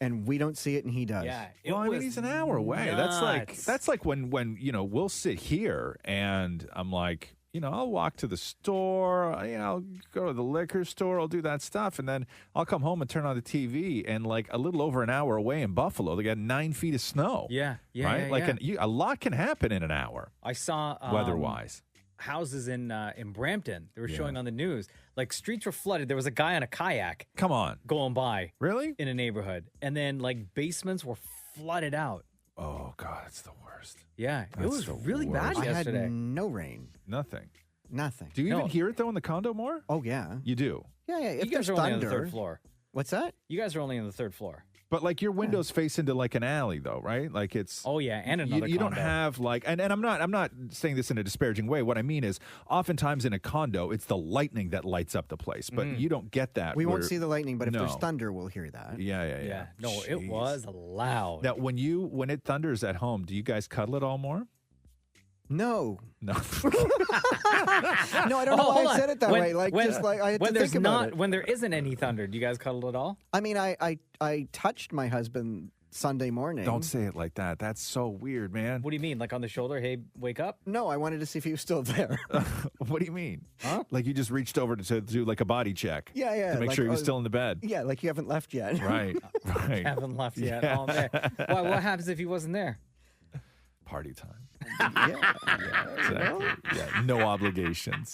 and we don't see it and he does. Yeah. Well, I mean, he's an hour away. nuts. That's like when we'll sit here and I'm like, I'll walk to the store, I'll go to the liquor store, I'll do that stuff, and then I'll come home and turn on the TV, and like a little over an hour away in Buffalo, they got 9 feet of snow. Yeah. Yeah. right? Yeah, like yeah. a lot can happen in an hour, I saw weather-wise. houses in Brampton. They were showing on the news. Like streets were flooded. There was a guy on a kayak. Come on. Going by. Really? In a neighborhood. And then like basements were flooded out. Oh, God, it's the worst. Yeah. That's it was the really bad I yesterday. had no rain. Nothing. Nothing. Do you even hear it, though, in the condo more? Oh, yeah. You do? Yeah, yeah. If you guys there's are only thunder. on the third floor. What's that? You guys are only on the third floor. But like your windows face into like an alley, though, right? Like it's. Oh yeah, and another. You don't condo. have like, and I'm not saying this in a disparaging way. What I mean is, oftentimes in a condo, it's the lightning that lights up the place, but you don't get that. We won't where- see the lightning, but if there's No. thunder, we'll hear that. Yeah. No, it Jeez. was loud. Now, when it thunders at home, do you guys cuddle it all more? No. No. No, I don't know why I said it that way. Like, just like I had when to there's think about it. when there isn't any thunder, do you guys cuddle at all? I mean, I touched my husband Sunday morning. Don't say it like that. That's so weird, man. What do you mean? Like on the shoulder? Hey, wake up? No, I wanted to see if he was still there. What do you mean? Huh? Like you just reached over to do like a body check? Yeah, yeah. To make like, sure he was still in the bed. Yeah, like you haven't left yet. Right. Right. Haven't left yet. Yeah. Oh man. Why? What happens if he wasn't there? Party time. yeah. Exactly. Yeah. No obligations.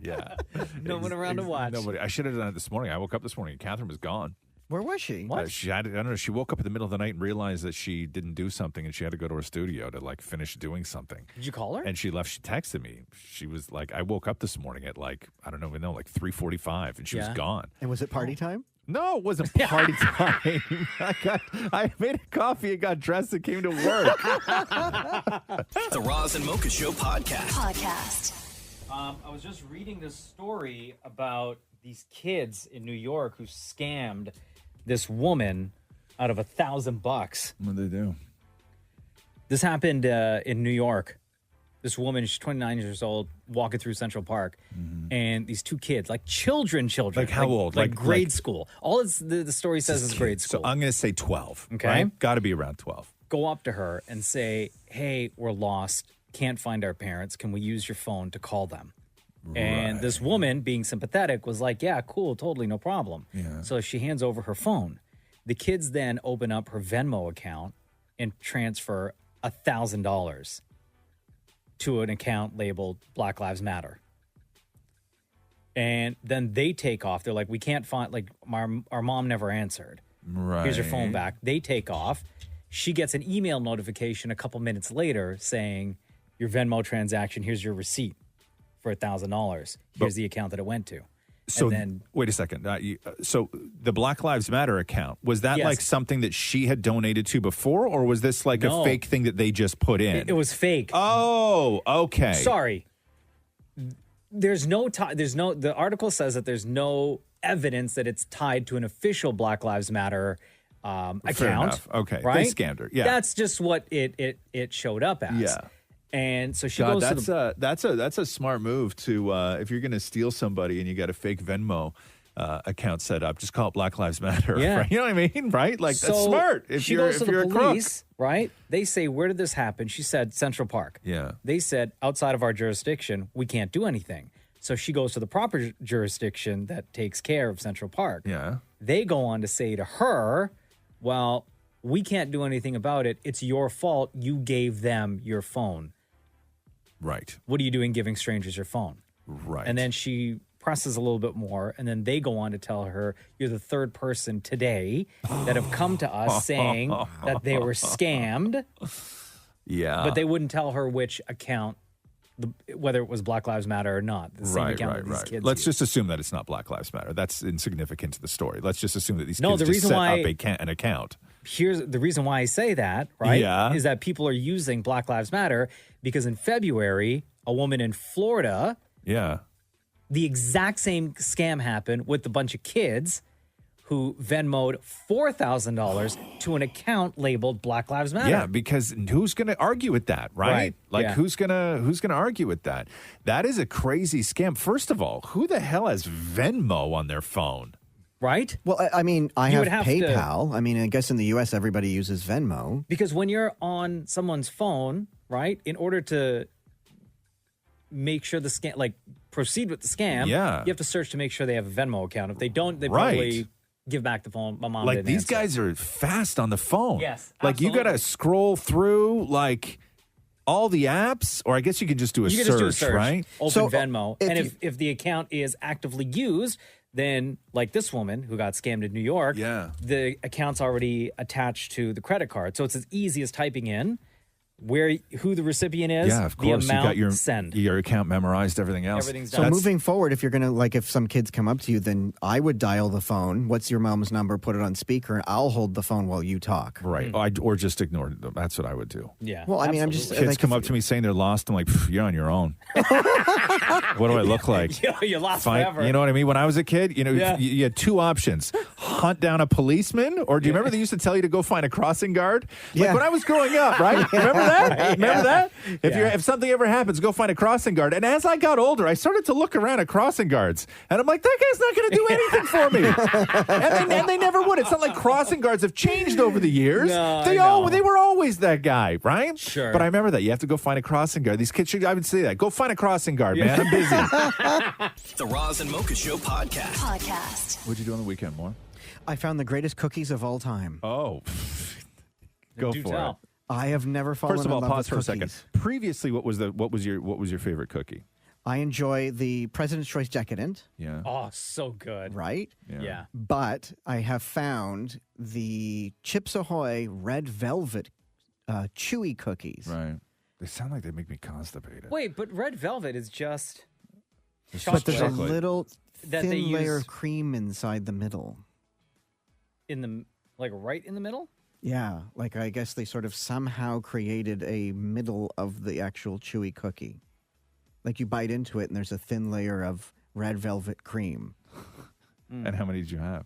Yeah. No one around to watch. Nobody. I should have done it this morning. I woke up this morning and Catherine was gone. Where was she? What? She had, I don't know. She woke up in the middle of the night and realized that she didn't do something, and she had to go to her studio to like finish doing something. Did you call her? And she left. She texted me. She was like, I woke up this morning at like I don't even know, like 3:45, and she was Yeah. gone. And was it party time? No, it wasn't party time. I made a coffee and got dressed and came to work. The Roz and Mocha Show podcast. I was just reading this story about these kids in New York who scammed this woman out of $1,000. What did they do? This happened in New York. This woman, she's 29 years old, walking through Central Park, and these two kids, like children. Like how old? Like Like- grade like- school. All the story says is grade school. So I'm going to say 12. Okay. Right? Got to be around 12. Go up to her and say, hey, we're lost. Can't find our parents. Can we use your phone to call them? And this woman, being sympathetic, was like, yeah, cool, totally, no problem. Yeah. So she hands over her phone. The kids then open up her Venmo account and transfer $1,000 to an account labeled Black Lives Matter. And then they take off. They're like, we can't find, like, our mom never answered. Right. Here's your phone back. They take off. She gets an email notification a couple minutes later saying, your Venmo transaction, here's your receipt for $1,000. Here's the account that it went to. So and then wait a second. So the Black Lives Matter account, was that Yes. like something that she had donated to before, or was this like No. a fake thing that they just put in? it was fake. Oh, okay. Sorry. There's no the article says that there's no evidence that it's tied to an official Black Lives Matter account. enough. Okay. They Right? scammed her. Yeah. That's just what it showed up as. Yeah. And so she God, goes to that's a smart move to if you're going to steal somebody and you got a fake Venmo account set up, just call it Black Lives Matter. Yeah. Right? You know what I mean? Right? Like that's So smart. If she you're goes if to you're the a crook. police, right? They say, where did this happen? She said Central Park. Yeah. They said, outside of our jurisdiction, we can't do anything. So she goes to the proper jurisdiction that takes care of Central Park. Yeah. They go on to say to her, well, we can't do anything about it. It's your fault. You gave them your phone. Right. What are you doing giving strangers your phone? Right. And then she presses a little bit more, and then they go on to tell her, you're the third person today that have come to us saying that they were scammed. Yeah. But they wouldn't tell her which account, whether it was Black Lives Matter or not. The same account that these kids Let's use. just assume that it's not Black Lives Matter. That's insignificant to the story. Let's just assume that these No, kids the just reason set why- up an account. Here's the reason why I say that, right? Yeah. Is that people are using Black Lives Matter because in February, a woman in Florida, Yeah. the exact same scam happened with a bunch of kids who Venmoed $4,000 to an account labeled Black Lives Matter. Yeah, because who's going to argue with that, right? Right, Like yeah. who's going to argue with that? That is a crazy scam. First of all, who the hell has Venmo on their phone? Right? Well, I mean, I You have would have to- PayPal. I mean, I guess in the U.S. everybody uses Venmo. Because when you're on someone's phone, right, in order to make sure the scam, like proceed with the scam, Yeah. you have to search to make sure they have a Venmo account. If they don't, they Right. probably give back the phone. My mom Like didn't these answer. guys are fast on the phone. Yes, Like you got to scroll through like all the apps, or I guess you can just do a, You can search, just do a search, right? open Venmo, and if the account is actively used, then like this woman who got scammed in New York, the account's already attached to the credit card, so it's as easy as typing in who the recipient is, Yeah, of course. the You amount, got send. your account memorized, everything else. Everything's So moving forward, if you're going to, like, if some kids come up to you, then I would dial the phone. What's your mom's number? Put it on speaker, and I'll hold the phone while you talk. Right. Or just ignore them. That's what I would do. Yeah. Well, I mean, I'm just Kids like, come up to me saying they're lost. I'm like, you're on your own. What do I look like? You're lost forever. You know what I mean? When I was a kid, Yeah. you had two options: hunt down a policeman, or do you remember they used to tell you to go find a crossing guard? Like when I was growing up, right? Remember that? Remember that? If something ever happens, go find a crossing guard. And as I got older, I started to look around at crossing guards, and I'm like, that guy's not going to do anything for me. and they never would. It's not like crossing guards have changed over the years. No, They were always that guy, right? Sure. But I remember that you have to go find a crossing guard. These kids should. I would say that. Go find a crossing guard, man. I'm busy. The Roz and Mocha Show podcast. What'd you do on the weekend, more? I found the greatest cookies of all time. Oh, go Do for tell. it. I have never fallen First of all, in love pause with for a cookies. second. Previously, what was your favorite cookie? I enjoy the President's Choice Decadent. Yeah. Oh, so good. Right? Yeah. But I have found the Chips Ahoy Red Velvet chewy cookies. Right. They sound like they make me constipated. Wait, but red velvet is just But there's a chocolate little that they thin layer use of cream inside the middle. in the right in the middle. Yeah, like I guess they sort of somehow created a middle of the actual chewy cookie. Like you bite into it and there's a thin layer of red velvet cream. And how many did you have?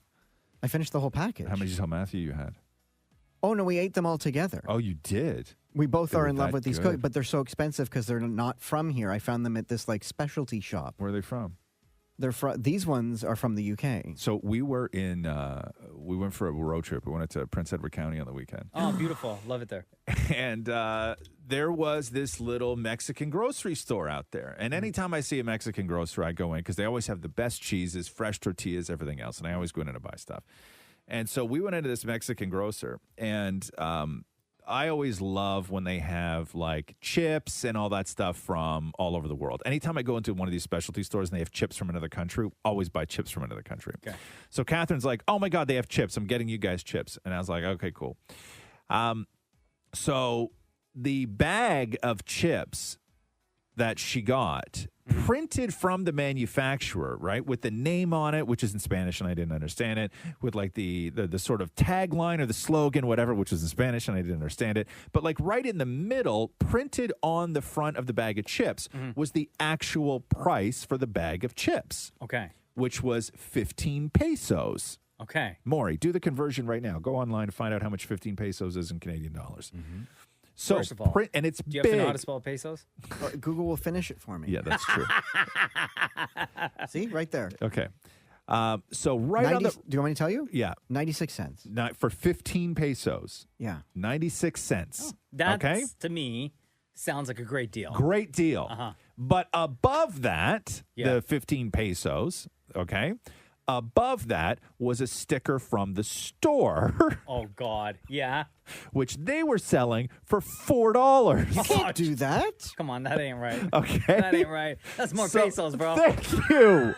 I finished the whole package. How many did you tell Matthew you had? Oh, no, we ate them all together. Oh, you did? We both They are were in love that with these good. cookies, but they're so expensive because they're not from here. I found them at this like specialty shop. Where are they from? They're these ones are from the UK. So we were in, we went for a road trip. We went to Prince Edward County on the weekend. Oh, beautiful. Love it there. And there was this little Mexican grocery store out there. And anytime I see a Mexican grocery, I go in because they always have the best cheeses, fresh tortillas, everything else. And I always go in and buy stuff. And so we went into this Mexican grocer, and I always love when they have like chips and all that stuff from all over the world. Anytime I go into one of these specialty stores and they have chips from another country, always buy chips from another country. Okay. So Catherine's like, oh my God, they have chips. I'm getting you guys chips. And I was like, okay, cool. So the bag of chips that she got printed from the manufacturer, right, with the name on it, which is in Spanish and I didn't understand it, with like the sort of tagline or the slogan, whatever, which was in Spanish and I didn't understand it, but like right in the middle, printed on the front of the bag of chips was the actual price for the bag of chips. Okay. Which was 15 pesos. Okay. Maury, do the conversion right now. Go online to find out how much 15 pesos is in Canadian dollars. So First of all, and it's do you big. have to know how to spell pesos? Google will finish it for me. Yeah, that's true. See, right there. Okay. So right on the. Do you want me to tell you? Yeah. 96 cents. For 15 pesos. Yeah. 96 cents. That, okay. to me, sounds like a great deal. Great deal. But above that, the 15 pesos, okay, above that was a sticker from the store. Oh, God. Yeah. Which they were selling for $4. You can't do that. Come on, that ain't right. Okay. That ain't right. That's more pesos, bro. Thank you.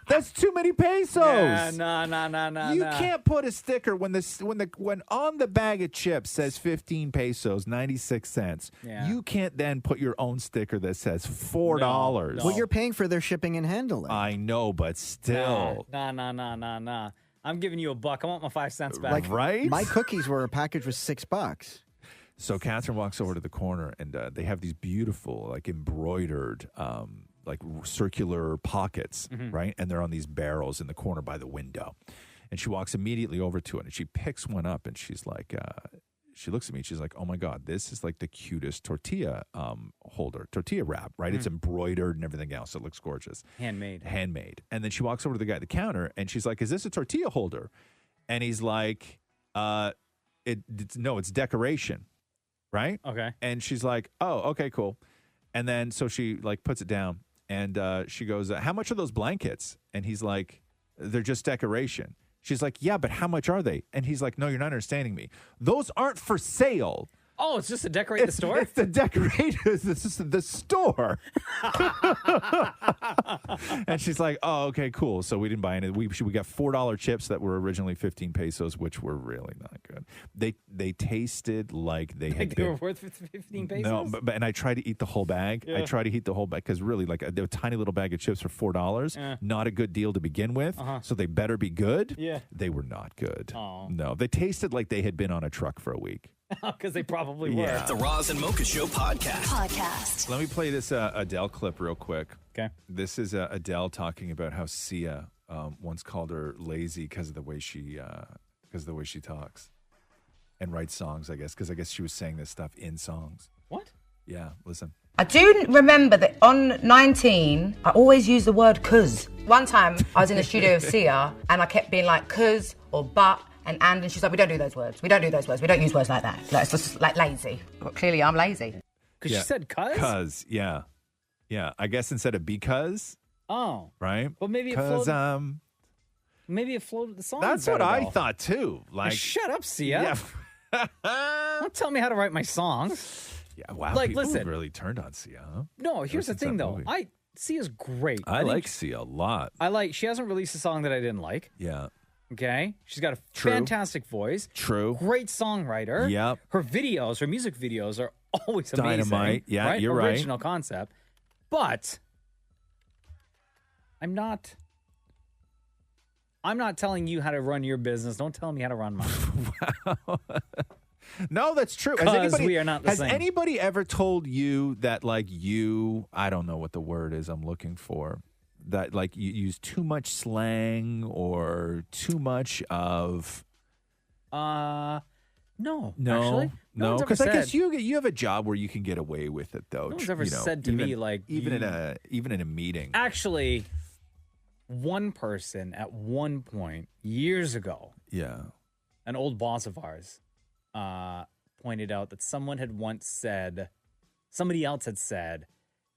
That's too many pesos. Yeah, no. You can't put a sticker when on the bag of chips says 15 pesos 96 cents. Yeah. You can't then put your own sticker that says $4. Well, you're paying for their shipping and handling. I know, but still. Nah. I'm giving you $1. I want my 5 cents back. Right? My cookies were a package with $6. So Catherine walks over to the corner, and they have these beautiful, like embroidered, like circular pockets, right? And they're on these barrels in the corner by the window. And she walks immediately over to it, and she picks one up, and she's like, she looks at me, and she's like, oh my God, this is like the cutest tortilla tortilla wrap, right? It's embroidered and everything else. It looks gorgeous. Handmade. And then she walks over to the guy at the counter, and she's like, is this a tortilla holder? And he's like, it's decoration, right? Okay. And she's like, oh, okay, cool. And then so she like puts it down, and she goes, how much are those blankets? And he's like, they're just decoration. She's like, yeah, but how much are they? And he's like, no, you're not understanding me. Those aren't for sale. Oh, it's just to decorate the store? It's to decorate the store. And she's like, oh, okay, cool. So we didn't buy any. We got $4 chips that were originally 15 pesos, which were really not good. They tasted like they had they were worth 15 pesos? No, and I tried to eat the whole bag. Yeah. I tried to eat the whole bag because really, like a tiny little bag of chips for $4, not a good deal to begin with. So they better be good. Yeah. They were not good. Oh. No, they tasted like they had been on a truck for a week. Because they probably were. Yeah. The Roz and Mocha Show podcast. Let me play this Adele clip real quick. Okay. This is Adele talking about how Sia once called her lazy because of the way she talks and writes songs. I guess because she was saying this stuff in songs. What? Yeah. Listen. I do remember that on 19, I always use the word cuz. One time, I was in the studio with Sia, and I kept being like cuz or but and she's like, we don't do those words. We don't do those words. We don't use words like that. Like, it's just like lazy. But clearly, I'm lazy. Because she said cuz? Cuz, yeah. Yeah. I guess instead of because. Oh. Right? Well, maybe it Because, flowed. Maybe it flowed the song. that's what I thought, too. Like, shut up, Sia. Yeah. Don't tell me how to write my songs. Yeah, wow. Like, people listen. really turned on Sia, huh? No, here's the since thing, that though. movie. Sia's great. I think like Sia a lot. she hasn't released a song that I didn't like. Yeah. Okay. She's got a True. fantastic voice. True. Great songwriter. Yep. Her music videos are always amazing. Dynamite. Yeah, right? you're right. Original concept. But I'm not telling you how to run your business. Don't tell me how to run mine. No, that's true. Because we are not the has same. anybody ever told you that, like, I don't know what the word is I'm looking for, that, like, you use too much slang or too much of... No. No, Actually, no, one's ever because I guess said- you have a job where you can get away with it, though. No one's ever said to me, like, even in a meeting. Actually, one person at one point years ago, an old boss of ours, pointed out that somebody else had said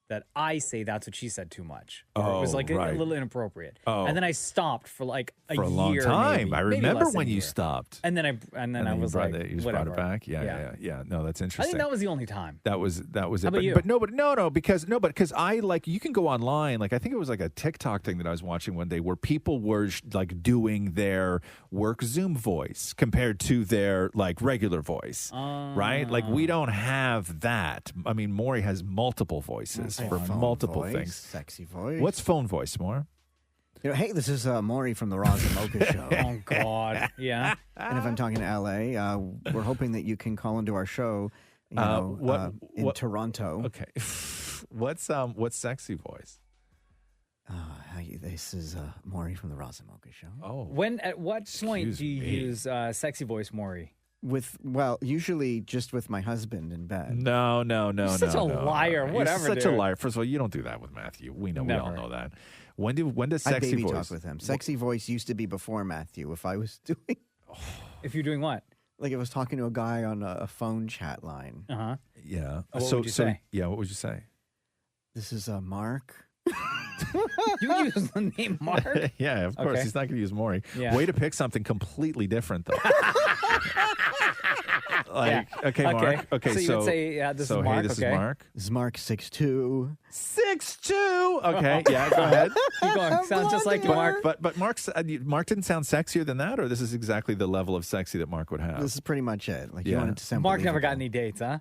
that I say that's what she said too much. Or it was like a little inappropriate. Oh. And then I stopped for like a year. For a long time. maybe. I Maybe remember less than when a you year. stopped. And then I was like, you just whatever. brought it back. Yeah. No, that's I interesting. think that was the only time. That was it. How about you? But because I like, you can go online. Like, I think it was like a TikTok thing that I was watching one day where people were like doing their work Zoom voice compared to their like regular voice, right? Like, we don't have that. I mean, Maury has multiple voices for multiple things. Sexy voice. What's phone voice, Maury? Hey, this is Maury from the Roz and Mocha Show. Oh, God. Yeah. And if I'm talking to LA, we're hoping that you can call into our show in Toronto. Okay. What's sexy voice? This is Maury from the Roz and Mocha Show. Oh. At what point do you use sexy voice, Maury? Usually just with my husband in bed. No. You're such a liar. You're Whatever, such a dude. liar. First of all, you don't do that with Matthew. We all Never. know that. When does I sexy baby voice talk with him. Sexy voice used to be before Matthew. If I was doing, if you're doing what? Like, I was talking to a guy on a phone chat line. Uh huh. Yeah. What would you say? Yeah. What would you say? This is Mark. You use the name Mark? Yeah, of course. Okay. He's not going to use Maury. Yeah. Way to pick something completely different, though. Okay, Okay. Mark. Okay, So you would say, yeah, this is Mark, Hey, this okay. is Mark. This is Mark 6'2". 6'2". Okay, yeah, go ahead. Keep going. Sounds just like you, Mark. But Mark didn't sound sexier than that, or this is exactly the level of sexy that Mark would have? This is pretty much it. Like you Yeah. wanted to sound Mark never believable. got any dates, huh?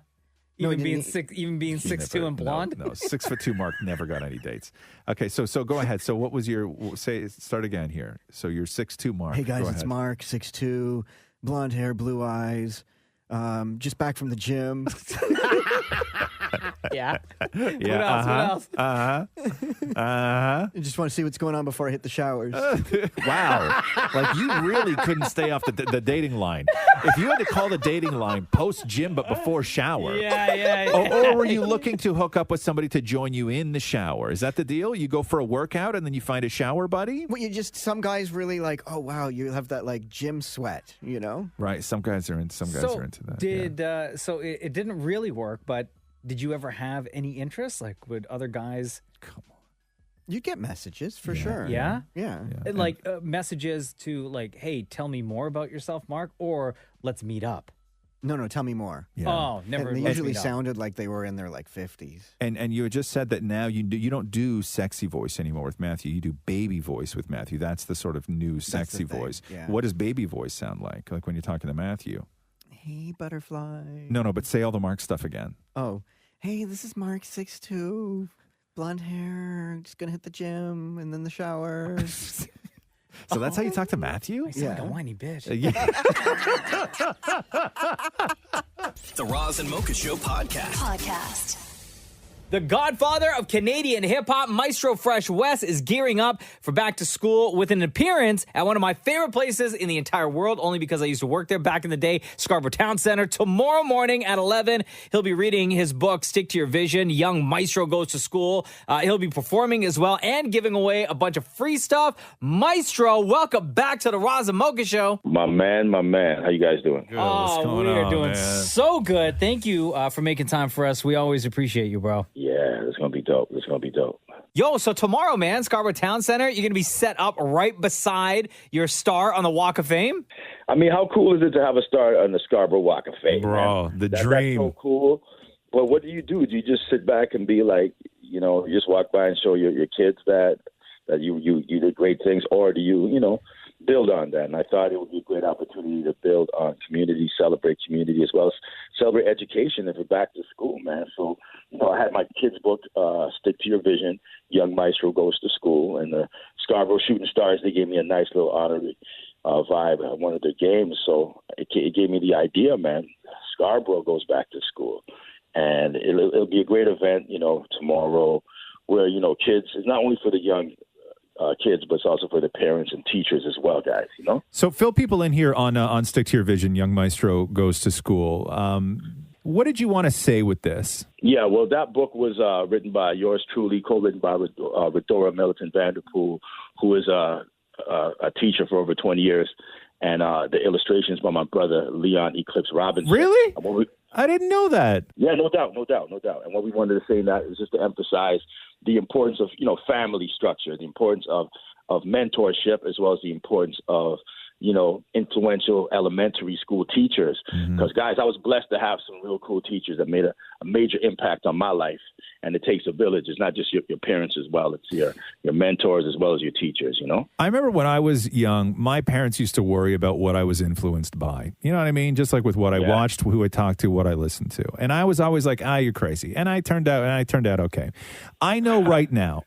No, Even he being didn't- even He 6'2" never- and blonde. No, 6'2" Mark never got any dates. Okay, so go ahead. So what was your start again here? So you're 6'2", Mark. Hey guys, Go it's ahead. Mark, 6'2", blonde hair, blue eyes. Just back from the gym. Yeah. Yeah. What else? I just want to see what's going on before I hit the showers. Wow. Like you really couldn't stay off the dating line. If you had to call the dating line post gym but before shower. Yeah. Or were you looking to hook up with somebody to join you in the shower? Is that the deal? You go for a workout and then you find a shower buddy? Well, some guys really like, oh wow, you have that like gym sweat, you know? Right. Some guys are into that. So it didn't really work, but did you ever have any interest? Like, would other guys? You get messages for sure. Yeah? Yeah. And, like messages to like, hey, tell me more about yourself, Mark, or let's meet up. No, tell me more. Yeah. Oh, never. And they let's usually meet up. sounded like they were in their like 50s. And you had just said that now you don't do sexy voice anymore with Matthew. You do baby voice with Matthew. That's the sort of new sexy thing, voice. yeah. What does baby voice sound like? Like when you're talking to Matthew? Hey, butterfly. No, but say all the Mark stuff again. Oh, hey, this is Mark 6'2", blonde hair. Just gonna hit the gym and then the shower. So that's how you talk to Matthew? I sound like a whiny bitch. The Roz and Mocha Show podcast. The godfather of Canadian hip-hop, Maestro Fresh Wes, is gearing up for back to school with an appearance at one of my favorite places in the entire world, only because I used to work there back in the day, Scarborough Town Center. Tomorrow morning at 11, he'll be reading his book, Stick to Your Vision, Young Maestro Goes to School. He'll be performing as well and giving away a bunch of free stuff. Maestro, welcome back to the Roz and Mocha Show. My man. How you guys doing? We are doing so good. Thank you for making time for us. We always appreciate you, bro. Yeah, it's going to be dope. Yo, so tomorrow, man, Scarborough Town Center, you're going to be set up right beside your star on the Walk of Fame? I mean, how cool is it to have a star on the Scarborough Walk of Fame? Bro, man? the That's dream. so cool. But what do? Do you just sit back and be like, you just walk by and show your kids that you did great things? Or do you, build on that? And I thought it would be a great opportunity to build on community, celebrate community, as well as celebrate education if we're back to school, man. So, I had my kids' book, Stick to Your Vision, Young Maestro Goes to School, and the Scarborough Shooting Stars, they gave me a nice little honorary vibe at one of their games. So it gave me the idea, man, Scarborough goes back to school. And it'll be a great event, tomorrow where, kids, it's not only for the young kids, but it's also for the parents and teachers as well, guys, So fill people in here on Stick to Your Vision, Young Maestro Goes to School. What did you want to say with this? Yeah, well, that book was written by yours truly, co-written by Redora Militant Vanderpool, who is a teacher for over 20 years, and the illustrations by my brother, Leon Eclipse Robinson. Really? I didn't know that. Yeah, no doubt. And what we wanted to say in that is just to emphasize the importance of, family structure, the importance of mentorship, as well as the importance of, influential elementary school teachers. Because, guys, I was blessed to have some real cool teachers that made a major impact on my life. And it takes a village. It's not just your parents as well. It's your mentors as well as your teachers, I remember when I was young, my parents used to worry about what I was influenced by. You know what I mean? Just like with what I watched, who I talked to, what I listened to. And I was always like, you're crazy. And I turned out okay. I know right now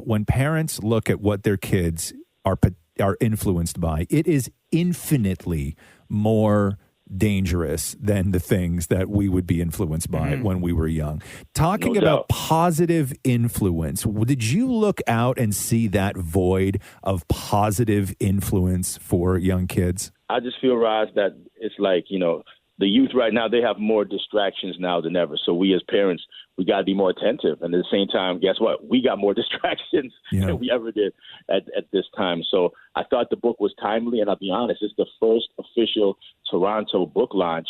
when parents look at what their kids are influenced by, it is infinitely more dangerous than the things that we would be influenced by when we were young. Talking about positive influence, did you look out and see that void of positive influence for young kids? I just feel, Roz, that it's like, the youth right now, they have more distractions now than ever. So we as parents, we got to be more attentive. And at the same time, guess what? We got more distractions than we ever did at this time. So I thought the book was timely. And I'll be honest, it's the first official Toronto book launch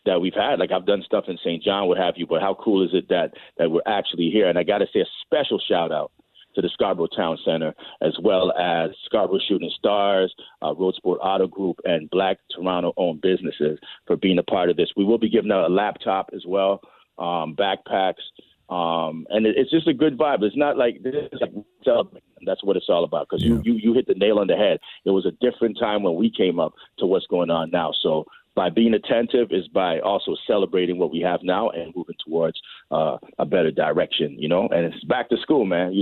that we've had. Like I've done stuff in St. John, what have you, but how cool is it that we're actually here? And I got to say a special shout out to the Scarborough Town Center, as well as Scarborough Shooting Stars, Road Sport Auto Group, and Black Toronto-owned businesses for being a part of this. We will be giving out a laptop as well, backpacks, and it's just a good vibe. It's not like this is like celebrating. That's what it's all about, because you hit the nail on the head. It was a different time when we came up to what's going on now. So by being attentive is by also celebrating what we have now and moving towards a better direction, and it's back to school, man,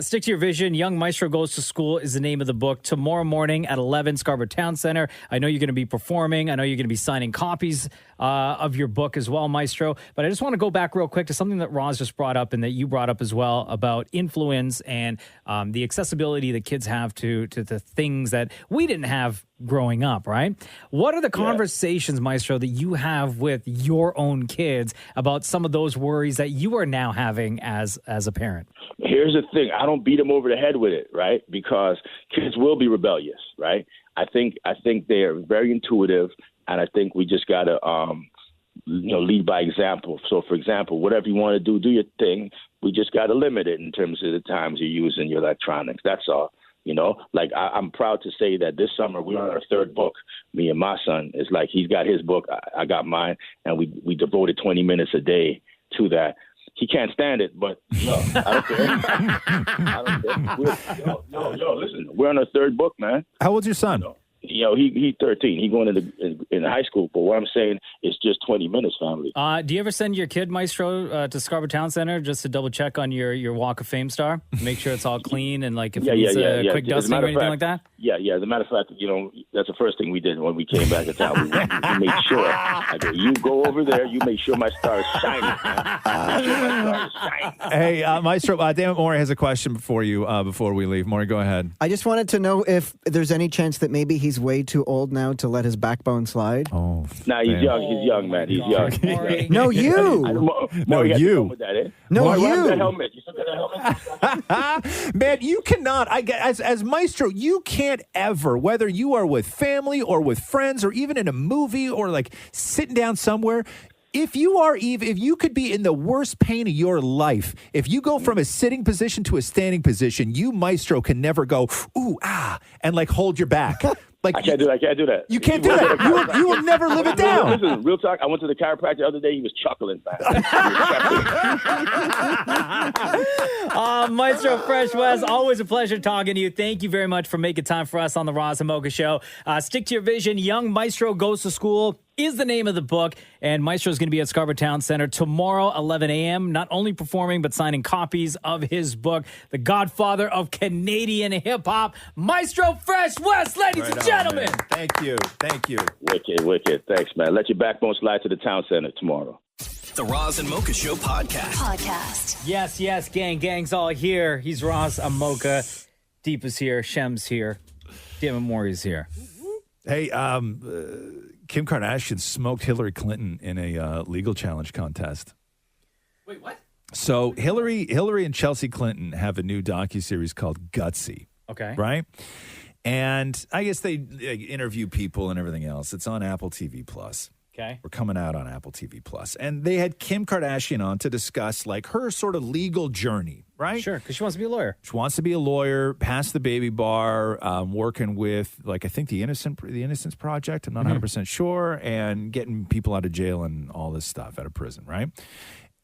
Stick to your vision. Young Maestro Goes to School is the name of the book. Tomorrow morning at 11, Scarborough Town Center. I know you're going to be performing. I know you're going to be signing copies of your book as well, Maestro. But I just want to go back real quick to something that Roz just brought up and that you brought up as well about influence and the accessibility that kids have to the things that we didn't have growing up, right? What are the conversations, Maestro, that you have with your own kids about some of those worries that you are now having as a parent? Here's the thing. I don't beat them over the head with it, right? Because kids will be rebellious, right? I think they are very intuitive, and I think we just got to, lead by example. So, for example, whatever you want to do your thing. We just got to limit it in terms of the times you're using your electronics. That's all. Like I'm proud to say that this summer we're on our third book. Me and my son, it's like he's got his book, I got mine, and we devoted 20 minutes a day to that. He can't stand it, but I don't care. Listen, we're on our third book, man. How old's your son? He's 13. He's going in high school. But what I'm saying is just 20 minutes, family. Do you ever send your kid, Maestro, to Scarborough Town Center just to double check on your Walk of Fame star? Make sure it's all clean and like if it needs a quick dusting or anything like that? Yeah. As a matter of fact, that's the first thing we did when we came back to town. We made sure. I go, you go over there. You make sure my star is shining. Hey, Maestro, Dammit Maury has a question for you before we leave. Maury, go ahead. I just wanted to know if there's any chance that maybe he's way too old now to let his backbone slide. Oh, no, he's young. He's young, man. He's young. No, you. No, you. With that, eh? No, Maury, you. That helmet. You still got that helmet? Man, you cannot. As Maestro, you can't ever, whether you are with family or with friends or even in a movie or like sitting down somewhere. If you could be in the worst pain of your life, if you go from a sitting position to a standing position, you, Maestro, can never go, ooh, ah, and like hold your back. Like I can't do that. You can't do that. You will never live it down. Listen, real talk. I went to the chiropractor the other day. He was chuckling. Maestro Fresh West, always a pleasure talking to you. Thank you very much for making time for us on the Roz Mocha Show. Stick to your vision. Young Maestro Goes to School is the name of the book, and Maestro is going to be at Scarborough Town Center tomorrow, 11 a.m., not only performing, but signing copies of his book, The Godfather of Canadian Hip-Hop, Maestro Fresh West, ladies and gentlemen. Man. Thank you. Wicked. Thanks, man. Let your backbone slide to the town center tomorrow. The Roz and Mocha Show podcast. Yes, gang's all here. He's Roz, I'm Mocha. Deep is here, Shem's here, Dammit Maury's here. Hey, Kim Kardashian smoked Hillary Clinton in a legal challenge contest. Wait, what? So Hillary and Chelsea Clinton have a new docuseries called Gutsy. Okay. Right? And I guess they interview people and everything else. It's on Apple TV Plus. Okay. We're coming out on Apple TV Plus. And they had Kim Kardashian on to discuss like her sort of legal journey, right? Sure, because she wants to be a lawyer. She wants to be a lawyer, pass the baby bar, working with like I think the Innocence Project. I'm not 100% sure, and getting people out of jail and all this stuff out of prison, right?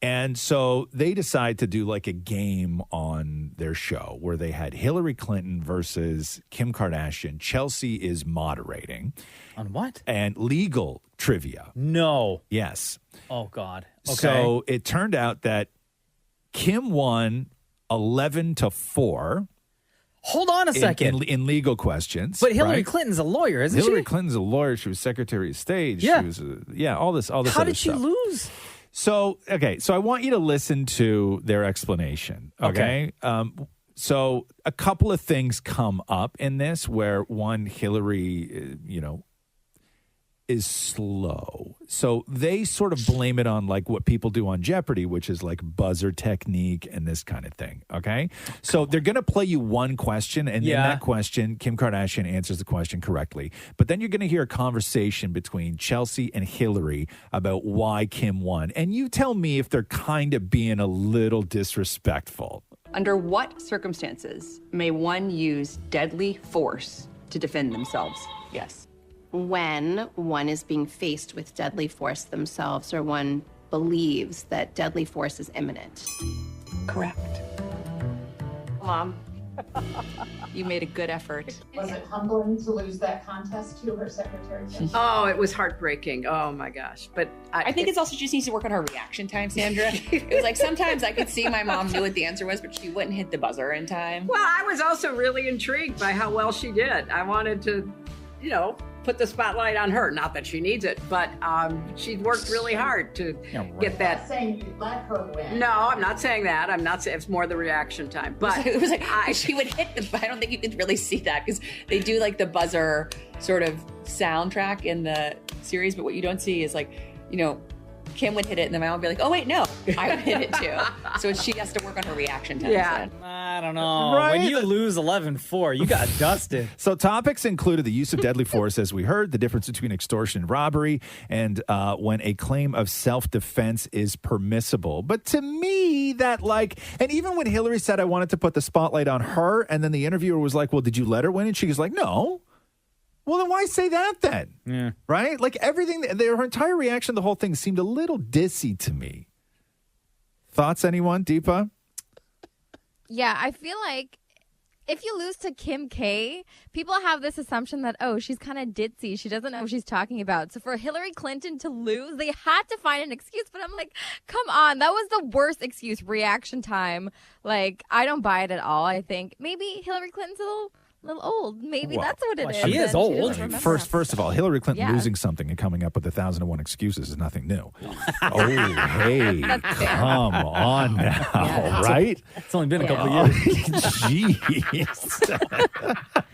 And so they decide to do like a game on their show where they had Hillary Clinton versus Kim Kardashian. Chelsea is moderating. On what? And legal trivia. No. Yes. Oh, God. Okay. So it turned out that Kim won 11-4. Hold on a second. In legal questions. But Hillary right? Clinton's a lawyer, isn't she? Hillary Clinton's a lawyer. She was Secretary of State. Yeah. She was, all this How other did she stuff. lose? So I want you to listen to their explanation, okay? So a couple of things come up in this where, one, Hillary, is slow. So they sort of blame it on like what people do on Jeopardy, which is like buzzer technique and this kind of thing. Okay. So they're going to play you one question, and in that question, Kim Kardashian answers the question correctly. But then you're going to hear a conversation between Chelsea and Hillary about why Kim won. And you tell me if they're kind of being a little disrespectful. Under what circumstances may one use deadly force to defend themselves? Yes. When one is being faced with deadly force themselves, or one believes that deadly force is imminent. Correct. Mom, you made a good effort. Was it humbling to lose that contest to her secretary? Oh, it was heartbreaking. Oh my gosh. But I think it's also just needs to work on her reaction time, Sandra. It was like sometimes I could see my mom knew what the answer was, but she wouldn't hit the buzzer in time. Well, I was also really intrigued by how well she did. I wanted to, put the spotlight on her. Not that she needs it, but she worked really hard to get that. I'm not saying you let her win. No, I'm not saying that. I'm not saying it's more the reaction time. But it was like she would hit the. I don't think you could really see that because they do like the buzzer sort of soundtrack in the series, but what you don't see is like, Kim would hit it, and then my mom would be like, "Oh wait, no, I would hit it too." So she has to work on her reaction time. Yeah, so. I don't know. Right? When you lose 11-4, you got dusted. So topics included the use of deadly force, as we heard, the difference between extortion and robbery, and when a claim of self-defense is permissible. But to me, that and even when Hillary said I wanted to put the spotlight on her, and then the interviewer was like, "Well, did you let her win?" And she was like, "No." Well, then why say that then? Yeah. Right? Like everything, her entire reaction, the whole thing seemed a little dissy to me. Thoughts, anyone? Deepa? Yeah, I feel like if you lose to Kim K, people have this assumption that, she's kind of ditzy. She doesn't know what she's talking about. So for Hillary Clinton to lose, they had to find an excuse. But I'm like, come on. That was the worst excuse, reaction time. Like, I don't buy it at all. I think maybe Hillary Clinton's a little old. Maybe that's what it is. She is old. First of all, Hillary Clinton Yes. losing something and coming up with 1,001 excuses is nothing new. Hey, come on now, right? It's only been a couple of years. Jeez.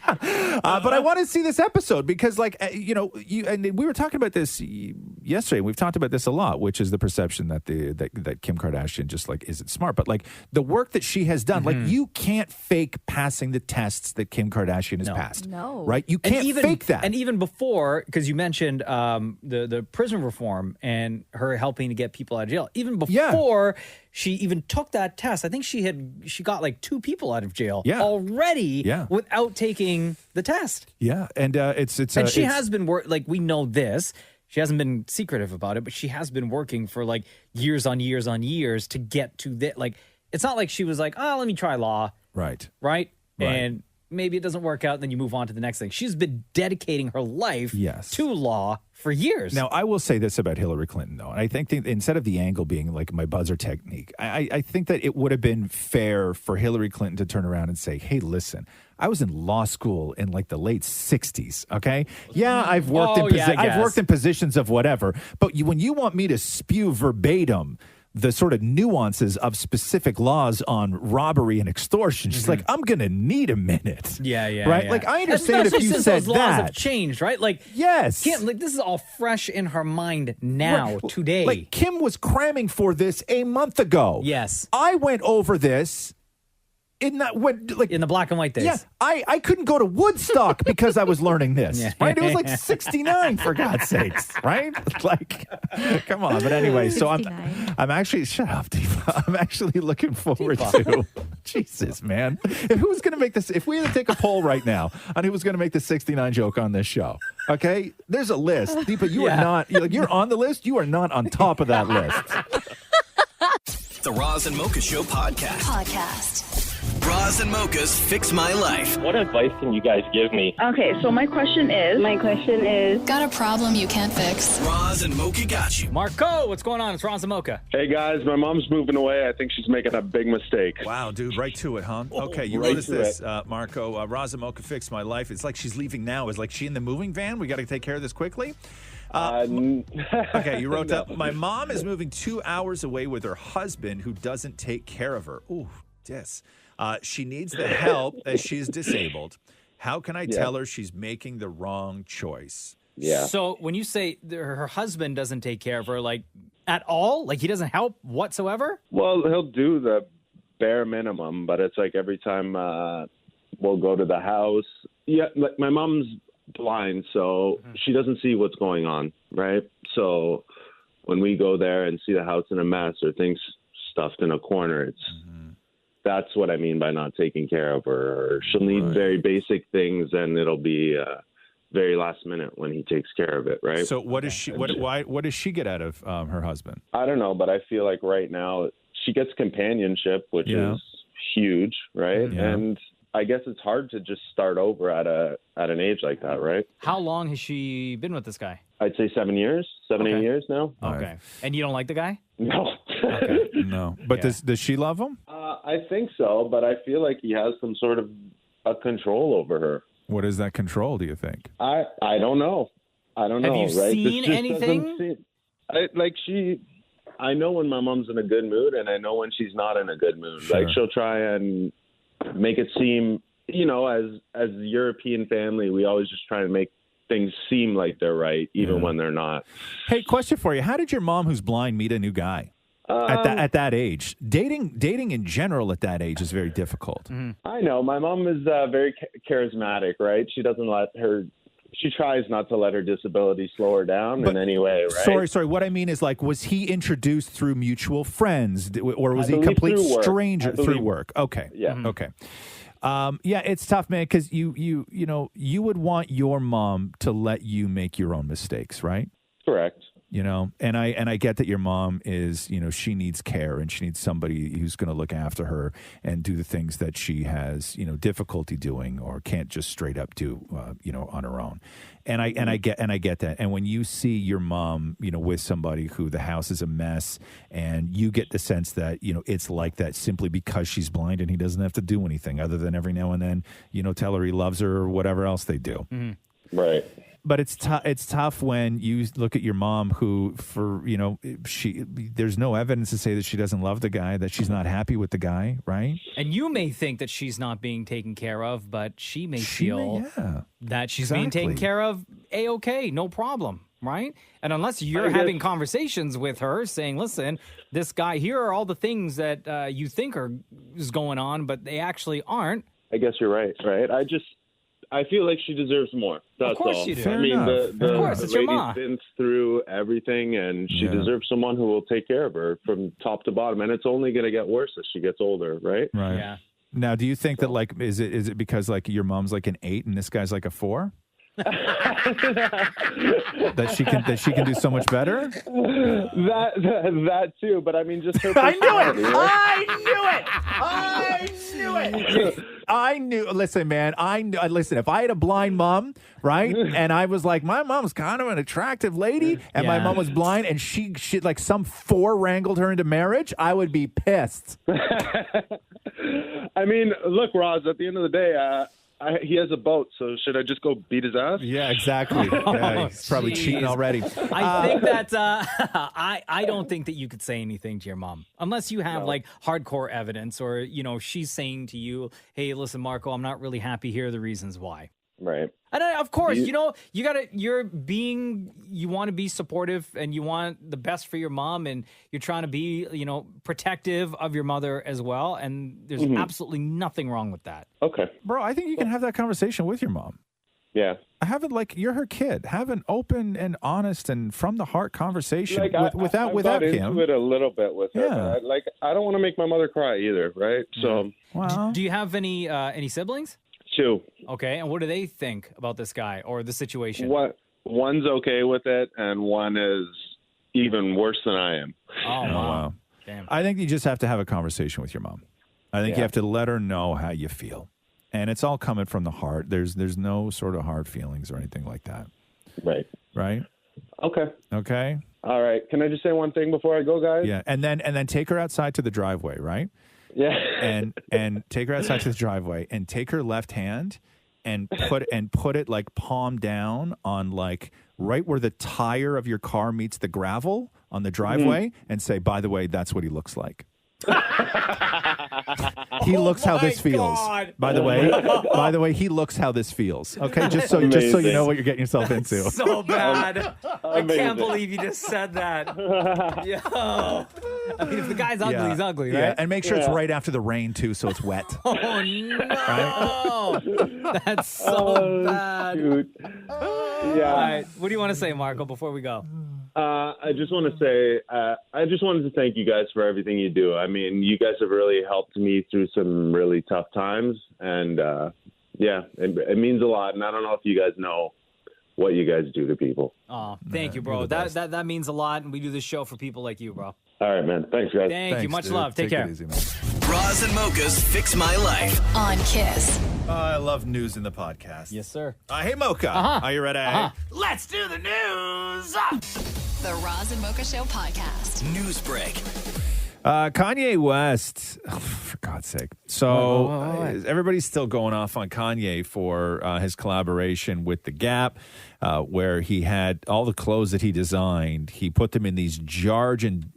But I want to see this episode because, and we were talking about this yesterday. We've talked about this a lot, which is the perception that that Kim Kardashian just isn't smart. But the work that she has done, you can't fake passing the tests that Kim Kardashian has passed. No. Right? You can't fake that. And even before, because you mentioned the prison reform and her helping to get people out of jail. Even before she even took that test, I think she got 2 people out of jail already without taking the test. Yeah, and she has been we know this. She hasn't been secretive about it, but she has been working for years on years on years to get to this. It's not like she was like, "Oh, let me try law." Right. And maybe it doesn't work out, then you move on to the next thing. She's been dedicating her life to law for years. Now, I will say this about Hillary Clinton, though, and I think instead of the angle being my buzzer technique, I think that it would have been fair for Hillary Clinton to turn around and say, "Hey, listen, I was in law school in the late 60s, okay? Yeah, I've worked I've worked in positions of whatever, but when you want me to spew verbatim the sort of nuances of specific laws on robbery and extortion, she's like, I'm going to need a minute. Yeah. Right? I understand if you since said those laws that. have changed, right? Yes. Kim, this is all fresh in her mind now, today. Kim was cramming for this a month ago. Yes. I went over this in the black and white days. Yeah, I couldn't go to Woodstock because I was learning this. Right? It was 69 for God's sakes, right? Come on. But anyway, so I'm actually shut up, Diva. I'm actually looking forward to Jesus, man. Who's going to make this? If we had to take a poll right now on who was going to make the 69 joke on this show, okay? There's a list. Deepa, you are not. You're on the list. You are not on top of that list. The Roz and Mocha Show podcast. Roz and Mocha's Fix My Life. What advice can you guys give me? Okay, so my question is... Got a problem you can't fix? Roz and Mocha got you. Marco, what's going on? It's Roz and Mocha. Hey, guys, my mom's moving away. I think she's making a big mistake. Wow, dude, right to it, huh? Okay, you right notice to this, it. Marco. Roz and Mocha Fix My Life. It's like she's leaving now. Is she in the moving van? We got to take care of this quickly. Okay, you wrote up, my mom is moving 2 hours away with her husband who doesn't take care of her. Ooh, yes. She needs the help as she's disabled. How can I tell her she's making the wrong choice? Yeah. So when you say her husband doesn't take care of her, like at all, like he doesn't help whatsoever? Well, he'll do the bare minimum, but it's like every time we'll go to the house. Yeah, like my mom's blind, so she doesn't see what's going on, right? So when we go there and see the house in a mess or things stuffed in a corner, that's what I mean by not taking care of her. Or she'll need very basic things, and it'll be very last minute when he takes care of it, right? So what does she? What does she get out of her husband? I don't know, but I feel like right now she gets companionship, which is huge, right? Yeah. And I guess it's hard to just start over at an age like that, right? How long has she been with this guy? I'd say 7 years, 8 years now. Okay. And you don't like the guy? No. No. But does she love him? I think so, but I feel like he has some sort of a control over her. What is that control, do you think? I don't know. I don't know. Have you right? seen This just anything? doesn't seem- I know when my mom's in a good mood, and I know when she's not in a good mood. Sure. Like she'll try and make it seem, as a European family, we always just try to make things seem like they're right, even when they're not. Hey, question for you. How did your mom, who's blind, meet a new guy at that age? Dating in general at that age is very difficult. I know. My mom is very charismatic, right? She doesn't she tries not to let her disability slow her down in any way, right? Sorry. What I mean is, like, was he introduced through mutual friends, or was I he a believe complete through work. stranger I believe- through work? Okay. Yeah. Okay. Yeah, it's tough, man, because you would want your mom to let you make your own mistakes, right? Correct. And I get that your mom is, she needs care and she needs somebody who's going to look after her and do the things that she has, difficulty doing or can't just straight up do, on her own. And I get that. And when you see your mom, with somebody who the house is a mess, and you get the sense that, it's like that simply because she's blind and he doesn't have to do anything other than every now and then, tell her he loves her or whatever else they do. Right. But it's tough when you look at your mom, who, there's no evidence to say that she doesn't love the guy, that she's not happy with the guy, right? And you may think that she's not being taken care of, but she may feel that she's being taken care of A-okay, no problem, right? And unless you're having conversations with her saying, listen, this guy, here are all the things that you think is going on, but they actually aren't. I guess you're right, right? I feel like she deserves more. That's Of course all. you do. I mean, Of course, it's your ma. lady's been through everything, and she deserves someone who will take care of her from top to bottom. And it's only going to get worse as she gets older, right? Right. Yeah. Now, do you think that, like, is it because, like, your mom's like an 8 and this guy's like a 4? that she can do so much better? That too, but I mean, just her I knew personality, it. right? I knew. Listen, man. Listen. If I had a blind mom, right, and I was like, my mom's kind of an attractive lady, and my mom was blind, and she like some 4 wrangled her into marriage, I would be pissed. I mean, look, Roz. At the end of the day, he has a boat, so should I just go beat his ass? Yeah, exactly. Yeah, he's probably cheating already. I think that I don't think that you could say anything to your mom unless you have like hardcore evidence, or she's saying to you, "Hey, listen, Marco, I'm not really happy. Here are the reasons why." Right. And of course, you want to be supportive and you want the best for your mom, and you're trying to be, protective of your mother as well. And there's absolutely nothing wrong with that. Okay. Bro, I think you can have that conversation with your mom. Yeah. You're her kid. Have an open and honest and from the heart conversation without got him. into it a little bit with her. Yeah. But I don't want to make my mother cry either, right? So. Do you have any siblings? 2. Okay, and what do they think about this guy or the situation? One's okay with it, and one is even worse than I am. Oh, wow. Damn. I think you just have to have a conversation with your mom. I think you have to let her know how you feel. And it's all coming from the heart. There's no sort of hard feelings or anything like that. Right. Right? Okay. Okay. All right. Can I just say one thing before I go, guys? Yeah. And then take her outside to the driveway, right? Yeah. and take her outside to the driveway and take her left hand and put it like palm down on like right where the tire of your car meets the gravel on the driveway and say, by the way, that's what he looks like. He looks how this feels. By the way, he looks how this feels. Okay, just so you know what you're getting yourself into. So bad. I Amazing. can't believe you just said that. Yo. I mean, if the guy's ugly, he's ugly, right? Yeah, and make sure it's right after the rain too, so it's wet. Oh no! That's so bad. Dude. Yeah. All right, what do you want to say, Marco? Before we go. I just want to say, I just wanted to thank you guys for everything you do. I mean, you guys have really helped me through some really tough times, and it means a lot. And I don't know if you guys know what you guys do to people. Oh, thank you, bro. That means a lot, and we do this show for people like you, bro. All right, man. Thanks, guys. Thank you. Much dude. love. Take care. It easy, man. Roz and Mocha's Fix My Life on Kiss. I love news in the podcast. Yes, sir. Hey, Mocha. Are you ready? Let's do the news. The Roz and Mocha Show podcast. News break. Kanye West, for God's sake. So everybody's still going off on Kanye for his collaboration with The Gap, where he had all the clothes that he designed. He put them in these giant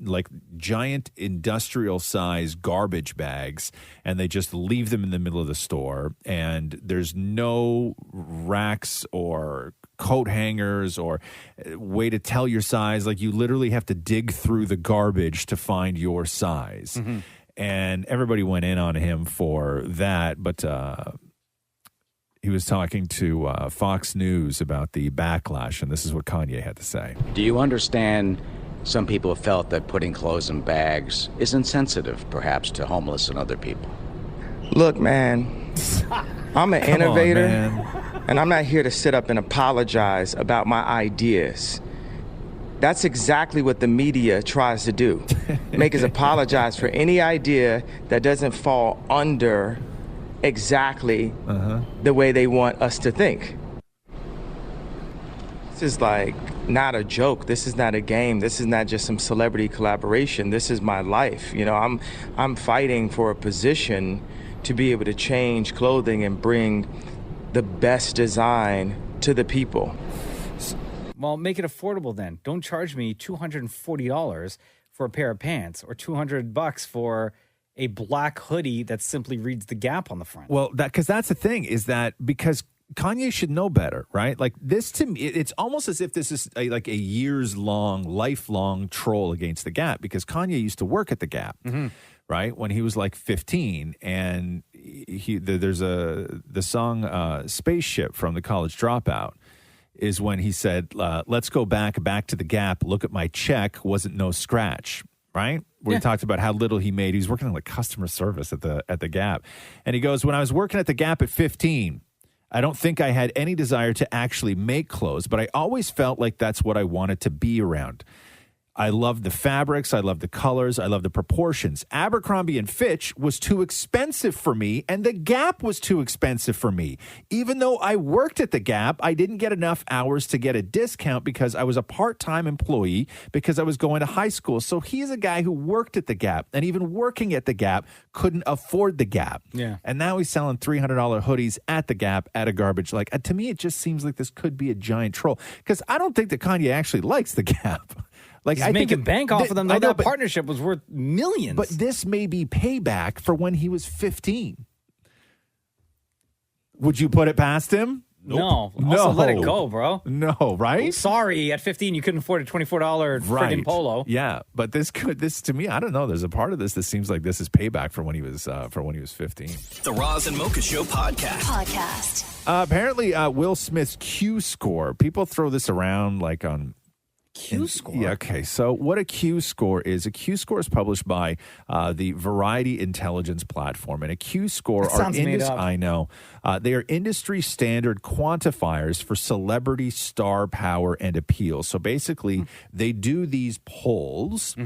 industrial-size garbage bags, and they just leave them in the middle of the store. And there's no racks or coat hangers or way to tell your size. Like, you literally have to dig through the garbage to find your size. Mm-hmm. And everybody went in on him for that, but he was talking to Fox News about the backlash, and this is what Kanye had to say. Do you understand some people have felt that putting clothes in bags is insensitive, perhaps, to homeless and other people? Look, man, I'm an innovator, and I'm not here to sit up and apologize about my ideas. That's exactly what the media tries to do. Make us apologize for any idea that doesn't fall under exactly the way they want us to think. This is like not a joke. This is not a game. This is not just some celebrity collaboration. This is my life. You know, I'm fighting for a position to be able to change clothing and bring the best design to the people. Well, make it affordable then. Don't charge me $240 for a pair of pants or $200 for a black hoodie that simply reads The Gap on the front. Well, because that's the thing, is that because Kanye should know better, right? Like, this, to me, it's almost as if this is like a years-long, lifelong troll against The Gap, because Kanye used to work at The Gap, right, when he was like 15, and there's the song Spaceship from The College Dropout is when he said, let's go back to The Gap, look at my check, wasn't no scratch, right? Where he talked about how little he made. He was working on like customer service at the Gap. And he goes, when I was working at The Gap at 15, I don't think I had any desire to actually make clothes, but I always felt like that's what I wanted to be around. I loved the fabrics, I loved the colors, I loved the proportions. Abercrombie & Fitch was too expensive for me, and The Gap was too expensive for me. Even though I worked at The Gap, I didn't get enough hours to get a discount because I was a part-time employee because I was going to high school. So he's a guy who worked at The Gap, and even working at The Gap couldn't afford The Gap. Yeah. And now he's selling $300 hoodies at The Gap at a garbage. Like, to me, it just seems like this could be a giant troll, because I don't think that Kanye actually likes The Gap. Like, He's I making think bank off of them. I know, That partnership was worth millions. But this may be payback for when he was 15. Would you put it past him? No. Also, let it go, bro. No, right? Sorry, at 15, you couldn't afford a $24 friggin' polo. Yeah, but this to me, I don't know. There's a part of this that seems like this is payback for when he was 15. The Roz and Mocha Show podcast. Apparently, Will Smith's Q score. People throw this around like on Q score. Yeah, okay. So what a Q score is is published by the Variety Intelligence platform, and a Q score That sounds made up. I know. They are industry standard quantifiers for celebrity star power and appeal. So basically, they do these polls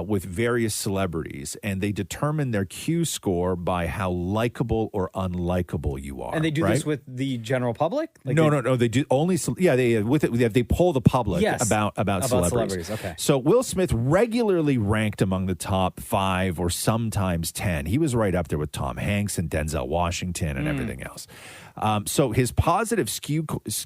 with various celebrities, and they determine their Q score by how likable or unlikable you are. And they do right? this with the general public? Like No. They do only. They poll the public about celebrities. Okay. So Will Smith regularly ranked among the top 5 or sometimes 10. He was right up there with Tom Hanks and Denzel Washington and everything else. So his positive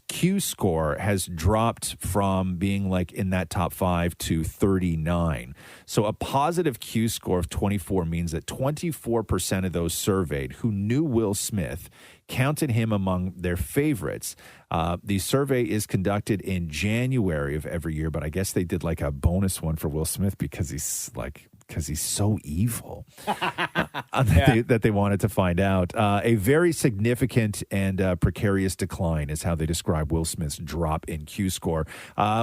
Q score has dropped from being like in that top 5 to 39. So a positive Q score of 24 means that 24% of those surveyed who knew Will Smith counted him among their favorites. The survey is conducted in January of every year, but I guess they did like a bonus one for Will Smith because he's so evil that they wanted to find out. A very significant and precarious decline is how they describe Will Smith's drop in Q score.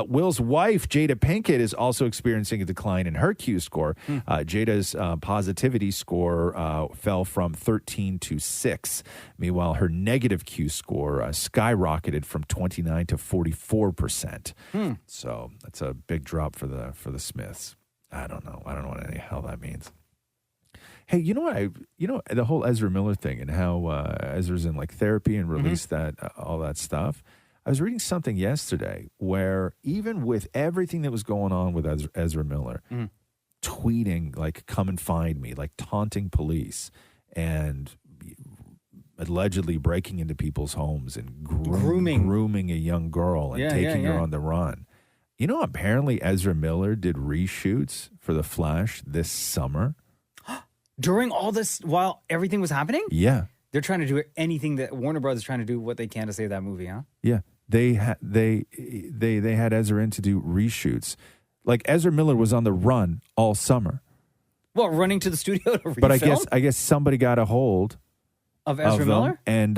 Will's wife, Jada Pinkett, is also experiencing a decline in her Q score. Jada's positivity score fell from 13 to 6. Meanwhile, her negative Q score skyrocketed from 29 to 44%. So that's a big drop for the Smiths. I don't know what any hell that means. Hey, you know what? The whole Ezra Miller thing and how Ezra's in like therapy and released that all that stuff. I was reading something yesterday where even with everything that was going on with Ezra Miller, tweeting like "come and find me," like taunting police and allegedly breaking into people's homes and grooming a young girl and taking her on the run. You know, apparently Ezra Miller did reshoots for The Flash this summer. During all this, while everything was happening? Yeah. They're trying to do anything that Warner Brothers is trying to do what they can to save that movie, huh? Yeah. They had Ezra in to do reshoots. Like Ezra Miller was on the run all summer. Well, running to the studio to refilm? But I guess somebody got a hold of Ezra Miller and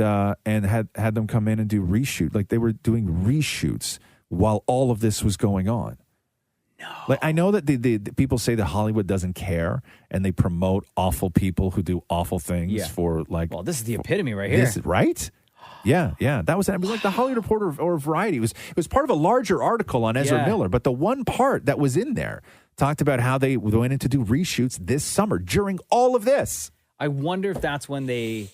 had them come in and do reshoot. Like they were doing reshoots while all of this was going on. No. Like I know that the people say that Hollywood doesn't care and they promote awful people who do awful things for like. Well, this is the epitome right here. Right? Yeah. That was like the Hollywood Reporter or Variety. It was part of a larger article on Ezra Miller, but the one part that was in there talked about how they went in to do reshoots this summer during all of this. I wonder if that's when they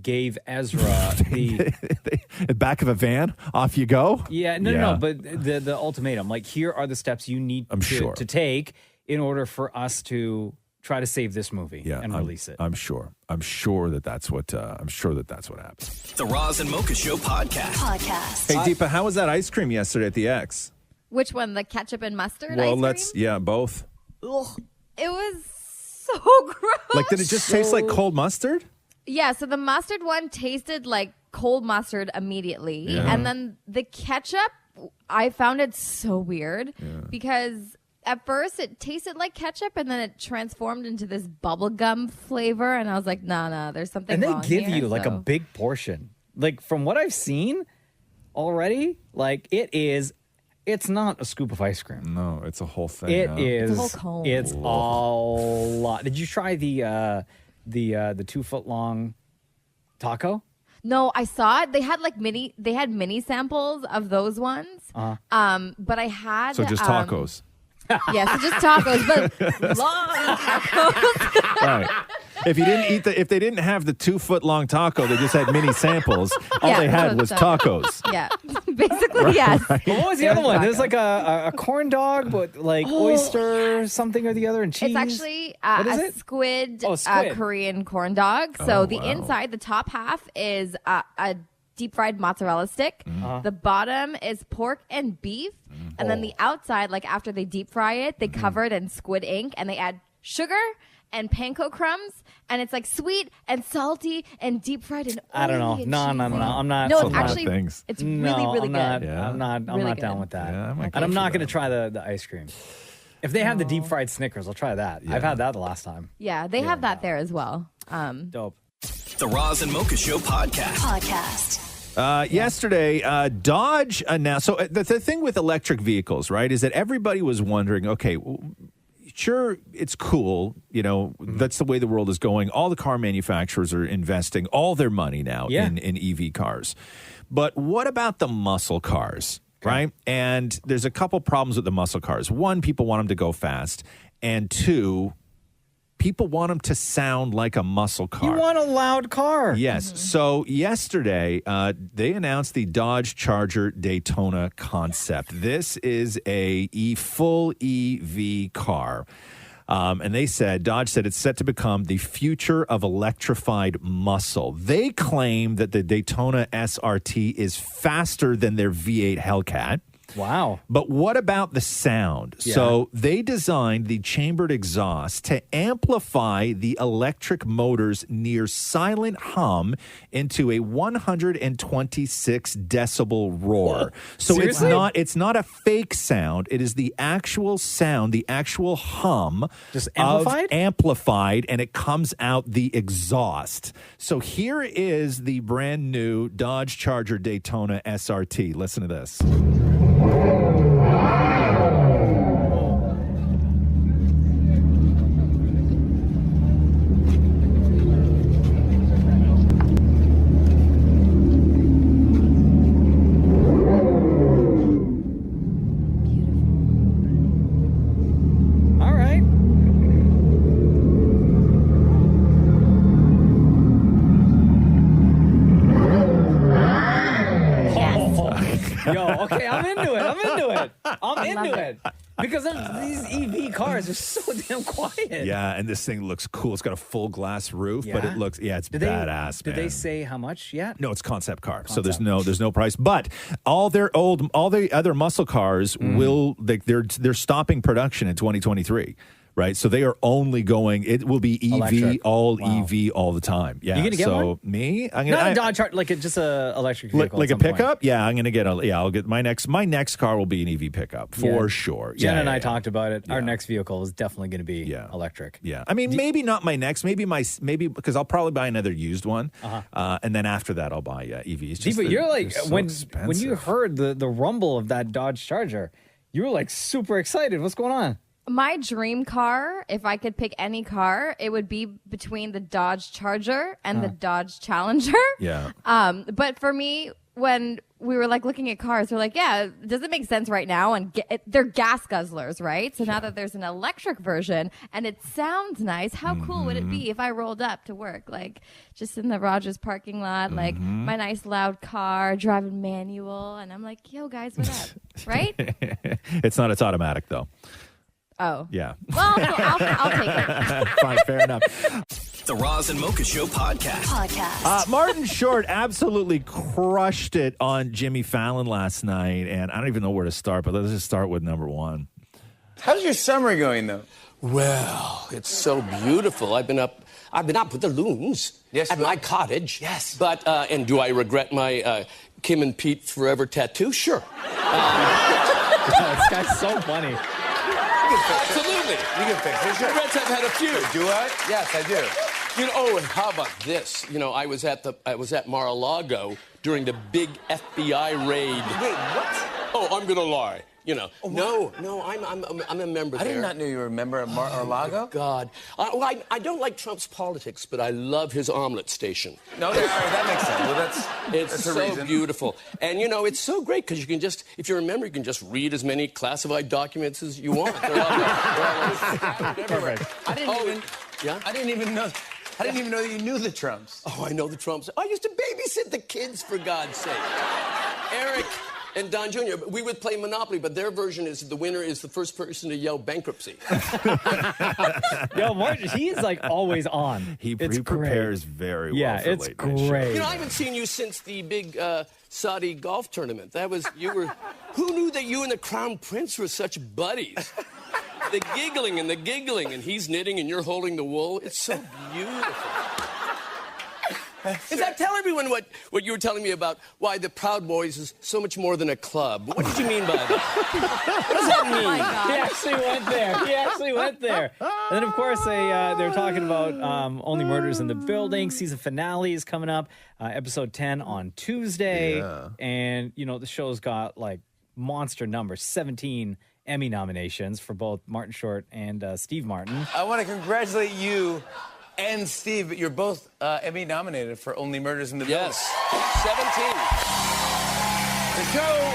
gave Ezra the back of a van, off you go. No, but the ultimatum, like here are the steps you need to take in order for us to try to save this movie and release it. I'm sure that's what happened. The Roz and Mocha Show podcast. Hey Deepa, how was that ice cream yesterday at the X? Which one? The ketchup and mustard Well, ice cream? both. Ugh, it was so gross. Like, did it just taste like cold mustard? Yeah, so the mustard one tasted like cold mustard immediately. Yeah. And then the ketchup, I found it so weird because at first it tasted like ketchup and then it transformed into this bubblegum flavor. And I was like, nah, there's something wrong And they give here, you like a big portion. Like from what I've seen already, like it's not a scoop of ice cream. No, it's a whole thing. It is. It's a whole cone. It's a lot. Did you try the 2 foot long taco? No, I saw it. They had mini samples of those ones. But I had just tacos. Yeah, so just tacos, but long tacos. Right. If they didn't have the 2 foot long taco, they just had mini samples. All they had was tacos. Yeah, basically, yes. But what was the other one? There's like a corn dog, but like oyster something or the other, and cheese. It's actually What is a it? squid, squid. Korean corn dog. So the wow. inside, the top half is a deep fried mozzarella stick. The bottom is pork and beef. And then the outside, like after they deep fry it, they cover it in squid ink and they add sugar and panko crumbs. And it's like sweet and salty and deep fried and I don't know. oily and No. cheesy. I'm not. No, That's a it's lot of actually things. it's No, really I'm good. not. Yeah. I'm not Really down good. with that. Yeah, I might And I'm go not for going to try the ice cream. If they have the deep fried Snickers, I'll try that. I've had that the last time. Yeah, they have that there as well. Dope. The Roz and Mocha Show podcast. Yesterday, Dodge announced. So the thing with electric vehicles, right, is that everybody was wondering, okay, sure, it's cool. You know, that's the way the world is going. All the car manufacturers are investing all their money now in EV cars. But what about the muscle cars, right? And there's a couple problems with the muscle cars. One, people want them to go fast. And two, people want them to sound like a muscle car. You want a loud car. Yes. So yesterday, they announced the Dodge Charger Daytona concept. This is a full EV car. And they said, Dodge said it's set to become the future of electrified muscle. They claim that the Daytona SRT is faster than their V8 Hellcat. Wow. But what about the sound? Yeah. So they designed the chambered exhaust to amplify the electric motor's near silent hum into a 126 decibel roar. So Seriously? it's not a fake sound. It is the actual sound, the actual hum. Just amplified? Amplified, and it comes out the exhaust. So here is the brand new Dodge Charger Daytona SRT. Listen to this. All right. Yo, okay, I'm into it. I'm into it. Because these EV cars are so damn quiet. Yeah, and this thing looks cool. It's got a full glass roof, but it looks, it's badass, Did man. they say how much yet? No, it's concept car. So there's no price. But all the other muscle cars they're stopping production in 2023. Right, so they are only going. It will be EV, Electric. EV all the time. Yeah, You gonna get so one? me, I'm Not gonna a Dodge Charger, just a electric vehicle. like at a some point. pickup. Yeah, I'm gonna get I'll get my next car will be an EV pickup for sure. Jen Yeah, and yeah, I yeah. talked about it. Our next vehicle is definitely going to be electric. Yeah, I mean, maybe not my next. Maybe because I'll probably buy another used one, and then after that I'll buy EVs. See, but you're like so when expensive. you heard the rumble of that Dodge Charger, you were like super excited. What's going on? My dream car, if I could pick any car, it would be between the Dodge Charger and the Dodge Challenger. Yeah. But for me, when we were like looking at cars, we're like, yeah, does it make sense right now? And they're gas guzzlers, right? So now that there's an electric version and it sounds nice, how cool would it be if I rolled up to work, like just in the Rogers parking lot, like my nice loud car, driving manual, and I'm like, yo, guys, what up? Right? It's automatic though. Oh. Yeah. Well, I'll take it. Fine, fair enough. The Roz and Mocha Show podcast. Martin Short absolutely crushed it on Jimmy Fallon last night, and I don't even know where to start, but let's just start with number one. How's your summer going, though? Well, it's so beautiful. I've been up with the loons at my cottage. Yes. But, and do I regret my Kim and Pete forever tattoo? Sure. This guy's so funny. Absolutely. You can fix it. Sure. Regrets, I've had a few. Do I? Yes, I do. And how about this? I was at Mar-a-Lago during the big FBI raid. Wait, what? Oh, I'm gonna lie. No, I'm a member I there. did not know you were a member of Mar-a-Lago. Oh, God. I don't like Trump's politics, but I love his omelet station. No, that makes sense. Well, It's that's a so reason. beautiful. And, it's so great because you can just, if you're a member, you can just read as many classified documents as you want. They're all everywhere. I didn't even know that you knew the Trumps. Oh, I know the Trumps. I used to babysit the kids, for God's sake. Eric and Don Jr., we would play Monopoly, but their version is the winner is the first person to yell bankruptcy. Yo, Martin, he is like always on. He It's prepares great. very well. Yeah, for it's late night shows. great. I haven't seen you since the big Saudi golf tournament. Who knew that you and the Crown Prince were such buddies? The giggling, and he's knitting and you're holding the wool. It's so beautiful. In fact, tell everyone what you were telling me about why the Proud Boys is so much more than a club. What did you mean by that? What does that mean? Oh my God. He actually went there. And then, of course, they're talking about Only Murders in the Building. Season finale is coming up, episode 10 on Tuesday. Yeah. And, the show's got, like, monster numbers, 17 Emmy nominations for both Martin Short and Steve Martin. I want to congratulate you and Steve. You're both Emmy nominated for Only Murders in the Building. Yes, 17. The show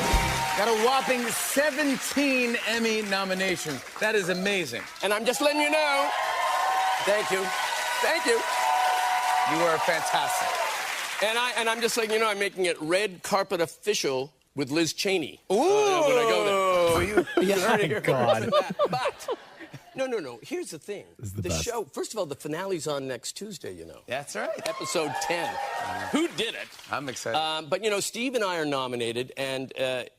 got a whopping 17 Emmy nominations. That is amazing. And I'm just letting you know. Thank you. You are fantastic. And I'm just letting you know I'm making it red carpet official with Liz Cheney. Ooh. When I go there. You heard it here God. But No. Here's the thing. The show, first of all, the finale's on next Tuesday, you know. That's right. Episode 10. Who did it? I'm excited. But, you know, Steve and I are nominated, and,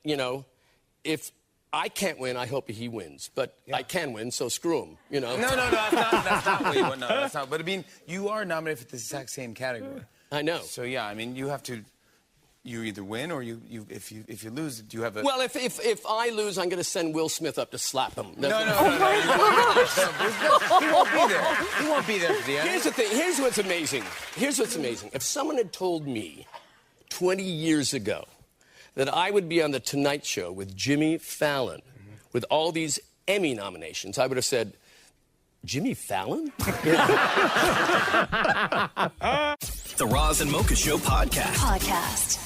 you know, if I can't win, I hope he wins. But I can win, so screw him, you know. No, that's not what you want. No, that's not. But, I mean, you are nominated for the exact same category. I know. So, yeah, I mean, you have to... You either win or if you lose, do you have a... Well, if I lose, I'm going to send Will Smith up to slap him. No. He won't be there. He won't be there for the end. Here's the thing. Here's what's amazing. If someone had told me 20 years ago that I would be on The Tonight Show with Jimmy Fallon with all these Emmy nominations, I would have said, Jimmy Fallon? The Roz and Mocha Show podcast.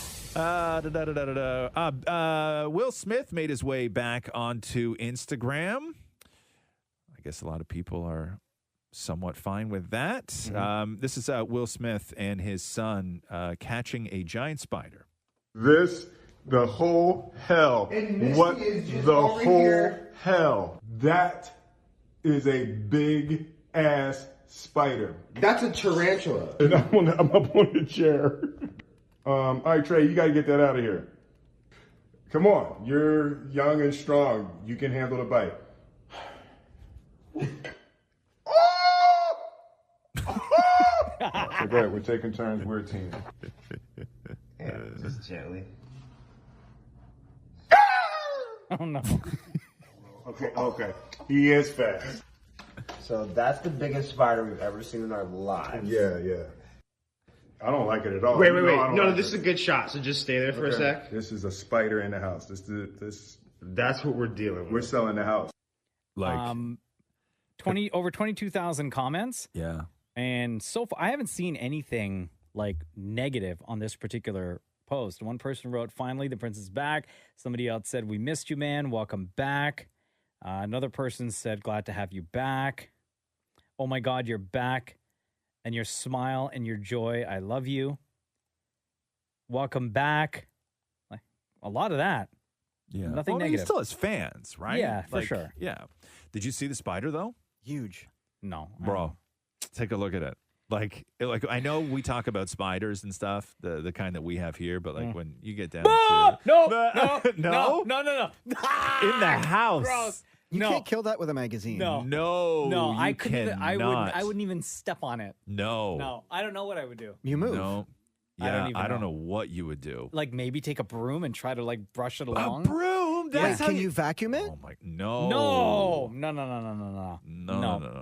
Will Smith made his way back onto Instagram. I guess a lot of people are somewhat fine with that. This is Will Smith and his son catching a giant spider. The whole hell. What the whole hell? That is a big ass spider. That's a tarantula. And I'm up on the chair. All right, Trey, you got to get that out of here. Come on. You're young and strong. You can handle the bite. So go ahead. We're taking turns. We're a team. Yeah, just gently. Oh, no. Okay. He is fast. So that's the biggest spider we've ever seen in our lives. Yeah. I don't like it at all. Wait. No, this is a good shot. So just stay there for a sec. This is a spider in the house. That's what we're dealing with. We're selling the house. Over 22,000 comments. Yeah. And so far, I haven't seen anything like negative on this particular post. One person wrote, "Finally, the prince is back." Somebody else said, "We missed you, man. Welcome back." Another person said, "Glad to have you back." "Oh my God, you're back. And your smile and your joy. I love you. Welcome back." Like a lot of that. Yeah. Nothing He negative. still has fans, right? Yeah, for sure. Yeah. Did you see the spider, though? Huge. No. Bro, take a look at it. Like I know we talk about spiders and stuff, the kind that we have here, but like when you get down to... No. No? No. In the house. Gross. You can't kill that with a magazine. No, I you couldn't. cannot. I wouldn't even step on it. No. I don't know what I would do. You move. No. Yeah, I don't know what you would do. Like maybe take a broom and try to like brush it along. A broom? That's how Can you vacuum it? Oh my! No. No.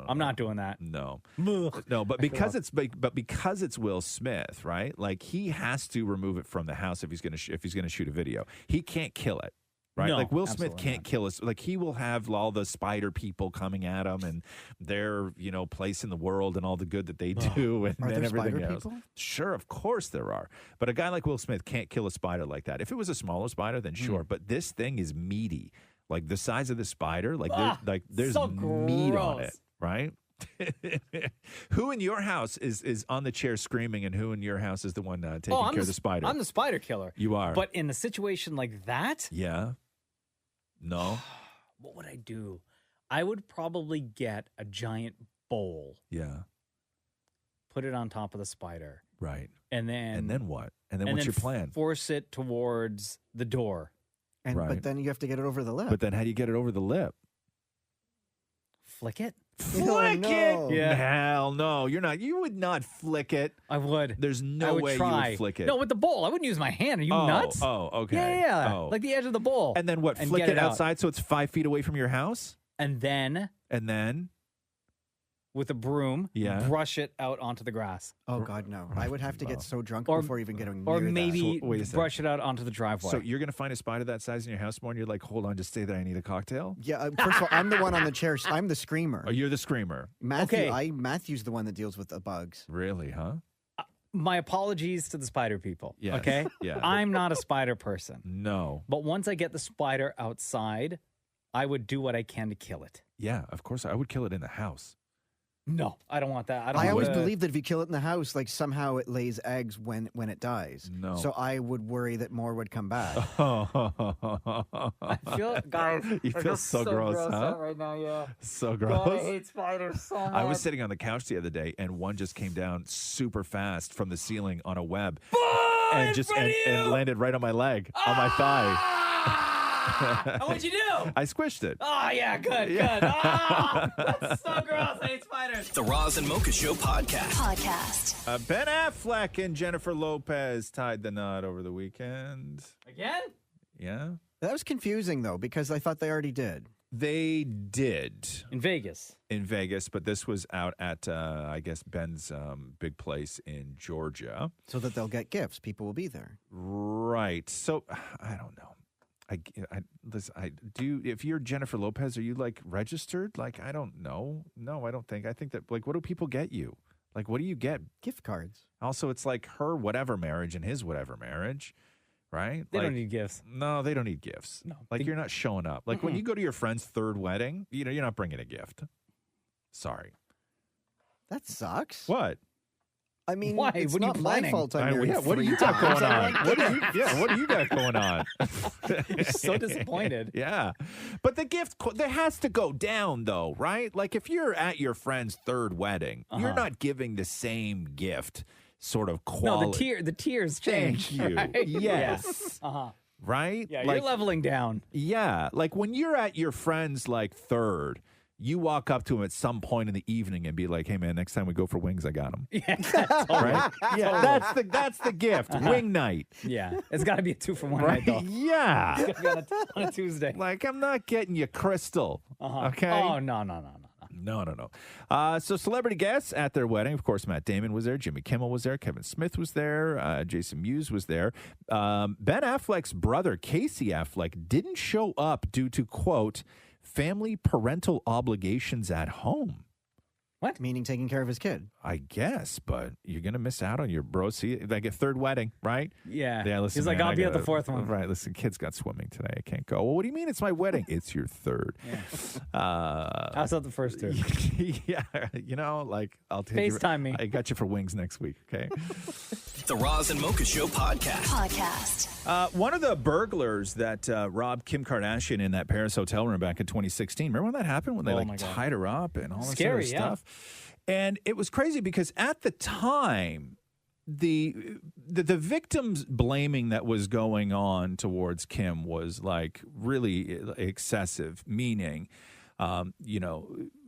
I'm not doing that. No. But because it's Will Smith, right? Like he has to remove it from the house if he's gonna shoot a video. He can't kill it. Right, No, like Will Smith absolutely can't kill us. Like he will have all the spider people coming at him and their place in the world and all the good that they do and Are there everything spider else. people? Sure, of course there are. But a guy like Will Smith can't kill a spider like that. If it was a smaller spider, then sure. But this thing is meaty, like the size of the spider. There's so meat on it, gross. right? Who in your house is on the chair screaming, and who in your house is the one taking care of the spider? I'm the spider killer. You are. But in a situation like that, Yeah. No. what would I do? I would probably get a giant bowl, Yeah. put it on top of the spider, Right. and then what? And then what's your plan? Force it towards the door. Right. But then you have to get it over the lip. But then how do you get it over the lip? Flick it. Flick no. it? Yeah. Hell no. You would not flick it. I would. There's I no would way try. you would flick it. No, with the bowl. I wouldn't use my hand. Are you nuts? Oh, okay. Yeah. Oh. Like the edge of the bowl. And then what? And Flick get it out. outside so it's 5 feet away from your house? And then with a broom, brush it out onto the grass. Oh, God, no. I would have to get so drunk Or- before even getting Or near maybe that. Wait a second. brush it out onto the driveway. So you're going to find a spider that size in your house more and you're like, hold on, just say that I need a cocktail? Yeah, first of all, I'm the one on the chair. I'm the screamer. Oh, you're the screamer. Matthew's the one that deals with the bugs. Really, huh? My apologies to the spider people. Yes. Okay? Yeah. I'm not a spider person. No. But once I get the spider outside, I would do what I can to kill it. Yeah, of course. I would kill it in the house. No, I don't want that. I don't. I always want believe that if you kill it in the house, like somehow it lays eggs when it dies. No. So I would worry that more would come back. I feel, guys. You I feel so gross, huh? out right now. Yeah. So gross. God, I hate spiders so much. I was sitting on the couch the other day, and one just came down super fast from the ceiling on a web, and and landed right on my leg, on my thigh. What'd you do? I squished it. Oh, yeah, good. Oh, that's so gross. I hate spiders. The Roz and Mocha Show podcast. Ben Affleck and Jennifer Lopez tied the knot over the weekend. Again? Yeah. That was confusing, though, because I thought they already did. They did. In Vegas. In Vegas, but this was out at, I guess, Ben's big place in Georgia. So that they'll get gifts. People will be there. Right. So, I don't know. Listen, if you're Jennifer Lopez, are you like registered? Like, I don't know. No, I don't think. I think that, like, what do people get you? Like, what do you get? Gift cards. Also, it's like her whatever marriage and his whatever marriage, right? They like, don't need gifts. No, they don't need gifts. No. Like, you're not showing up. Like, when you go to your friend's third wedding, you're not bringing a gift. Sorry. That sucks. What? I mean, Why? it's What are you not my planning? fault. I'm married What do 3 you got times. going on? What do you got going on? You're so disappointed. Yeah. But the gift, there has to go down, though, right? Like, if you're at your friend's third wedding, you're not giving the same gift sort of quality. No, the tiers change. Thank you. Right? Yes. Uh-huh. Right? Yeah, like, you're leveling down. Yeah. Like, when you're at your friend's, like, third, you walk up to him at some point in the evening and be like, "Hey, man, next time we go for wings, I got them." Yeah, totally. Right? Yeah, that's the gift. Wing night. Yeah, it's got to be a 2-for-1 Right? night, though. Yeah. It's gotta be on a Tuesday. Like, I'm not getting you crystal. Okay. Oh, no. No. So celebrity guests at their wedding. Of course, Matt Damon was there. Jimmy Kimmel was there. Kevin Smith was there. Jason Mewes was there. Ben Affleck's brother, Casey Affleck, didn't show up due to, quote, family parental obligations at home. What? Meaning taking care of his kid. I guess, but you're going to miss out on your bro. See, like a third wedding, right? Yeah. Yeah, listen, He's like, man, I'll be at the fourth one. Right, listen, kid's got swimming today. I can't go. Well, what do you mean it's my wedding? It's your third. How's that the first two? Yeah, like, I'll take FaceTime me. I got you for wings next week, okay? The Roz and Mocha Show podcast. One of the burglars that robbed Kim Kardashian in that Paris hotel room back in 2016. Remember when that happened? When they tied her up and all this Scary, other stuff? And it was crazy because at the time, the victim's blaming that was going on towards Kim was like really excessive, meaning,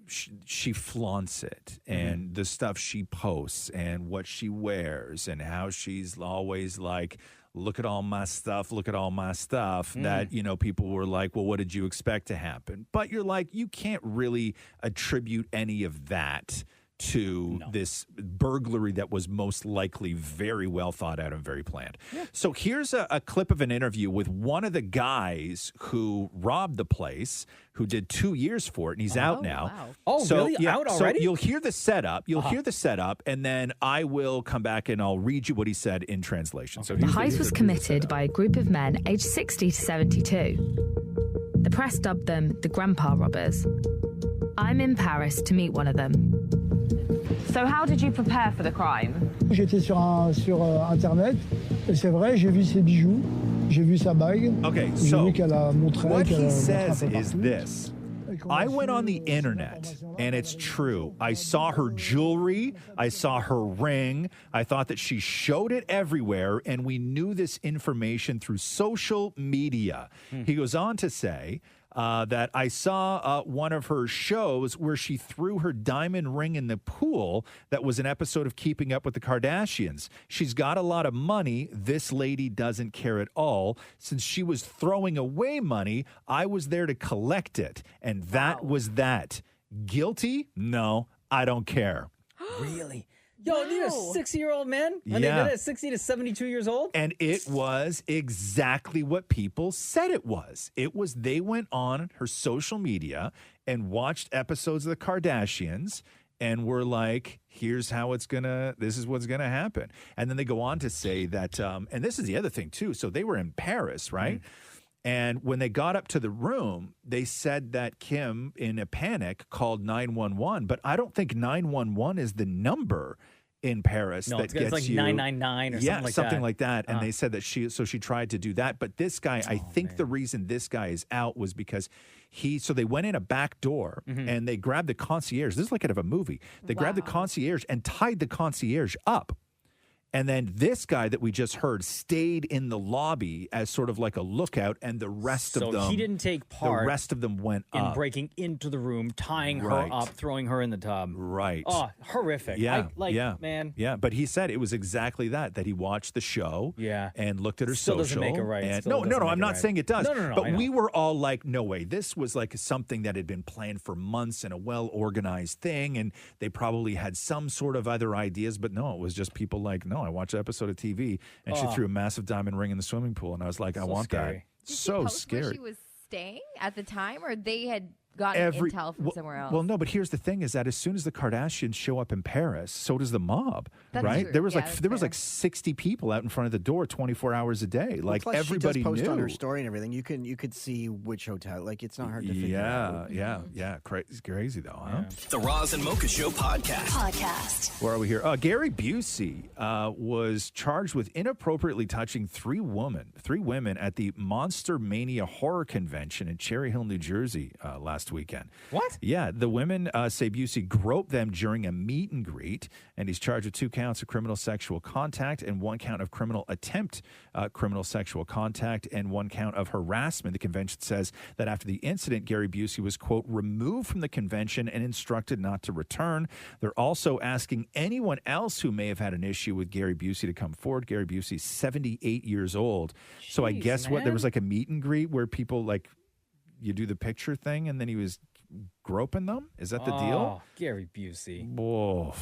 she flaunts it and the stuff she posts and what she wears and how she's always like, look at all my stuff, that, people were like, well, what did you expect to happen? But you're like, you can't really attribute any of that to this burglary that was most likely very well thought out and very planned. Yeah. So here's a clip of an interview with one of the guys who robbed the place, who did 2 years for it, and he's out now. Wow. Oh, really? Out already? So you'll hear the setup. And then I will come back and I'll read you what he said in translation. So the heist was committed by a group of men aged 60 to 72. The press dubbed them the Grandpa Robbers. I'm in Paris to meet one of them. So how did you prepare for the crime? J'étais sur Internet, et c'est vrai, j'ai vu ses bijoux, j'ai vu sa bague. Okay, so what he says is this. I went on the internet, and it's true. I saw her jewelry. I saw her ring. I thought that she showed it everywhere, and we knew this information through social media. He goes on to say that I saw one of her shows where she threw her diamond ring in the pool. That was an episode of Keeping Up with the Kardashians. She's got a lot of money. This lady doesn't care at all. Since she was throwing away money, I was there to collect it. And that was that. Guilty? No, I don't care. Really? Yo, these are 60-year-old men? When they did it at 60 to 72 years old? And it was exactly what people said it was. They went on her social media and watched episodes of the Kardashians and were like, this is what's gonna happen. And then they go on to say that, and this is the other thing too. So they were in Paris, right? And when they got up to the room, they said that Kim, in a panic, called 911. But I don't think 911 is the number in Paris No, that it's gets like you 999 or something like something that. like that. And they said that she tried to do that. But this guy, I think the reason this guy is out was because so they went in a back door and they grabbed the concierge. This is like out of a movie. They grabbed the concierge and tied the concierge up. And then this guy that we just heard stayed in the lobby as sort of like a lookout, and the rest of them. So he didn't take part. The rest of them went in up. breaking into the room, tying her up, throwing her in the tub. Right. Oh, horrific. Yeah. Man. Yeah. But he said it was exactly that he watched the show. Yeah. And looked at her Still social. doesn't make it right. And, Still no, doesn't make I'm it not right. saying it does. No, I But know. we were all like, no way. This was like something that had been planned for months and a well-organized thing. And they probably had some sort of other ideas. But no, it was just people like, no, I watched an episode of TV. And she threw a massive diamond ring in the swimming pool. And I was like, I want scary. that. Did So she post scary. where she was staying at the time, or they had gotten intel from somewhere else? Well, no, but here's the thing: is that as soon as the Kardashians show up in Paris, so does the mob, That's right? true. There was Yeah, that's there was like 60 people out in front of the door, 24 hours a day. Like Plus, everybody she does post knew. on her story and everything. You could see which hotel. Like it's not hard to figure out. Yeah. Crazy though, huh? The Roz and Mocha Show podcast. Where are we here? Gary Busey was charged with inappropriately touching three women at the Monster Mania Horror Convention in Cherry Hill, New Jersey last weekend. What? Yeah, the women say Busey groped them during a meet and greet, and he's charged with 2 counts of criminal sexual contact and 1 count of criminal attempt criminal sexual contact and 1 count of harassment. The convention says that after the incident, Gary Busey was, quote, removed from the convention and instructed not to return. They're also asking anyone else who may have had an issue with Gary Busey to come forward. Gary Busey's 78 years old. So I guess what there was like a meet and greet where people like you do the picture thing and then he was groping them? Is that the deal? Gary Busey. Whoa.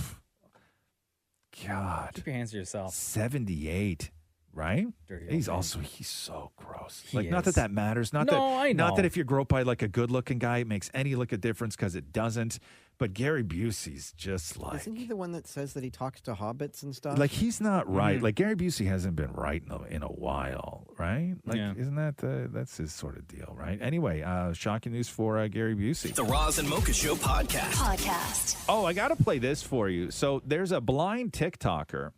God. Keep your hands to yourself. 78, right? Dirty old He's man. so gross. He Like, not is. that matters. Not I know. Not that if you're groped by like a good looking guy, it makes any look of difference because it doesn't. But Gary Busey's just like. Isn't he the one that says that he talks to hobbits and stuff? Like he's not right. Like Gary Busey hasn't been right in a while, right? Like, Yeah. isn't that that's his sort of deal, right? Anyway, shocking news for Gary Busey. The Roz and Mocha Show podcast. Oh, I got to play this for you. So there's a blind TikToker,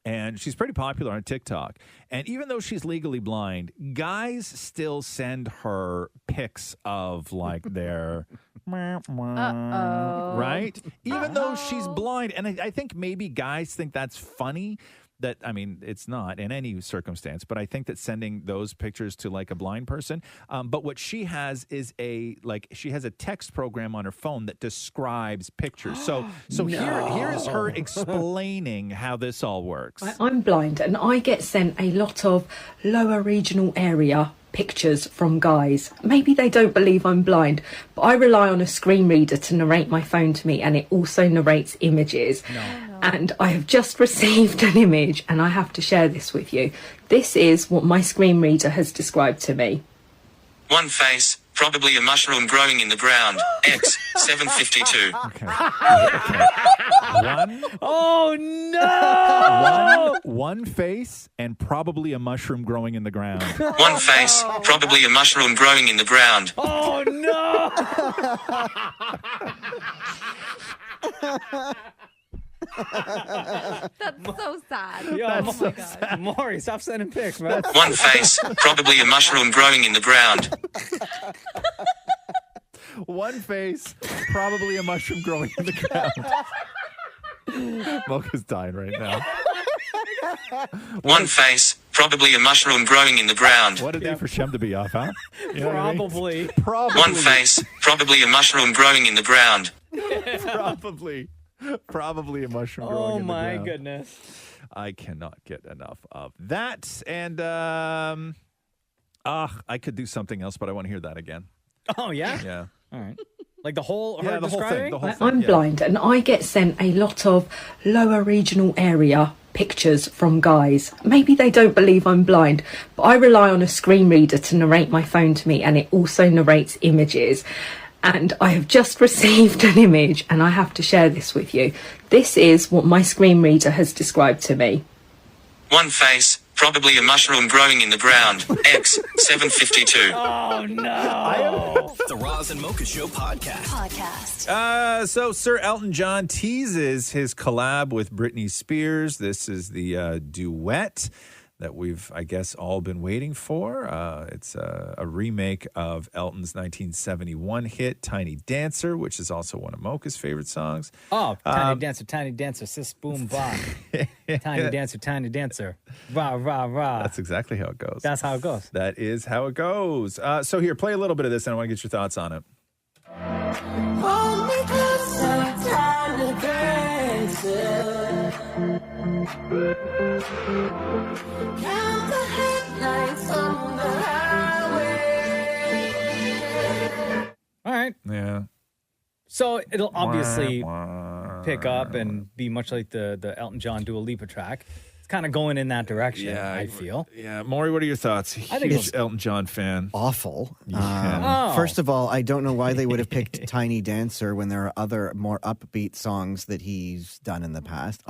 and she's pretty popular on TikTok. And even though she's legally blind, guys still send her pics of like their. Right? Even though she's blind. And I think maybe guys think that's funny. That, I mean, it's not in any circumstance, but I think that sending those pictures to like a blind person. But what she has is she has a text program on her phone that describes pictures. So here is her explaining how this all works. I'm blind and I get sent a lot of lower regional area pictures from guys. Maybe they don't believe I'm blind, but I rely on a screen reader to narrate my phone to me, and it also narrates images. And I have just received an image and I have to share this with you. This is what my screen reader has described to me. One face, probably a mushroom growing in the ground. X 752. Oh no! One face and probably a mushroom growing in the ground. One face, probably a mushroom growing in the ground. Oh no! That's so sad. Yo, That's so God. Maury, stop sending pics, man. One face, probably a mushroom growing in the ground. One face, probably a mushroom growing in the ground. Mocha's dying right now. One face, probably a mushroom growing in the ground. What a day for Shem to be off, huh? You know what I mean? Probably. One face, probably a mushroom growing in the ground. Probably a mushroom growing Oh in the my ground. goodness. I cannot get enough of that. And I could do something else, but I want to hear that again. Oh yeah? Yeah. All right. Like the whole Yeah, her the whole thing, describing? the whole thing. I'm blind and I get sent a lot of lower regional area pictures from guys. Maybe they don't believe I'm blind, but I rely on a screen reader to narrate my phone to me, and it also narrates images. And I have just received an image and I have to share this with you. This is what my screen reader has described to me. One face, probably a mushroom growing in the ground. X 752. Oh, no. The Roz and Mocha Show podcast. So Sir Elton John teases his collab with Britney Spears. This is the duet that we've, I guess, all been waiting for. It's a remake of Elton's 1971 hit, Tiny Dancer, which is also one of Mocha's favorite songs. Oh, Tiny Dancer, sis, boom, bah. Tiny Dancer, rah, rah, rah. That's exactly how it goes. That's how it goes. That is how it goes. So here, play a little bit of this, and I want to get your thoughts on it. Hold me closer, tiny dancer. Count the headlights on the highway. All right. Yeah. So it'll obviously pick up and be much like the Elton John Dua Lipa track. It's kind of going in that direction, I feel. Yeah. Maury, what are your thoughts? I think Huge Elton John fan. Awful. Yeah. First of all, I don't know why they would have picked Tiny Dancer when there are other more upbeat songs that he's done in the past.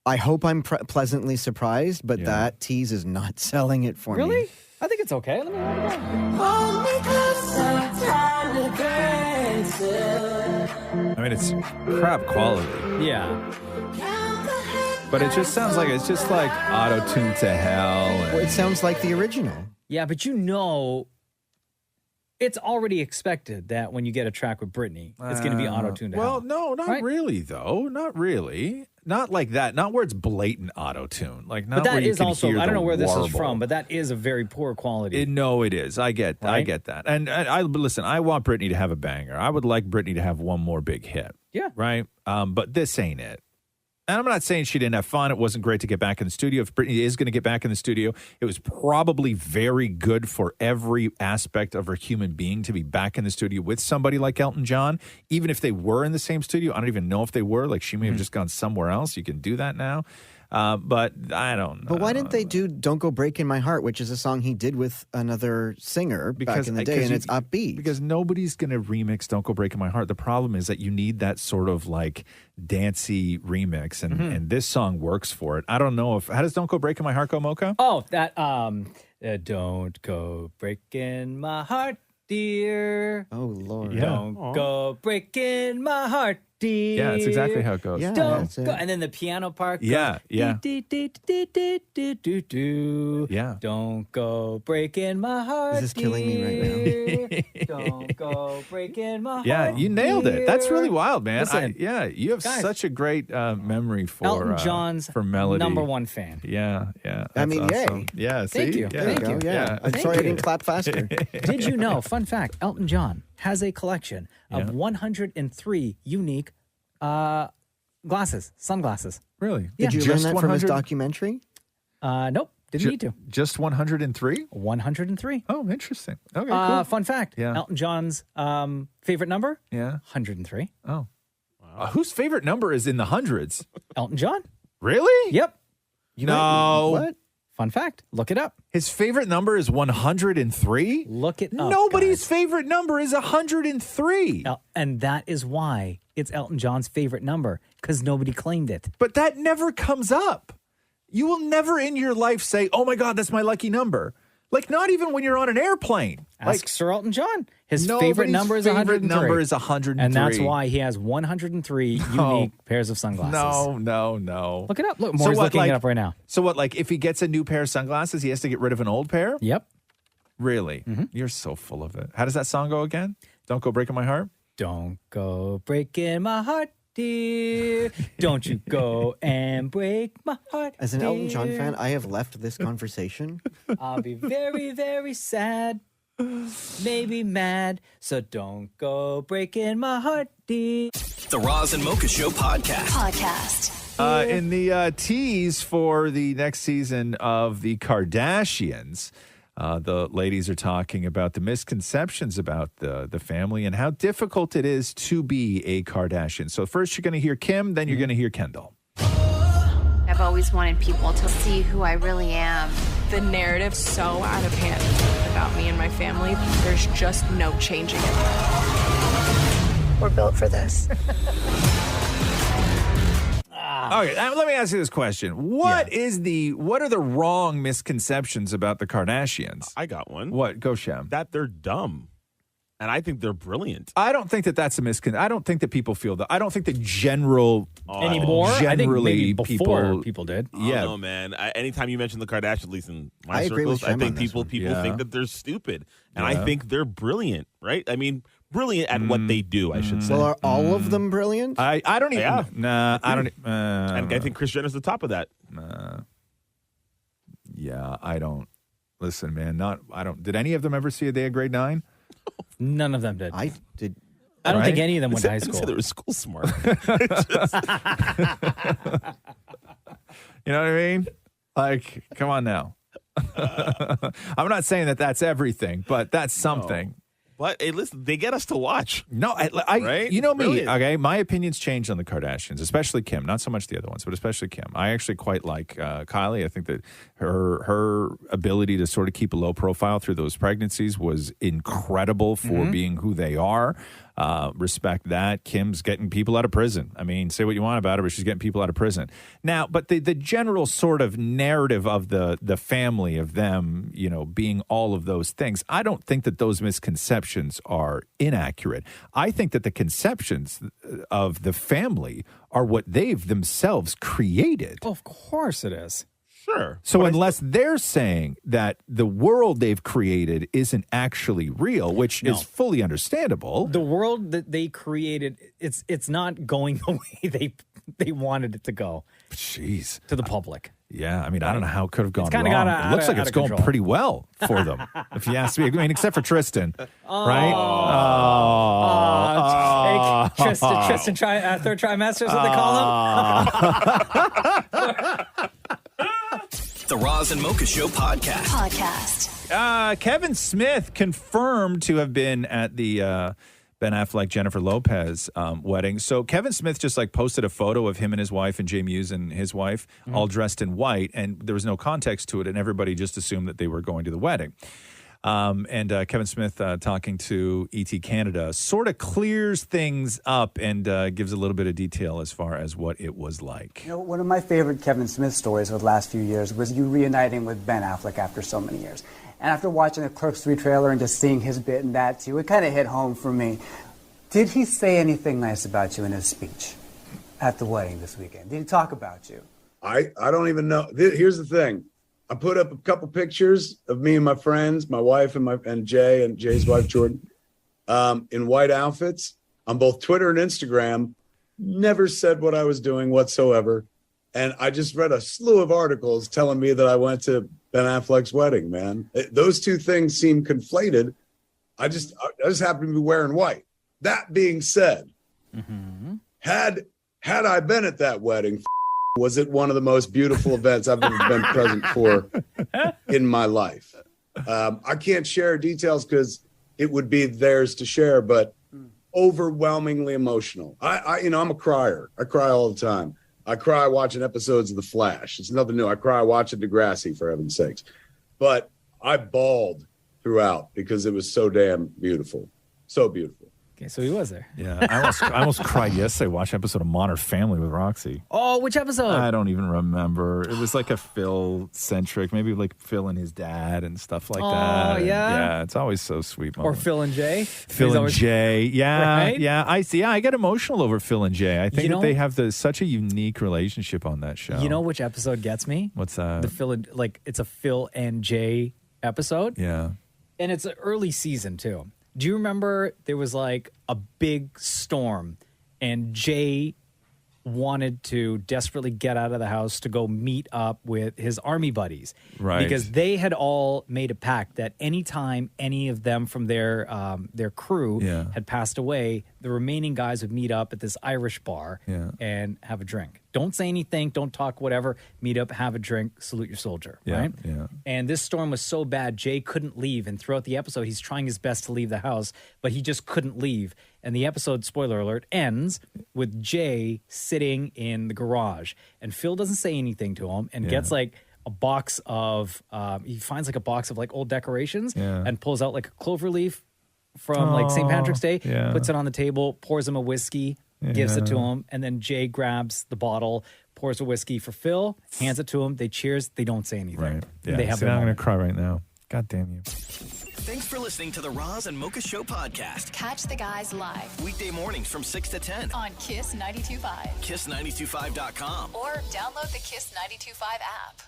I hope I'm pleasantly surprised, but that tease is not selling it for me. Really? I think it's okay. Let me write it down. Hold me closer, tiny dancer. I mean, it's crap quality. Yeah. But it just sounds like it's just like auto-tuned to hell. Well, it sounds like the original. Yeah, but it's already expected that when you get a track with Britney, it's going to be auto-tuned to hell. Well, no, not really, though. Not really. Not like that. Not where it's blatant auto-tune. Like, not but that where you is can also, hear I don't know where this is warble. from, but that is a very poor quality. No, it is. I get that. And I listen, I want Britney to have a banger. I would like Britney to have one more big hit. Yeah. Right? But this ain't it. And I'm not saying she didn't have fun. It wasn't great to get back in the studio. If Britney is going to get back in the studio, it was probably very good for every aspect of her human being to be back in the studio with somebody like Elton John. Even if they were in the same studio, I don't even know if they were. Like, she may have just gone somewhere else. You can do that now. But I don't know. But why didn't they do Don't Go Breaking My Heart, which is a song he did with another singer back in the day, and it's upbeat? Because nobody's going to remix Don't Go Breaking My Heart. The problem is that you need that sort of like dancey remix, and this song works for it. I don't know how does Don't Go Breaking My Heart go, Mocha? Oh, that Don't Go Breaking My Heart, dear. Oh, Lord. Yeah. Don't go breaking my heart, dear. Yeah, that's exactly how it goes. Yeah, Don't that's it. go. And then the piano part goes, Yeah. Yeah. Don't go breaking my heart, This is killing me right dear. Don't go breaking my heart. Yeah, you nailed it. That's really wild, man. Listen, You have guys, such a great memory for Elton John's for melody. #1 fan. Yeah. I That's mean, awesome. yay. Yeah, Thank see? you. Yeah. Thank you. Yeah. I'm Thank sorry I you. didn't clap faster. Did you know, fun fact, Elton John has a collection of 103 unique sunglasses. Really? Did you learn that from his documentary? Nope, didn't need to. Just 103? 103. Oh, interesting. Okay, cool. Fun fact, Yeah. Elton John's favorite number? Yeah. 103. Oh. Whose favorite number is in the hundreds? Elton John. Really? Yep. No. What? Fun fact, look it up. His favorite number is 103? Look it up. Nobody's favorite number is 103. And that is why it's Elton John's favorite number, because nobody claimed it. But that never comes up. You will never in your life say, oh my God, that's my lucky number. Like, not even when you're on an airplane. Ask Sir Elton John. His favorite number is 103. number is 103. And that's why he has 103 unique pairs of sunglasses. No. Look it up. Look, Moore's looking it up right now. So what, like, if he gets a new pair of sunglasses, he has to get rid of an old pair? Yep. Really? Mm-hmm. You're so full of it. How does that song go again? Don't Go Breaking My Heart? Don't go breaking my heart, dear. Don't you go and break my heart, As an Elton John dear. fan, I have left this conversation. I'll be very, very sad, maybe mad. So don't go breaking my heart, dear. The Roz and Mocha Show podcast. In the tease for the next season of The Kardashians, the ladies are talking about the misconceptions about the family and how difficult it is to be a Kardashian. So first you're going to hear Kim, then you're going to hear Kendall. I've always wanted people to see who I really am. The narrative's so out of hand about me and my family. There's just no changing it. We're built for this. Okay, let me ask you this question. What are the wrong misconceptions about the Kardashians? I got one. What? Go, Shem. That they're dumb. And I think they're brilliant. I don't think that that's a misconception. I don't think that people feel that. I don't think the general Anymore? I think generally maybe before people did. I don't know, man. Anytime you mention the Kardashians, at least in my I agree with circles, I Shem think on this people one. think that they're stupid. And Yeah. I think they're brilliant, right? I mean, brilliant at what they do, I should say. Well, are all of them brilliant? I don't even. Yeah. Nah, I don't. And I think Kris Jenner's the top of that. Yeah, I don't. Listen, man. I don't. Did any of them ever see a day of grade 9? None of them did. I did. I don't Right? think any of them went to high I said school. they were school smart. You know what I mean? Like, come on now. I'm not saying that that's everything, but that's something. But hey, listen, they get us to watch. No, Right? You know It's me, brilliant. okay? My opinions changed on the Kardashians, especially Kim. Not so much the other ones, but especially Kim. I actually quite like Kylie. I think that her ability to sort of keep a low profile through those pregnancies was incredible for being who they are. Respect that. Kim's getting people out of prison. I mean, say what you want about her, but she's getting people out of prison. Now, but the general sort of narrative of the family of them, you know, being all of those things, I don't think that those misconceptions are inaccurate. I think that the conceptions of the family are what they've themselves created. Oh, of course it is. Sure. So unless they're saying that the world they've created isn't actually real, which is fully understandable. The world that they created, it's not going the way they wanted it to go. Jeez. To the public. Yeah, I mean, I don't know how it could have gone kinda wrong. got It looks like out it's of going control. pretty well for them, if you ask me. I mean, except for Tristan, right? Hey, Tristan, third trimester, is what they call him. The Roz and Mocha Show podcast. Kevin Smith confirmed to have been at the Ben Affleck, Jennifer Lopez wedding. So Kevin Smith just like posted a photo of him and his wife and Jay Muse and his wife all dressed in white, and there was no context to it, and everybody just assumed that they were going to the wedding. And Kevin Smith talking to ET Canada sort of clears things up and gives a little bit of detail as far as what it was like. You know, one of my favorite Kevin Smith stories over the last few years was you reuniting with Ben Affleck after so many years. And after watching the Clerks 3 trailer and just seeing his bit in that too, it kind of hit home for me. Did he say anything nice about you in his speech at the wedding this weekend? Did he talk about you? I don't even know. Here's the thing. I put up a couple pictures of me and my friends, my wife and Jay and Jay's wife, Jordan, in white outfits on both Twitter and Instagram. Never said what I was doing whatsoever. And I just read a slew of articles telling me that I went to Ben Affleck's wedding, man. Those two things seem conflated. I just happen to be wearing white. That being said, had I been at that wedding, was it one of the most beautiful events I've ever been present for in my life. I can't share details because it would be theirs to share, but overwhelmingly emotional. I'm a crier. I cry all the time. I cry watching episodes of The Flash. It's nothing new. I cry watching Degrassi, for heaven's sakes. But I bawled throughout because it was so damn beautiful. So beautiful. Okay, so he was there. Yeah, I almost cried yesterday watching an episode of Modern Family with Roxy. Oh, which episode? I don't even remember. It was like a Phil-centric, maybe like Phil and his dad and stuff like that. Oh, yeah? Yeah, it's always so sweet. Or Phil and Jay? Phil He's and always- Jay. Yeah, Right? yeah. I get emotional over Phil and Jay. I think You that know- they have such a unique relationship on that show. You know which episode gets me? What's that? The Phil and, it's a Phil and Jay episode. Yeah. And it's an early season too. Do you remember there was like a big storm and Jay wanted to desperately get out of the house to go meet up with his army buddies. Right. Because they had all made a pact that anytime any of them from their crew Yeah. had passed away, the remaining guys would meet up at this Irish bar Yeah. and have a drink. Don't say anything, don't talk, whatever. Meet up, have a drink, salute your soldier, Yeah, right? yeah. And this storm was so bad, Jay couldn't leave. And throughout the episode, he's trying his best to leave the house, but he just couldn't leave. And the episode, spoiler alert, ends with Jay sitting in the garage. And Phil doesn't say anything to him and gets like a box of, he finds like a box of like old decorations Yeah. and pulls out like a clover leaf from like St. Patrick's Day, yeah. puts it on the table, pours him a whiskey, gives it to Yeah. him, and then Jay grabs the bottle, pours a whiskey for Phil, hands it to him. They cheers. They don't say anything. Right. Yeah. They have See, their I'm going moment. to cry right now. God damn you. Thanks for listening to the Roz and Mocha Show podcast. Catch the guys live Weekday mornings from 6 to 10. on Kiss 92.5 Kiss925.com. or download the Kiss 92.5 app.